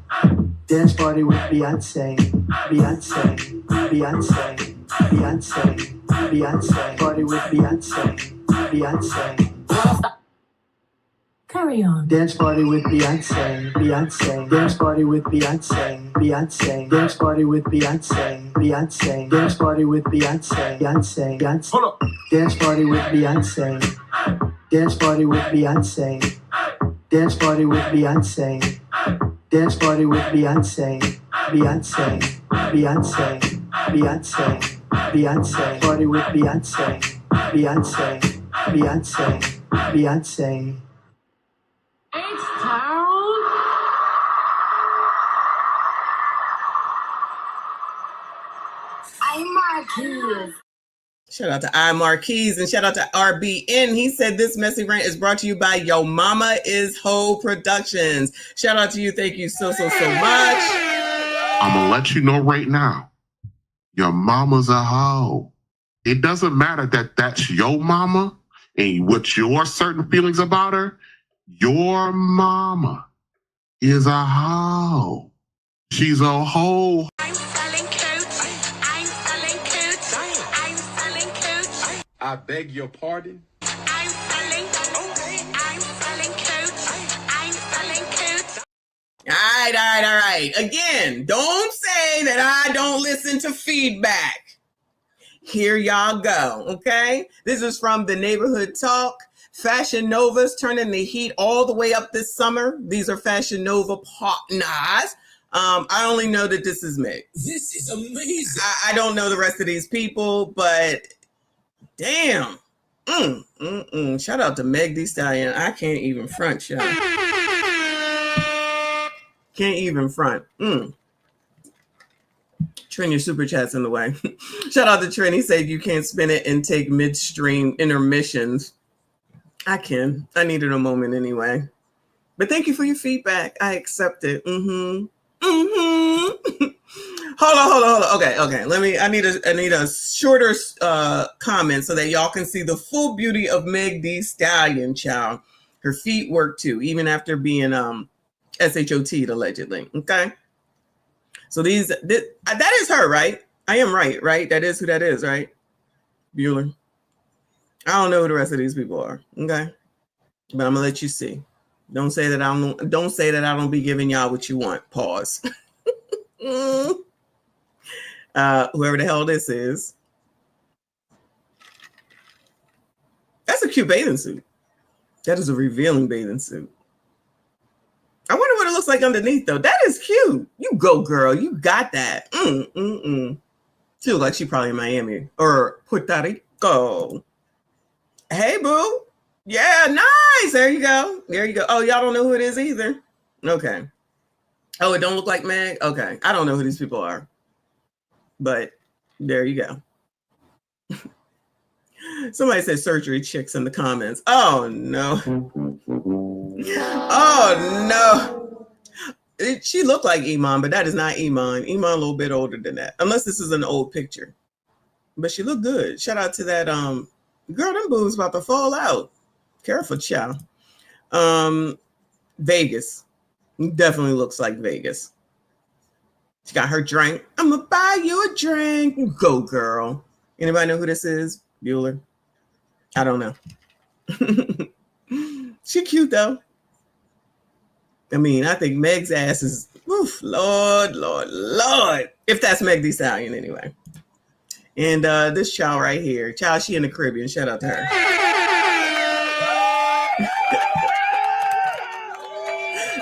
Dance party with Beyonce. Beyonce. Beyonce. Beyonce. Beyonce. Party with Beyonce. Beyonce. Carry on. Dance party with Beyonce. Beyonce. Dance party with Beyonce. Beyonce. Dance party with Beyonce. Beyonce. Dance party with Beyonce. Beyonce. Beyonce. Hold up. Dance party with Beyonce. Dance party with Beyonce. Dance party with Beyonce. Dance party with Beyonce. Beyonce. Beyonce. Beyonce. Beyonce. Party with Beyonce. Beyonce. Beyonce. Beyonce. Shout out to I Marquise and shout out to RBN. He said this messy rant is brought to you by Yo Mama Is Ho Productions. Shout out to you. Thank you so much. I'm going to let you know right now, your mama's a hoe. It doesn't matter that that's your mama and what your certain feelings about her. Your mama is a hoe. She's a hoe. I beg your pardon? All right. Again, don't say that I don't listen to feedback. Here y'all go, okay? This is from the Neighborhood Talk. Fashion Nova's turning the heat all the way up this summer. These are Fashion Nova partners. I only know that this is Meg. This is amazing. I don't know the rest of these people, but damn. Shout out to Meg Thee Stallion. I can't even front, y'all. Can't even front. Trin, your super chat's in the way. Shout out to Trin. He said you can't spin it and take midstream intermissions. I can. I needed a moment anyway. But thank you for your feedback. I accept it. Hold on. Okay. I need a shorter comment so that y'all can see the full beauty of Meg Thee Stallion, child. Her feet work too, even after being SHOT'd allegedly. Okay. So that is her, right? I am right? That is who that is, right? Bueller. I don't know who the rest of these people are. Okay. But I'm gonna let you see. Don't say that I don't be giving y'all what you want. Pause. Whoever the hell this is. That's a cute bathing suit. That is a revealing bathing suit. I wonder what it looks like underneath, though. That is cute. You go, girl. You got that. She looks like she probably in Miami or Puerto Rico. Hey, boo. Yeah, nice. There you go. Oh, y'all don't know who it is either. Okay. Oh, it don't look like Meg? Okay. I don't know who these people are. But there you go. Somebody said surgery chicks in the comments. Oh, no. Oh, no. She looked like Iman, but that is not Iman. Iman a little bit older than that. Unless this is an old picture. But she looked good. Shout out to that. Girl, them boobs about to fall out. Careful, child. Vegas. Definitely looks like Vegas. She got her drink. I'm gonna buy you a drink. Go, girl. Anybody know who this is? Bueller? I don't know. She cute though. I mean, I think Meg's ass is, oof, Lord. If that's Meg Thee Stallion anyway. And this child right here, child, she in the Caribbean. Shout out to her.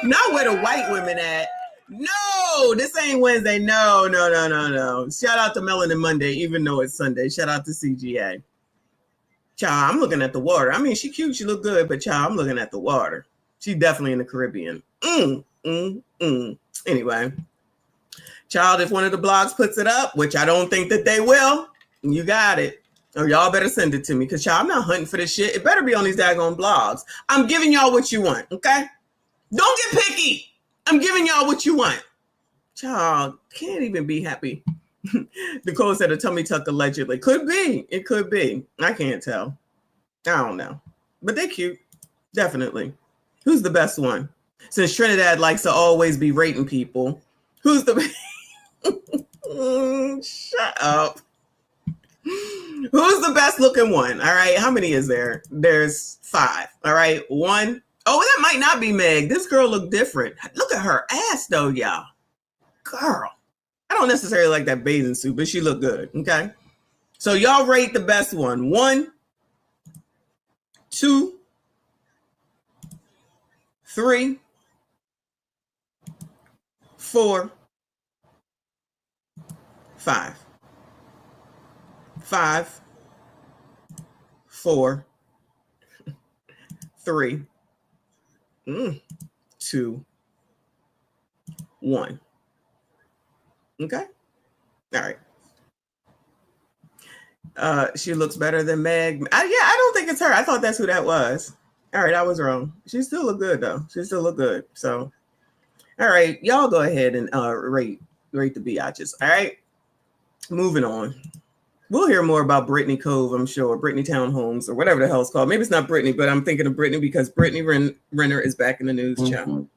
Not where the white women at. No, this ain't Wednesday. No. Shout out to Melanin Monday, even though it's Sunday. Shout out to CGA. Child, I'm looking at the water. I mean, she cute, she look good, but child, I'm looking at the water. She definitely in the Caribbean. Anyway, child, if one of the blogs puts it up, which I don't think that they will, you got it. Or y'all better send it to me, because child, I'm not hunting for this shit. It better be on these daggone blogs. I'm giving y'all what you want, okay? Don't get picky. I'm giving y'all what you want. Child, can't even be happy. Nicole said a tummy tuck allegedly. Could be. It could be. I can't tell. I don't know. But they cute. Definitely. Who's the best one? Since Trinidad likes to always be rating people, who's the shut up. Who's the best looking one? All right. How many is there? There's 5. All right. 1. Oh, that might not be Meg. This girl look different. Look at her ass though, y'all. Girl. I don't necessarily like that bathing suit, but she look good. Okay. So y'all rate the best one. 1, 2, 3, 4, 5. 5, 4, 3, 2, 1. Okay. All right. She looks better than Meg. I don't think it's her. I thought that's who that was. All right, I was wrong. She still look good though. She still look good. So, all right, y'all go ahead and rate the biatches. All right. Moving on. We'll hear more about Brittany Cove, I'm sure. Brittany Townhomes or whatever the hell it's called. Maybe it's not Brittany, but I'm thinking of Brittany because Brittany Renner is back in the news, child.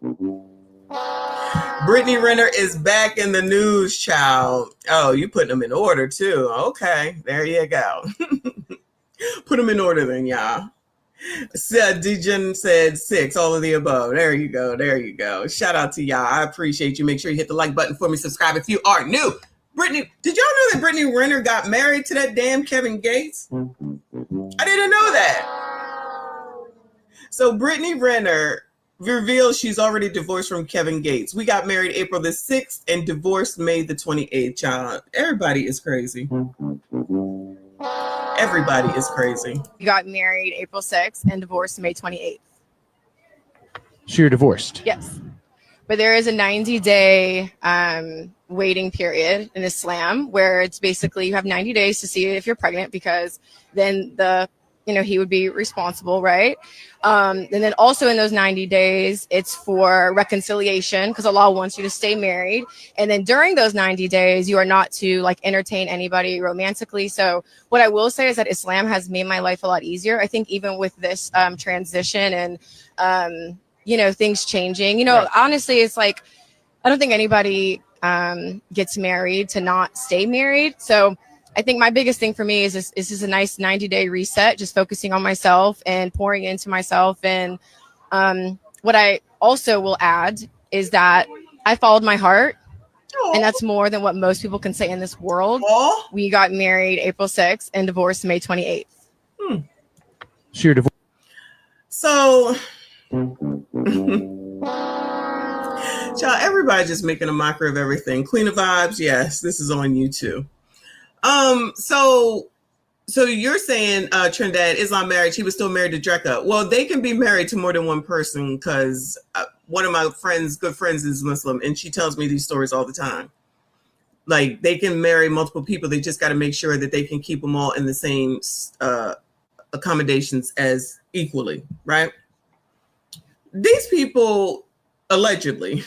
Brittany Renner is back in the news, child. Oh, you putting them in order too. Okay, there you go. Put them in order then, y'all. Degen said 6, all of the above. There you go. Shout out to y'all. I appreciate you. Make sure you hit the like button for me. Subscribe if you are new. Brittany, did y'all know that Brittany Renner got married to that damn Kevin Gates? I didn't know that. So Brittany Renner reveals she's already divorced from Kevin Gates. We got married April the 6th and divorced May the 28th, child. Everybody is crazy. Everybody is crazy. We got married April 6th and divorced May 28th. So you're divorced? Yes. But there is a 90-day waiting period in Islam where it's basically you have 90 days to see if you're pregnant, because then he would be responsible, right? And then also in those 90 days, it's for reconciliation because Allah wants you to stay married. And then during those 90 days, you are not to entertain anybody romantically. So what I will say is that Islam has made my life a lot easier. I think even with this transition and, things changing, right. Honestly, it's I don't think anybody gets married to not stay married. So I think my biggest thing for me is this is a nice 90-day reset, just focusing on myself and pouring into myself. And what I also will add is that I followed my heart. Aww. And that's more than what most people can say in this world. Aww. We got married April 6th and divorced May 28th. So you're divorced. So, y'all, everybody just making a mockery of everything. Queen of Vibes, yes, this is on you too. So you're saying Trinidad Islam marriage, he was still married to Drecka. Well, they can be married to more than one person because one of my good friends is Muslim, and she tells me these stories all the time. They can marry multiple people. They just got to make sure that they can keep them all in the same accommodations as equally, right? These people allegedly,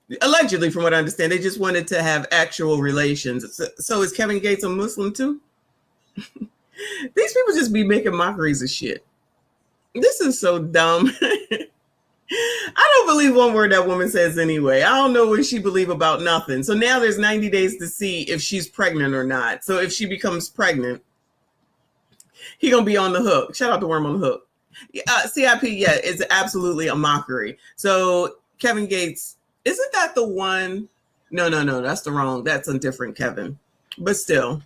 from what I understand, they just wanted to have actual relations. So is Kevin Gates a Muslim too? These people just be making mockeries of shit. This is so dumb. I don't believe one word that woman says anyway. I don't know what she believe about nothing. So now there's 90 days to see if she's pregnant or not. So if she becomes pregnant, he gonna be on the hook. Shout out to Worm on the Hook. CIP, yeah, it's absolutely a mockery. So Kevin Gates, isn't that the one? No, that's the wrong. That's a different Kevin. But still,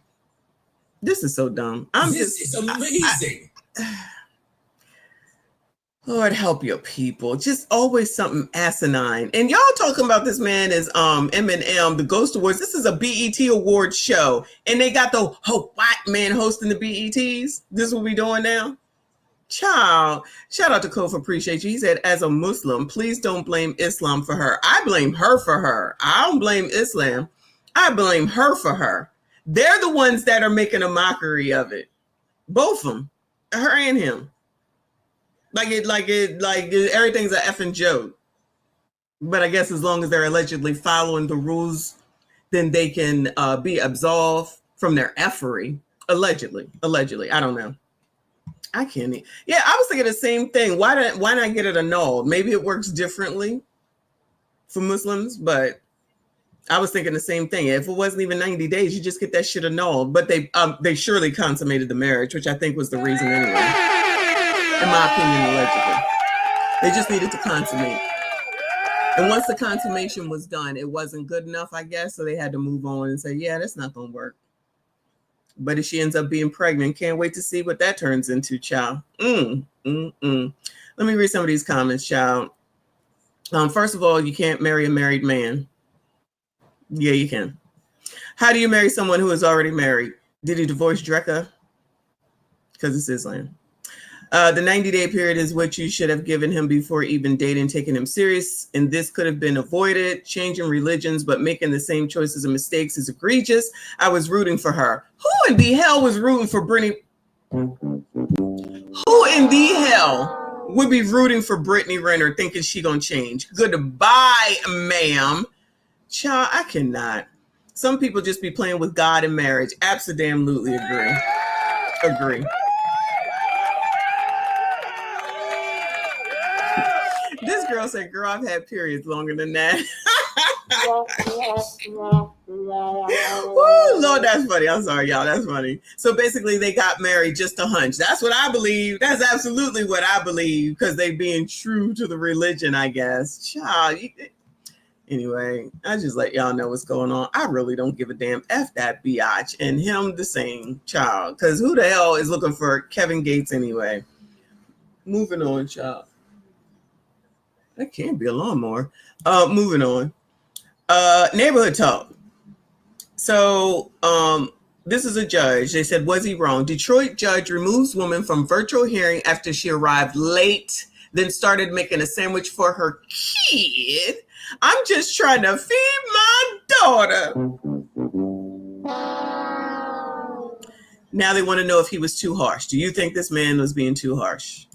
this is so dumb. This is amazing. Lord help your people. Just always something asinine. And y'all talking about this man as Eminem, the Ghost Awards. This is a BET Awards show. And they got the white man hosting the BETs. This is what we doing now? Child. Shout out to Kof, appreciate you. He said, as a Muslim, please don't blame Islam for her. I blame her for her. I don't blame Islam. I blame her for her. They're the ones that are making a mockery of it. Both of them. Her and him. Like everything's an effing joke. But I guess as long as they're allegedly following the rules, then they can be absolved from their effery. Allegedly. I don't know. I can't. Yeah, I was thinking the same thing. Why not get it annulled? Maybe it works differently for Muslims, but I was thinking the same thing. If it wasn't even 90 days, you just get that shit annulled. But they surely consummated the marriage, which I think was the reason anyway. In my opinion, allegedly. They just needed to consummate. And once the consummation was done, it wasn't good enough, I guess. So they had to move on and say, yeah, that's not going to work. But if she ends up being pregnant, can't wait to see what that turns into, child. Let me read some of these comments, child. First of all, you can't marry a married man. Yeah, you can. How do you marry someone who is already married? Did he divorce Drecka? Because it's Islam. The 90-day period is what you should have given him before even dating, taking him serious. And this could have been avoided. Changing religions, but making the same choices and mistakes is egregious. I was rooting for her. Who in the hell was rooting for Brittany? Who in the hell would be rooting for Brittany Renner thinking she gonna change? Goodbye, ma'am. Child, I cannot. Some people just be playing with God and marriage. Absolutely agree. This girl said, girl, I've had periods longer than that. Woo, Lord, that's funny. I'm sorry, y'all. That's funny. So basically, they got married just a hunch. That's what I believe. That's absolutely what I believe because they being true to the religion, I guess. Child. Anyway, I just let y'all know what's going on. I really don't give a damn. F that biatch and him the same, child. Because who the hell is looking for Kevin Gates anyway? Moving on, child. That can't be a lawnmower. Moving on. Neighborhood talk. So this is a judge. They said, was he wrong? Detroit judge removes woman from virtual hearing after she arrived late, then started making a sandwich for her kid. I'm just trying to feed my daughter. Now they want to know if he was too harsh. Do you think this man was being too harsh?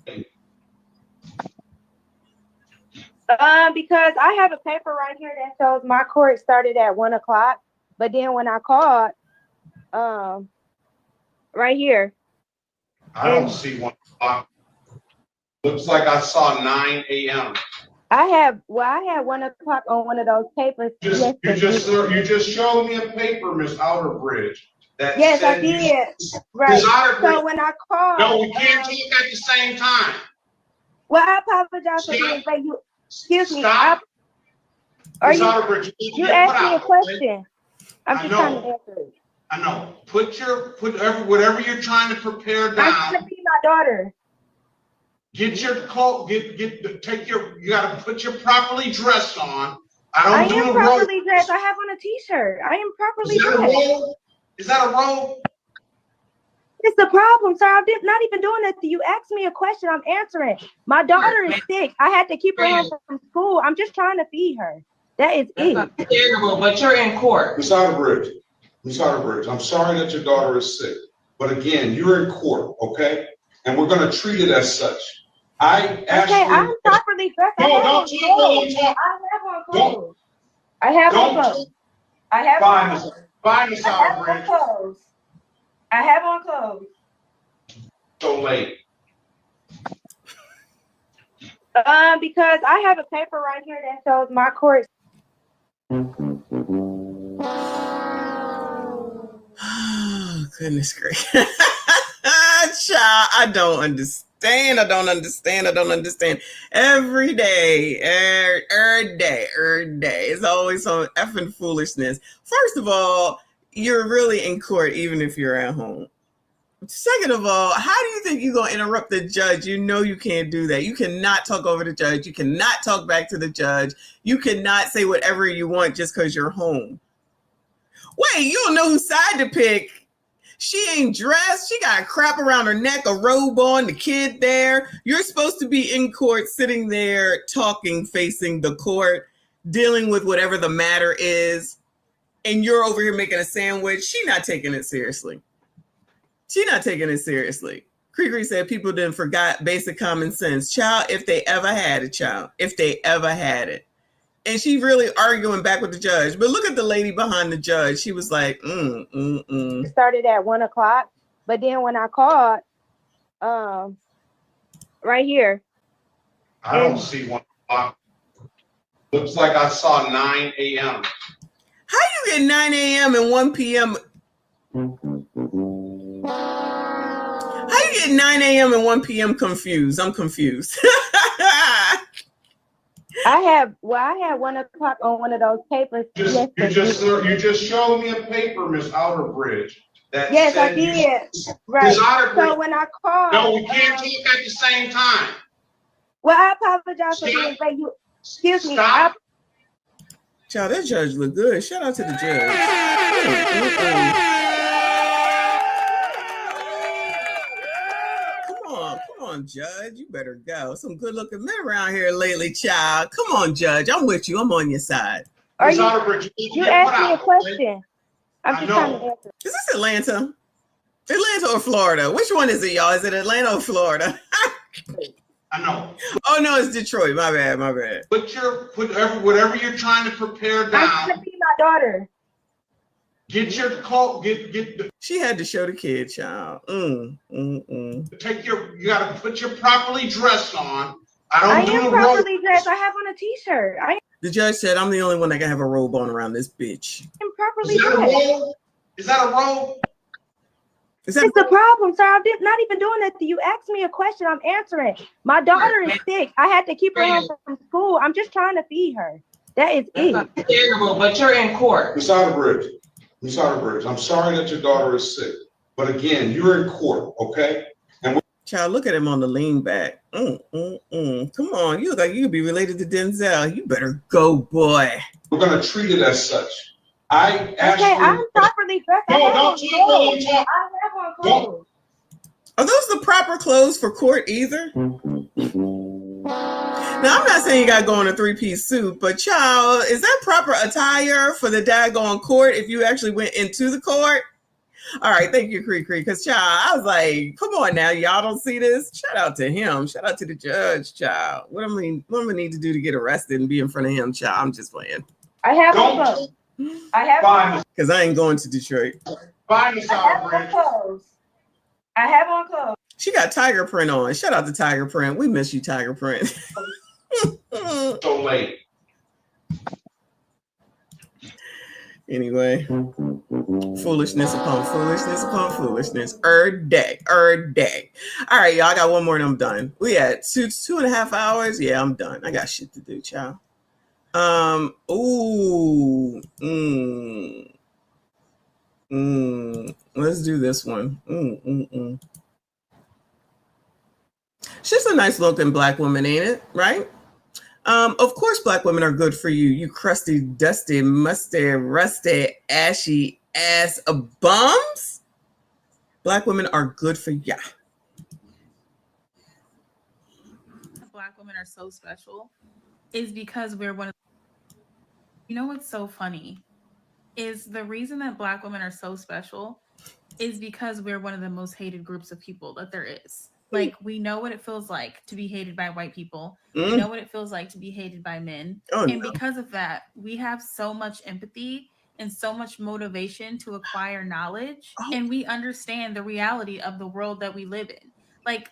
Because I have a paper right here that shows my court started at 1 o'clock, but then when I called, right here. I don't see 1 o'clock. Looks like I saw 9 a.m. I had 1 o'clock on one of those papers. You just showed me a paper, Miss Outerbridge. That yes, I said did. Right. So when I called, no, we can't talk at the same time. Well, I apologize for being late. You, excuse me. You asked me a question. I'm just trying to answer it. I know. Put whatever you're trying to prepare down. I'm trying to be my daughter. Get your coat. You gotta put your properly dressed on. I am properly dressed. I have on a t-shirt. I am properly dressed. Is that a robe? It's the problem, sir. I'm not even doing that. You asked me a question. I'm answering. My daughter is sick. I had to keep her home from school. I'm just trying to feed her. That is it. Understandable, but you're in court. Miss Outerbridge, I'm sorry that your daughter is sick. But again, you're in court, okay? And we're going to treat it as such. I asked you. I'm properly dressed. No, don't talk. I have on clothes. I have on clothes. Bye, Miss Outerbridge. I have on clothes. So late. Because I have a paper right here that shows my court. Oh, goodness gracious. Child, I don't understand. I don't understand. Every day, every day. It's always some effing foolishness. First of all, you're really in court even if you're at home. Second of all, how do you think you're going to interrupt the judge? You know you can't do that. You cannot talk over the judge. You cannot talk back to the judge. You cannot say whatever you want just because you're home. Wait, you don't know whose side to pick. She ain't dressed. She got crap around her neck, a robe on, the kid there. You're supposed to be in court, sitting there, talking, facing the court, dealing with whatever the matter is. And you're over here making a sandwich. She's not taking it seriously. Cree said people didn't forgot basic common sense. Child, if they ever had it. And she really arguing back with the judge. But look at the lady behind the judge. She was like, It started at 1:00, but then when I called, right here. I don't see 1:00. Looks like I saw 9 a.m. How you get 9 a.m. and 1 p.m.? How you get 9 a.m. and 1 p.m. confused? I'm confused. I had 1:00 on one of those papers. You just showed me a paper, Miss Outerbridge. Yes, I did. Right. So when I called, no, we can't talk at the same time. Well, I apologize for being late. Excuse me. Child, that judge look good. Shout out to the judge. Come on, Judge. You better go. Some good looking men around here lately, child. Come on, Judge. I'm with you. I'm on your side. Are you asked me a question. I'm just trying to answer. Is this Atlanta? Atlanta or Florida? Which one is it, y'all? Is it Atlanta or Florida? I know. Oh no, it's Detroit. My bad. Whatever you're trying to prepare down. I'm gonna be my daughter. Get your call. Get the. She had to show the kid, child. You gotta put your properly dressed on. I am properly dressed. I have on a t-shirt. The judge said I'm the only one that can have a robe on around this bitch. I'm properly dressed. Is that a robe? It's the problem, sir. I'm not even doing that. You asked me a question. I'm answering. My daughter is sick. I had to keep her home from school. I'm just trying to feed her. That is it. Terrible, but you're in court. Miss Outerbridge, I'm sorry that your daughter is sick. But again, you're in court, okay? And child, look at him on the lean back. Come on, you look like you could be related to Denzel. You better go, boy. We're gonna treat it as such. I asked you. I'm properly dressed. No, don't talk. I have on clothes. Are those the proper clothes for court either? Now, I'm not saying you got to go in a 3-piece suit, but child, is that proper attire for the daggone court if you actually went into the court? All right, thank you, Cree, because child, I was like, come on now, y'all don't see this? Shout out to him. Shout out to the judge, child. What do I need to do to get arrested and be in front of him, child? I'm just playing. I have on clothes. Because I ain't going to Detroit. I have on clothes. She got Tiger Print on. Shout out to Tiger Print. We miss you, Tiger Print. So late. Anyway, foolishness upon foolishness. Day. All right, y'all. I got one more and I'm done. We had 2.5 hours. Yeah, I'm done. I got shit to do, child. Let's do this one. She's a nice looking black woman, ain't it? Right? Of course, black women are good for you. You crusty, dusty, musty, rusty, ashy ass bums. Black women are good for ya. Black women are so special is because we're one of. You know what's so funny is the reason that black women are so special is because we're one of the most hated groups of people that there is. Like, we know what it feels like to be hated by white people. We know what it feels like to be hated by men. Because of that, we have so much empathy and so much motivation to acquire knowledge. And we understand the reality of the world that we live in. Like,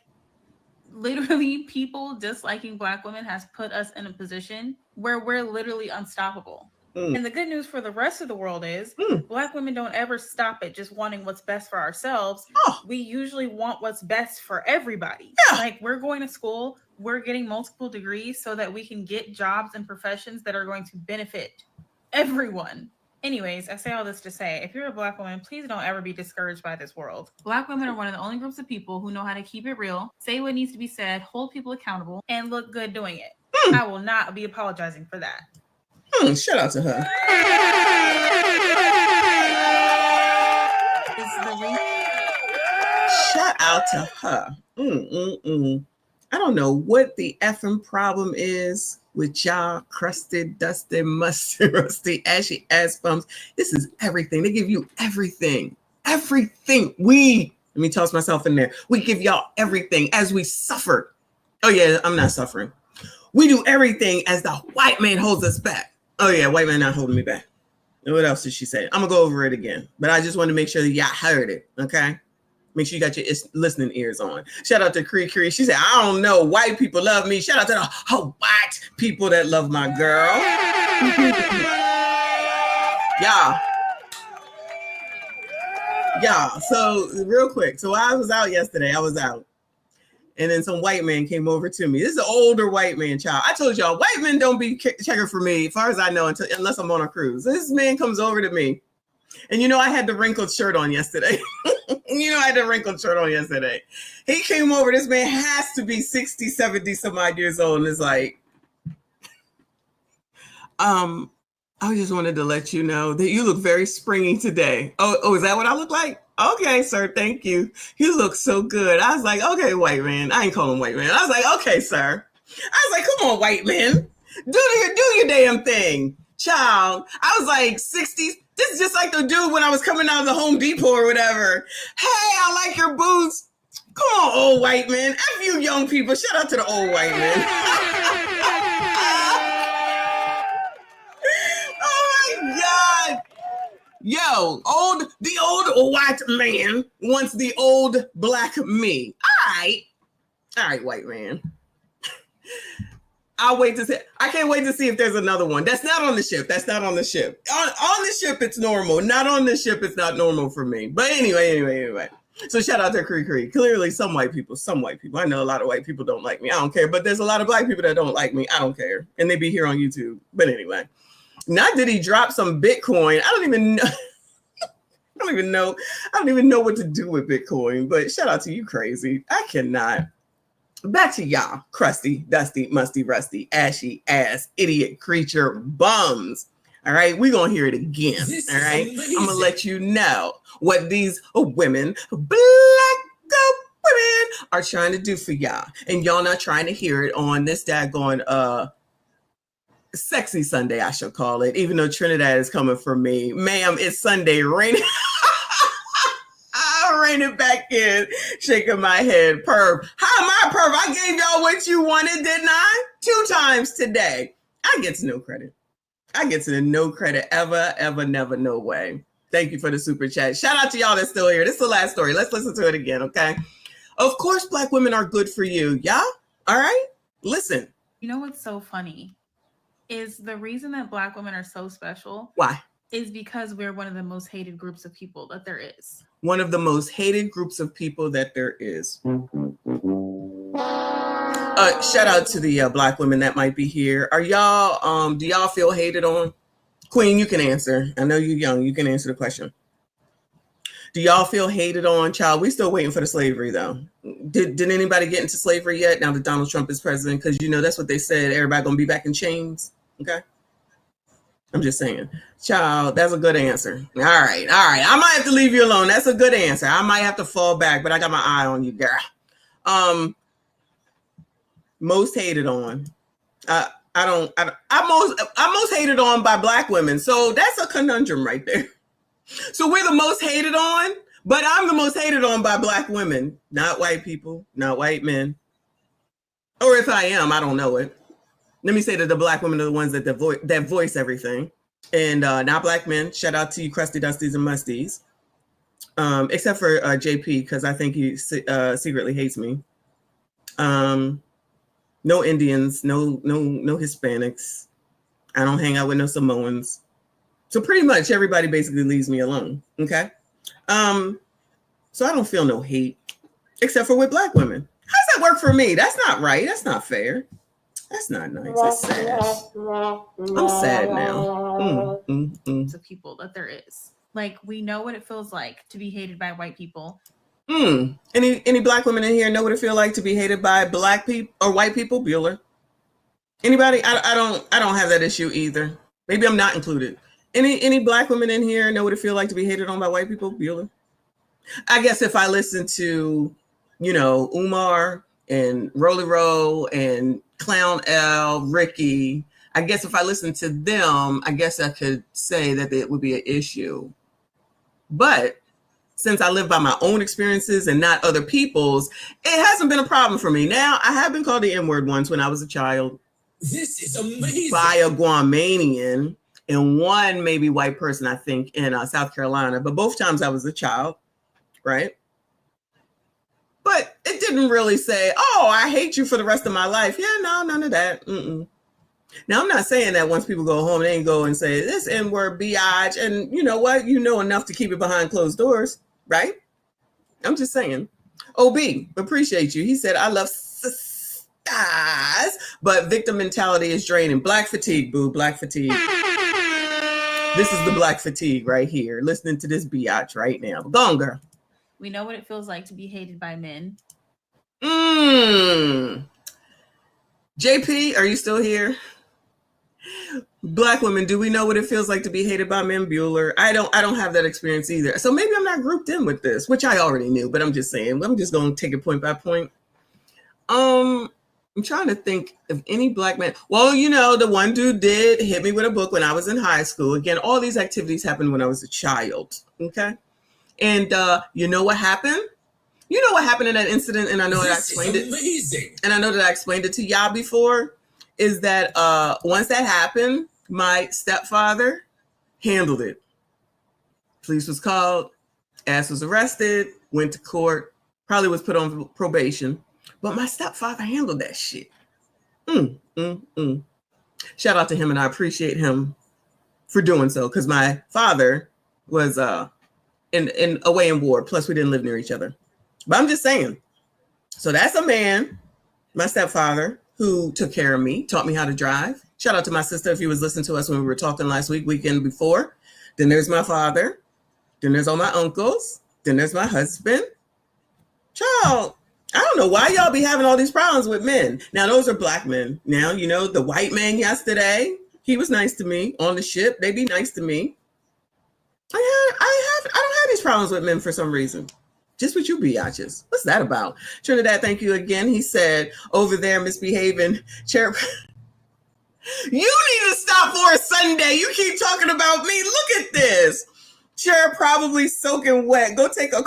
literally people disliking Black women has put us in a position where we're literally unstoppable. And the good news for the rest of the world is Black women don't ever stop at just wanting what's best for ourselves. We usually want what's best for everybody. Like, we're going to school, we're getting multiple degrees so that we can get jobs and professions that are going to benefit everyone. Anyways, I say all this to say, if you're a Black woman, please don't ever be discouraged by this world. Black women are one of the only groups of people who know how to keep it real, say what needs to be said, hold people accountable, and look good doing it. I will not be apologizing for that. Shout out to her. Shout out to her. I don't know what the effing problem is with y'all crusty, dusty, musty, rusty, ashy ass bums. This is everything. They give you everything. Everything. Let me toss myself in there. We give y'all everything as we suffer. Oh yeah, I'm not suffering. We do everything as the white man holds us back. Oh yeah, white man not holding me back. And what else did she say? I'm gonna go over it again, but I just want to make sure that y'all heard it. Okay, make sure you got your listening ears on. Shout out to Cree. She said, "I don't know, white people love me." Shout out to the white people that love my girl. Yeah. So real quick, so I was out yesterday. And then some white man came over to me. This is an older white man, child. I told y'all, white men don't be checking for me, as far as I know, unless I'm on a cruise. This man comes over to me. And I had the wrinkled shirt on yesterday. He came over. This man has to be 60, 70 some odd years old. And is like, I just wanted to let you know that you look very springy today. Oh, is that what I look like? Okay, sir, thank you. You look so good. I was like, okay, white man. I ain't calling him white man. I was like, okay, sir. I was like, come on, white man. Do your damn thing. Child, I was like 60s. This is just like the dude when I was coming out of the Home Depot or whatever. Hey, I like your boots. Come on, old white man. F you young people. Shout out to the old white man. Oh my God. Yo, the old white man wants the old Black me. All right, white man. I can't wait to see if there's another one. That's not on the ship. On the ship, it's normal. Not on the ship, it's not normal for me. But anyway. So shout out to Cree. Clearly, some white people. I know a lot of white people don't like me. I don't care. But there's a lot of Black people that don't like me. I don't care. And they be here on YouTube. But anyway. Not did he drop some Bitcoin. I don't even know what to do with Bitcoin, but shout out to you, crazy. I cannot. Back to y'all, crusty, dusty, musty, rusty, ashy ass, idiot creature bums. All right, we're gonna hear it again. All right, I'm gonna let you know what these women, Black women, are trying to do for y'all, and y'all not trying to hear it on this daggone Sexy Sunday, I shall call it, even though Trinidad is coming for me. Ma'am, it's Sunday. Rain. I'll rein it back in, shaking my head. Perv. How am I perv? I gave y'all what you wanted, didn't I? 2 times today. I get to no credit. Ever, never, no way. Thank you for the super chat. Shout out to y'all that's still here. This is the last story. Let's listen to it again, okay? Of course, Black women are good for you. Yeah? All right? Listen. You know what's so funny? Is the reason that Black women are so special. Why? Is because we're one of the most hated groups of people that there is. One of the most hated groups of people that there is. Shout out to the Black women that might be here. Are y'all, do y'all feel hated on? Queen, you can answer. I know you're young. You can answer the question. Do y'all feel hated on? Child, we still waiting for the slavery, though. Did anybody get into slavery yet now that Donald Trump is president? Because, that's what they said. Everybody going to be back in chains. Okay? I'm just saying. Child, that's a good answer. All right. I might have to leave you alone. That's a good answer. I might have to fall back, but I got my eye on you, girl. Most hated on. I'm most hated on by Black women. So that's a conundrum right there. So we're the most hated on, but I'm the most hated on by Black women, not white people, not white men. Or if I am, I don't know it. Let me say that the Black women are the ones that voice everything. And not Black men. Shout out to you, crusty dusties and musties. Except for JP, because I think he secretly hates me. No Indians, no Hispanics. I don't hang out with no Samoans. So pretty much everybody basically leaves me alone. Okay. So I don't feel no hate, except for with Black women. How does that work for me? That's not right. That's not fair. That's not nice. That's sad. I'm sad now. To people that there is. Like, we know what it feels like to be hated by white people. Any Black women in here know what it feels like to be hated by Black people or white people? Bueller. Anybody? I don't have that issue either. Maybe I'm not included. Any Black women in here know what it feels like to be hated on by white people? Bueller. I guess if I listen to, Umar and Rolly Roll and Clown L, Ricky, I guess if I listen to them, I guess I could say that it would be an issue. But since I live by my own experiences and not other people's, it hasn't been a problem for me. Now, I have been called the N-word once when I was a child. This is amazing. By a Guamanian and one maybe white person, I think, in South Carolina. But both times I was a child, right? But it didn't really say, oh, I hate you for the rest of my life. Yeah, no, none of that. Now, I'm not saying that once people go home, they ain't go and say, this N-word biatch. And you know what? You know enough to keep it behind closed doors, right? I'm just saying. OB, appreciate you. He said, I love stars, but victim mentality is draining. Black fatigue, boo, black fatigue. This is the black fatigue right here. Listening to this biatch right now. Go on, girl. We know what it feels like to be hated by men. JP, are you still here? Black women, do we know what it feels like to be hated by men? Bueller. I don't have that experience either. So maybe I'm not grouped in with this, which I already knew, but I'm just saying, I'm just going to take it point by point. I'm trying to think of any Black man. Well, the one dude did hit me with a book when I was in high school. Again, all these activities happened when I was a child. Okay. And you know what happened? You know what happened in that incident, and I know that I explained it. Amazing. And I know that I explained it to y'all before, is that once that happened, my stepfather handled it. Police was called, ass was arrested, went to court, probably was put on probation. But my stepfather handled that shit. Shout out to him, and I appreciate him for doing so, because my father was away in war. Plus, we didn't live near each other. But I'm just saying. So that's a man, my stepfather, who took care of me, taught me how to drive. Shout out to my sister if you was listening to us when we were talking last weekend before. Then there's my father. Then there's all my uncles. Then there's my husband. Child, I don't know why y'all be having all these problems with men. Now, those are Black men. Now, the white man yesterday, he was nice to me on the ship. They be nice to me. I don't have these problems with men for some reason. Just with you biatches. What's that about? Trinidad, thank you again. He said, over there misbehaving. Chair. You need to stop for a Sunday. You keep talking about me. Look at this. Chair probably soaking wet. Go take a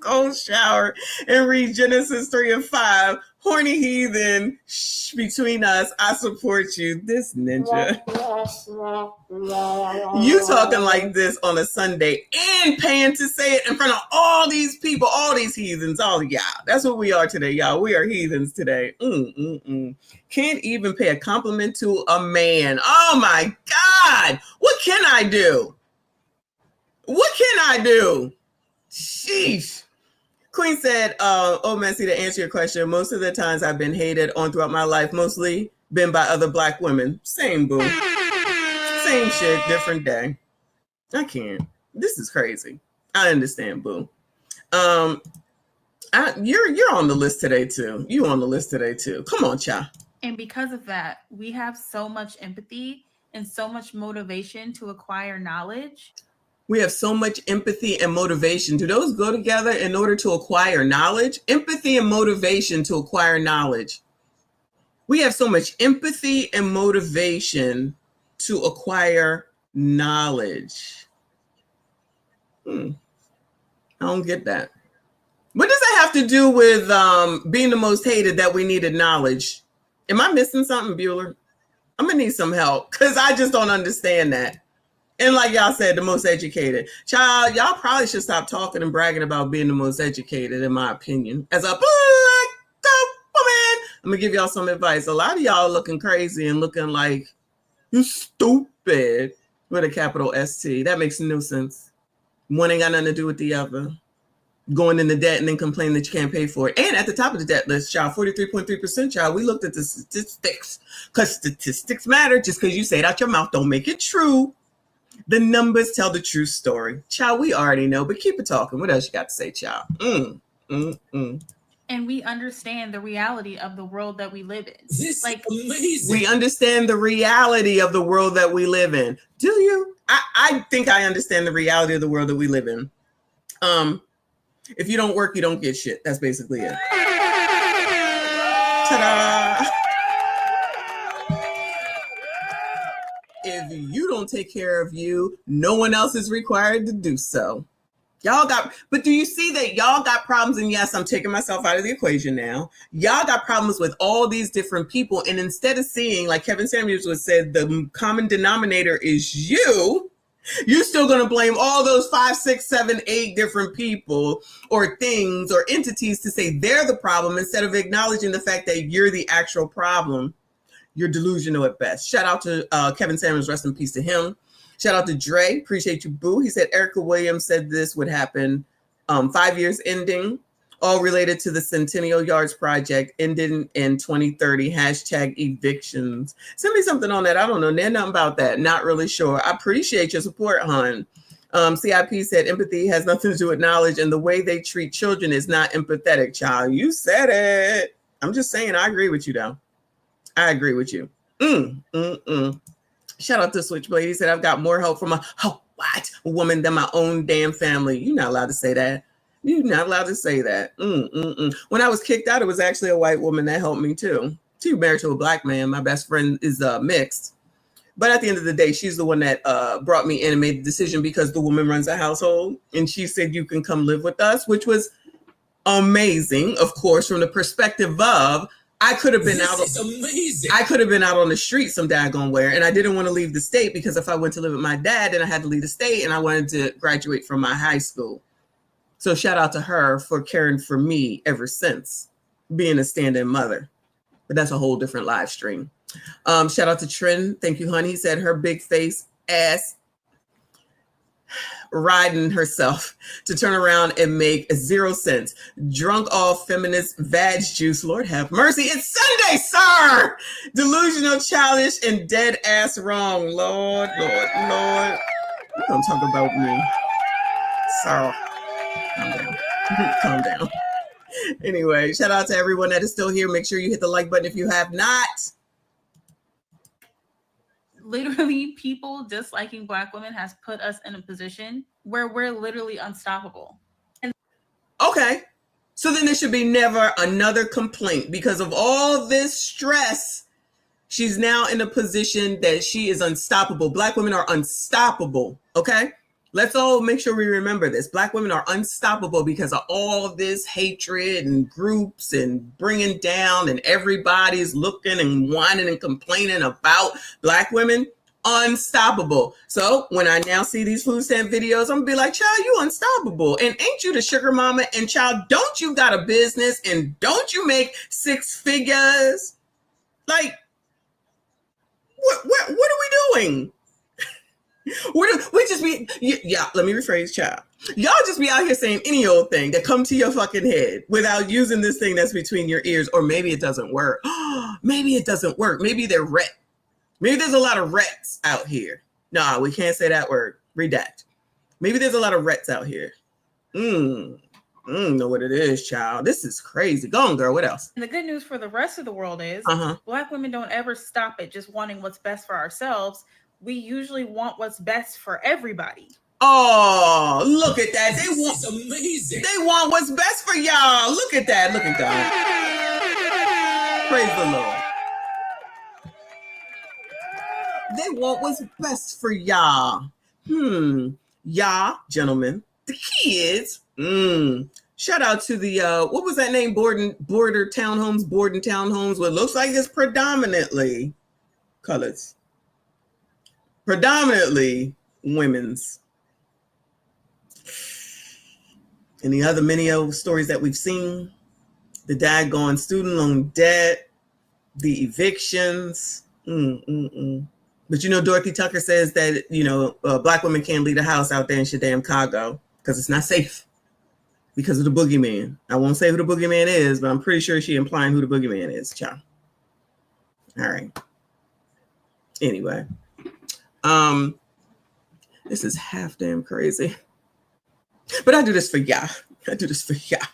cold shower and read Genesis 3 and 5. Horny heathen, shh, between us, I support you. This ninja. You talking like this on a Sunday and paying to say it in front of all these people, all these heathens, all of y'all. That's what we are today, y'all. We are heathens today. Can't even pay a compliment to a man. Oh my God. What can I do? What can I do? Sheesh. Queen said, Messi, to answer your question, most of the times I've been hated on throughout my life, mostly been by other Black women. Same, boo. Same shit, different day. I can't. This is crazy. I understand, boo. You're on the list today, too. You on the list today, too. Come on, cha. And because of that, we have so much empathy and so much motivation to acquire knowledge. We have so much empathy and motivation. Do those go together in order to acquire knowledge? Empathy and motivation to acquire knowledge. We have so much empathy and motivation to acquire knowledge. I don't get that. What does that have to do with being the most hated that we needed knowledge? Am I missing something, Bueller? I'm going to need some help because I just don't understand that. And like y'all said, the most educated. Child, y'all probably should stop talking and bragging about being the most educated, in my opinion. As a black woman, I'm gonna give y'all some advice. A lot of y'all looking crazy and looking like you stupid with a capital ST. That makes no sense. One ain't got nothing to do with the other. Going into debt and then complaining that you can't pay for it. And at the top of the debt list, child, 43.3%, child, we looked at the statistics. Because statistics matter. Just because you say it out your mouth don't make it true. The numbers tell the true story. Child, we already know, but keep it talking. What else you got to say, child? And we understand the reality of the world that we live in. This like amazing. We understand the reality of the world that we live in. Do you? I think I understand the reality of the world that we live in. If you don't work, you don't get shit. That's basically it. Ta-da! If you don't take care of you, no one else is required to do so. But do you see that y'all got problems? And yes, I'm taking myself out of the equation now. Y'all got problems with all these different people. And instead of seeing, like Kevin Samuels would said, the common denominator is you're still going to blame all those 5, 6, 7, 8 different people or things or entities to say they're the problem instead of acknowledging the fact that you're the actual problem. You're delusional at best. Shout out to Kevin Samuels. Rest in peace to him. Shout out to Dre. Appreciate you, boo. He said Erica Williams said this would happen 5 years ending, all related to the Centennial Yards project ending in 2030. Hashtag evictions. Send me something on that. I don't know. Nothing about that. Not really sure. I appreciate your support, hon. CIP said empathy has nothing to do with knowledge, and the way they treat children is not empathetic, child. You said it. I'm just saying, I agree with you, though. I agree with you. Shout out to Switchblade. He said, I've got more help from a white woman than my own damn family. You're not allowed to say that. You're not allowed to say that. When I was kicked out, it was actually a white woman that helped me too. She was married to a black man. My best friend is mixed. But at the end of the day, she's the one that brought me in and made the decision because the woman runs a household. And she said, you can come live with us, which was amazing, of course, from the perspective of I could have been out. Amazing. I could have been out on the street some daggone where, and I didn't want to leave the state because if I went to live with my dad, then I had to leave the state, and I wanted to graduate from my high school. So shout out to her for caring for me ever since being a stand-in mother. But that's a whole different live stream. Shout out to Trin. Thank you, honey. He said her big face ass riding herself to turn around and make 0 cents. Drunk off feminist vag juice. Lord have mercy. It's Sunday, sir. Delusional, childish, and dead ass wrong. Lord. You don't talk about me. So calm down. Anyway, shout out to everyone that is still here. Make sure you hit the like button if you have not. Literally, people disliking Black women has put us in a position where we're literally unstoppable. And okay, so then there should be never another complaint because of all this stress. She's now in a position that she is unstoppable. Black women are unstoppable. Okay, let's all make sure we remember this. Black women are unstoppable because of all this hatred and groups and bringing down, and everybody's looking and whining and complaining about Black women. Unstoppable. So when I now see these food stamp videos, I'm gonna be like, child, you unstoppable. And ain't you the sugar mama? And child, don't you got a business? And don't you make 6 figures? Like, what are we doing? We just be, let me rephrase, child. Y'all just be out here saying any old thing that come to your fucking head without using this thing that's between your ears. Or maybe it doesn't work. Maybe it doesn't work. Maybe they're ret. Maybe there's a lot of rets out here. Nah, we can't say that word. Redact. Maybe there's a lot of rets out here. Know what it is, child. This is crazy. Go on, girl. What else? the good news for the rest of the world is Black women don't ever stop at just wanting what's best for ourselves. We usually want what's best for everybody. Oh, look at that. They want amazing. They want what's best for y'all. Look at that. Look at that. Praise the Lord. They want what's best for y'all. Y'all, gentlemen, the kids. Shout out to the what was that name? Borden townhomes. What looks like it's predominantly colors. Predominantly women's. And the other many old stories that we've seen, the daggone student loan debt, the evictions. But you know, Dorothy Tucker says that, you know, black women can't leave the house out there in Chicago because it's not safe because of the boogeyman. I won't say who the boogeyman is, but I'm pretty sure she's implying who the boogeyman is, child. All right. Anyway, this is half damn crazy. But I do this for y'all. I do this for y'all.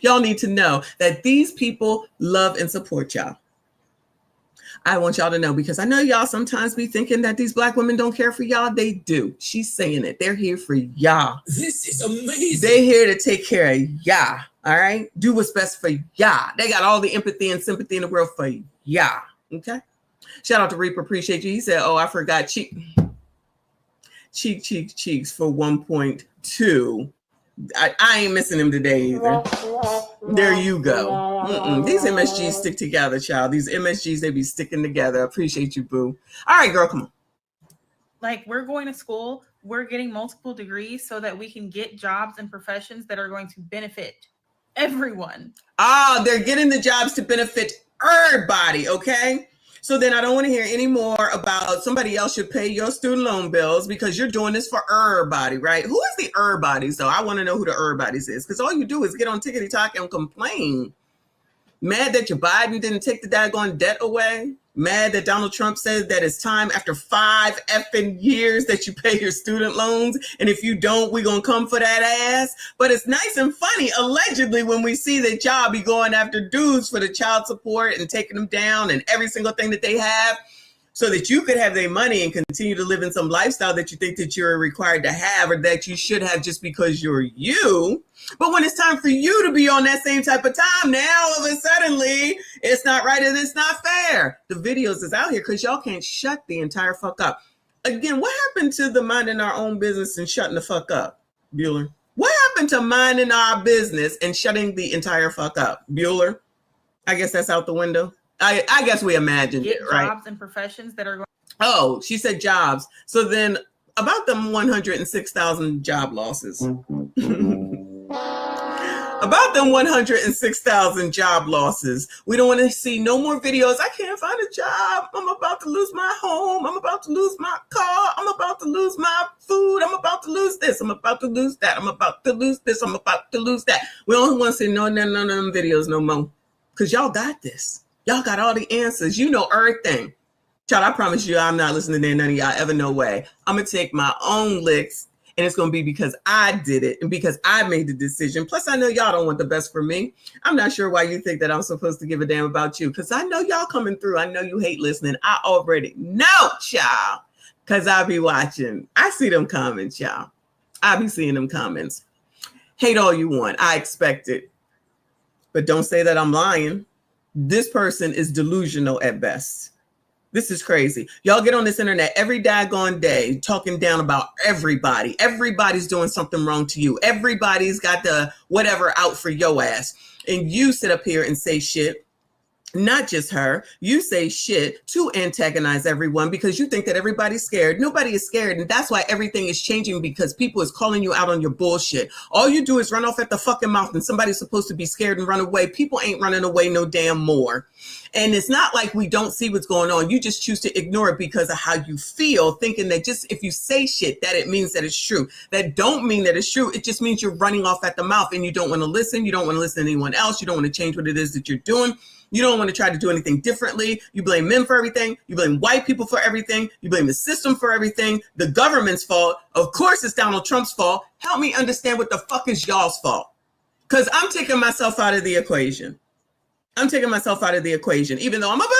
Y'all need to know that these people love and support y'all. I want y'all to know, because I know y'all sometimes be thinking that these black women don't care for y'all. They do. She's saying it. They're here for y'all. This is amazing. They're here to take care of y'all. All right. Do what's best for y'all. They got all the empathy and sympathy in the world for y'all. Okay. Shout out to Reaper. Appreciate you. He said, oh, I forgot cheeks for 1.2. I ain't missing him today either. There you go. These MSGs stick together, child. These MSGs, they be sticking together. Appreciate you, boo. All right, girl, come on. Like, we're going to school, we're getting multiple degrees so that we can get jobs and professions that are going to benefit everyone. Ah, they're getting the jobs to benefit everybody, okay? So then I don't want to hear any more about somebody else should pay your student loan bills because you're doing this for everybody, right? Who is the everybody's though? I want to know who the everybody's is, because all you do is get on Tickety Talk and complain. Mad that your Biden didn't take the daggone debt away. Mad that Donald Trump said that it's time after 5 effing years that you pay your student loans. And if you don't, we're going to come for that ass. But it's nice and funny, allegedly, when we see that y'all be going after dudes for the child support and taking them down and every single thing that they have so that you could have their money and continue to live in some lifestyle that you think that you're required to have or that you should have just because you're you. But when it's time for you to be on that same type of time, now all of a suddenly it's not right and it's not fair. The videos is out here because y'all can't shut the entire fuck up. Again, what happened to the minding our own business and shutting the fuck up, Bueller? What happened to minding our business and shutting the entire fuck up, Bueller? I guess that's out the window. I guess we imagined it, right? Jobs and professions that are going. Oh, she said jobs. So then about them 106,000 job losses. About them 106,000 job losses. We don't want to see no more videos. I can't find a job. I'm about to lose my home. I'm about to lose my car. I'm about to lose my food. I'm about to lose this. I'm about to lose that. I'm about to lose this. I'm about to lose that. We don't want to see none of them videos no more. Because y'all got this. Y'all got all the answers. You know everything. Child, I promise you I'm not listening to none of y'all ever, no way. I'm going to take my own licks, and it's going to be because I did it and because I made the decision. Plus, I know y'all don't want the best for me. I'm not sure why you think that I'm supposed to give a damn about you, because I know y'all coming through. I know you hate listening. I already know, child, because I be watching. I see them comments, y'all. I be seeing them comments. Hate all you want. I expect it. But don't say that I'm lying. This person is delusional at best. This is crazy. Y'all get on this internet every daggone day talking down about everybody. Everybody's doing something wrong to you. Everybody's got the whatever out for your ass. And you sit up here and say shit. Not just her. You say shit to antagonize everyone because you think that everybody's scared. Nobody is scared. And that's why everything is changing, because people is calling you out on your bullshit. All you do is run off at the fucking mouth and somebody's supposed to be scared and run away. People ain't running away no damn more. And it's not like we don't see what's going on. You just choose to ignore it because of how you feel, thinking that just if you say shit, that it means that it's true. That don't mean that it's true. It just means you're running off at the mouth and you don't want to listen. You don't want to listen to anyone else. You don't want to change what it is that you're doing. You don't want to try to do anything differently. You blame men for everything. You blame white people for everything. You blame the system for everything. The government's fault. Of course, it's Donald Trump's fault. Help me understand what the fuck is y'all's fault. Because I'm taking myself out of the equation. I'm taking myself out of the equation. Even though I'm a black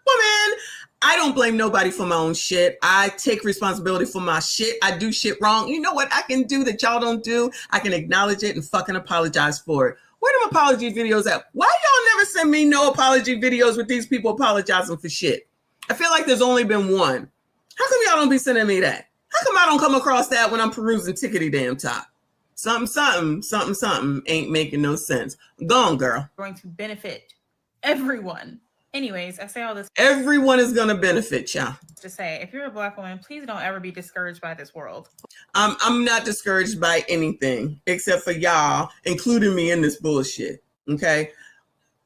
woman, I don't blame nobody for my own shit. I take responsibility for my shit. I do shit wrong. You know what I can do that y'all don't do? I can acknowledge it and fucking apologize for it. Where them apology videos at? Why y'all never send me no apology videos with these people apologizing for shit? I feel like there's only been one. How come y'all don't be sending me that? How come I don't come across that when I'm perusing Tickety Damn Top? Something ain't making no sense. Go on, girl. Going to benefit everyone. Anyways, I say all this Everyone is gonna benefit, y'all. to say, if you're a Black woman, please don't ever be discouraged by this world. I'm not discouraged by anything except for y'all, including me in this bullshit. Okay.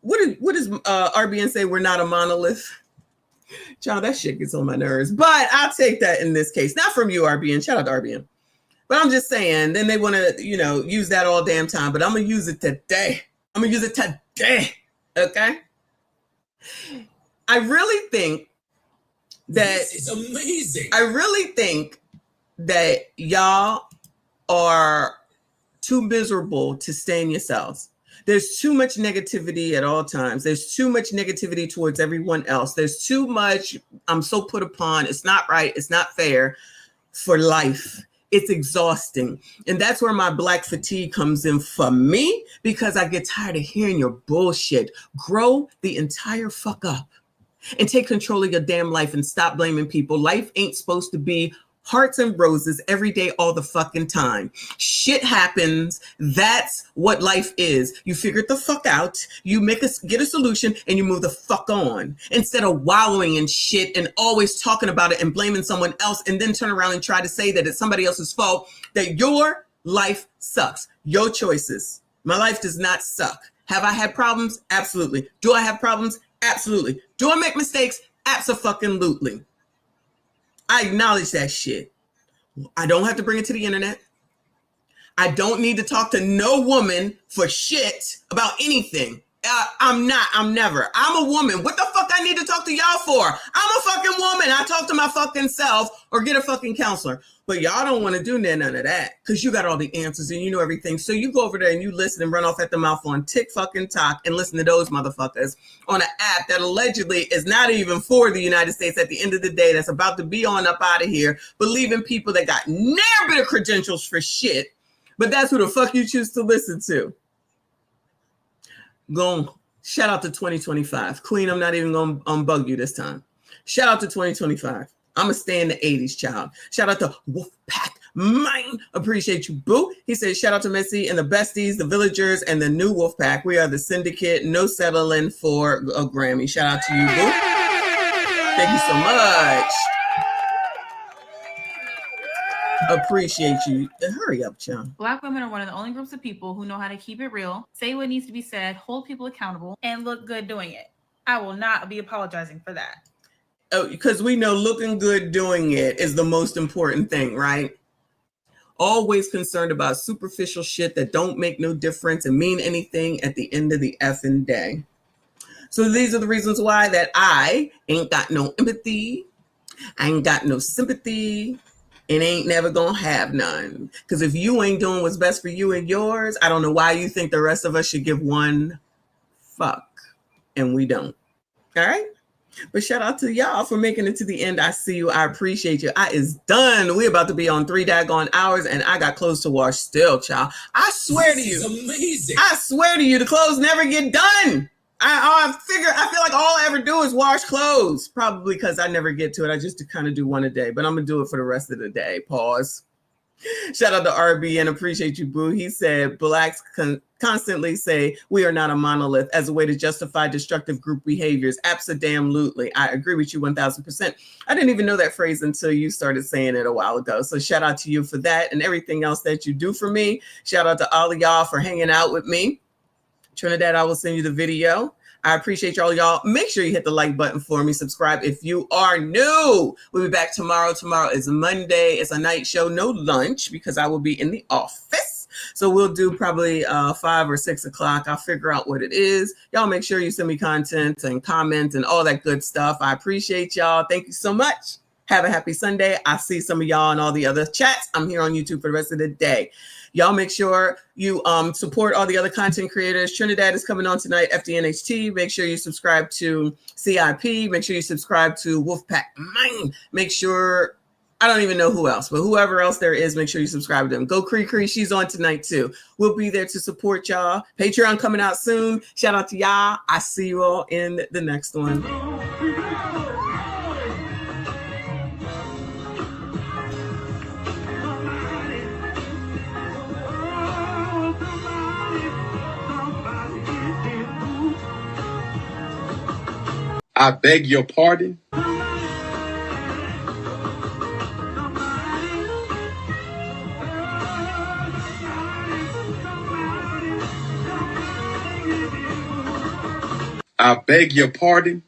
What does RBN say? We're not a monolith. Child, that shit gets on my nerves. But I'll take that in this case. Not from you, RBN. Shout out to RBN. But I'm just saying, then they want to, use that all damn time. But I'm going to use it today. Okay? I really think that This is amazing. I really think that y'all are too miserable to stay in yourselves. There's too much negativity at all times. There's too much negativity towards everyone else. There's too much, I'm so put upon, it's not right, it's not fair for life. It's exhausting. And that's where my Black fatigue comes in for me, because I get tired of hearing your bullshit. Grow the entire fuck up and take control of your damn life and stop blaming people. Life ain't supposed to be hearts and roses every day, all the fucking time. Shit happens. That's what life is. You figure it the fuck out. You get a solution and you move the fuck on, instead of wallowing in shit and always talking about it and blaming someone else, and then turn around and try to say that it's somebody else's fault, that your life sucks. Your choices. My life does not suck. Have I had problems? Absolutely. Do I have problems? Absolutely. Do I make mistakes? Abso-fucking-lutely. I acknowledge that shit. I don't have to bring it to the internet. I don't need to talk to no woman for shit about anything. I'm never. I'm a woman. What the fuck I need to talk to y'all for? I'm a fucking woman. I talk to my fucking self or get a fucking counselor. But y'all don't want to do none of that because you got all the answers and you know everything. So you go over there and you listen and run off at the mouth on TikTok and listen to those motherfuckers on an app that allegedly is not even for the United States at the end of the day, that's about to be on up out of here, believing people that got never bit of credentials for shit. But that's who the fuck you choose to listen to. Shout out to 2025. Queen, I'm not even going to bug you this time. Shout out to 2025. I'm going to stay in the 80s, child. Shout out to Wolfpack Mine. Appreciate you, boo. He says, shout out to Missy and the besties, the villagers, and the new Wolfpack. We are the syndicate. No settling for a Grammy. Shout out to you, boo. Thank you so much. Appreciate you. Hurry up, child. Black women are one of the only groups of people who know how to keep it real, say what needs to be said, hold people accountable, and look good doing it. I will not be apologizing for that. Oh, because we know looking good doing it is the most important thing, right? Always concerned about superficial shit that don't make no difference and mean anything at the end of the effing day. So these are the reasons why that I ain't got no empathy, I ain't got no sympathy, and ain't never gonna have none. Because if you ain't doing what's best for you and yours, I don't know why you think the rest of us should give one fuck. And we don't. All right? But shout out to y'all for making it to the end. I see you. I appreciate you. I is done. We about to be on 3 daggone hours, and I got clothes to wash still, child. I swear to you. This is amazing. I swear to you, the clothes never get done. I feel like all I ever do is wash clothes. Probably because I never get to it. I just kind of do one a day, but I'm going to do it for the rest of the day. Pause. Shout out to RB and appreciate you, boo. He said, blacks constantly say we are not a monolith as a way to justify destructive group behaviors. Abso-damn-lutely. I agree with you 1000%. I didn't even know that phrase until you started saying it a while ago. So shout out to you for that and everything else that you do for me. Shout out to all of y'all for hanging out with me. Trinidad, I will send you the video. I appreciate y'all. Make sure you hit the like button for me. Subscribe if you are new. We'll be back tomorrow. Tomorrow is Monday. It's a night show. No lunch because I will be in the office. So we'll do probably 5 or 6 o'clock. I'll figure out what it is. Y'all make sure you send me content and comments and all that good stuff. I appreciate y'all. Thank you so much. Have a happy Sunday. I see some of y'all in all the other chats. I'm here on YouTube for the rest of the day. Y'all make sure you support all the other content creators. Trinidad is coming on tonight, FDNHT. Make sure you subscribe to CIP. Make sure you subscribe to Wolfpack Mine. Make sure, I don't even know who else, but whoever else there is, make sure you subscribe to them. Go Cree Cree, she's on tonight too. We'll be there to support y'all. Patreon coming out soon. Shout out to y'all. I see you all in the next one. I beg your pardon. I beg your pardon.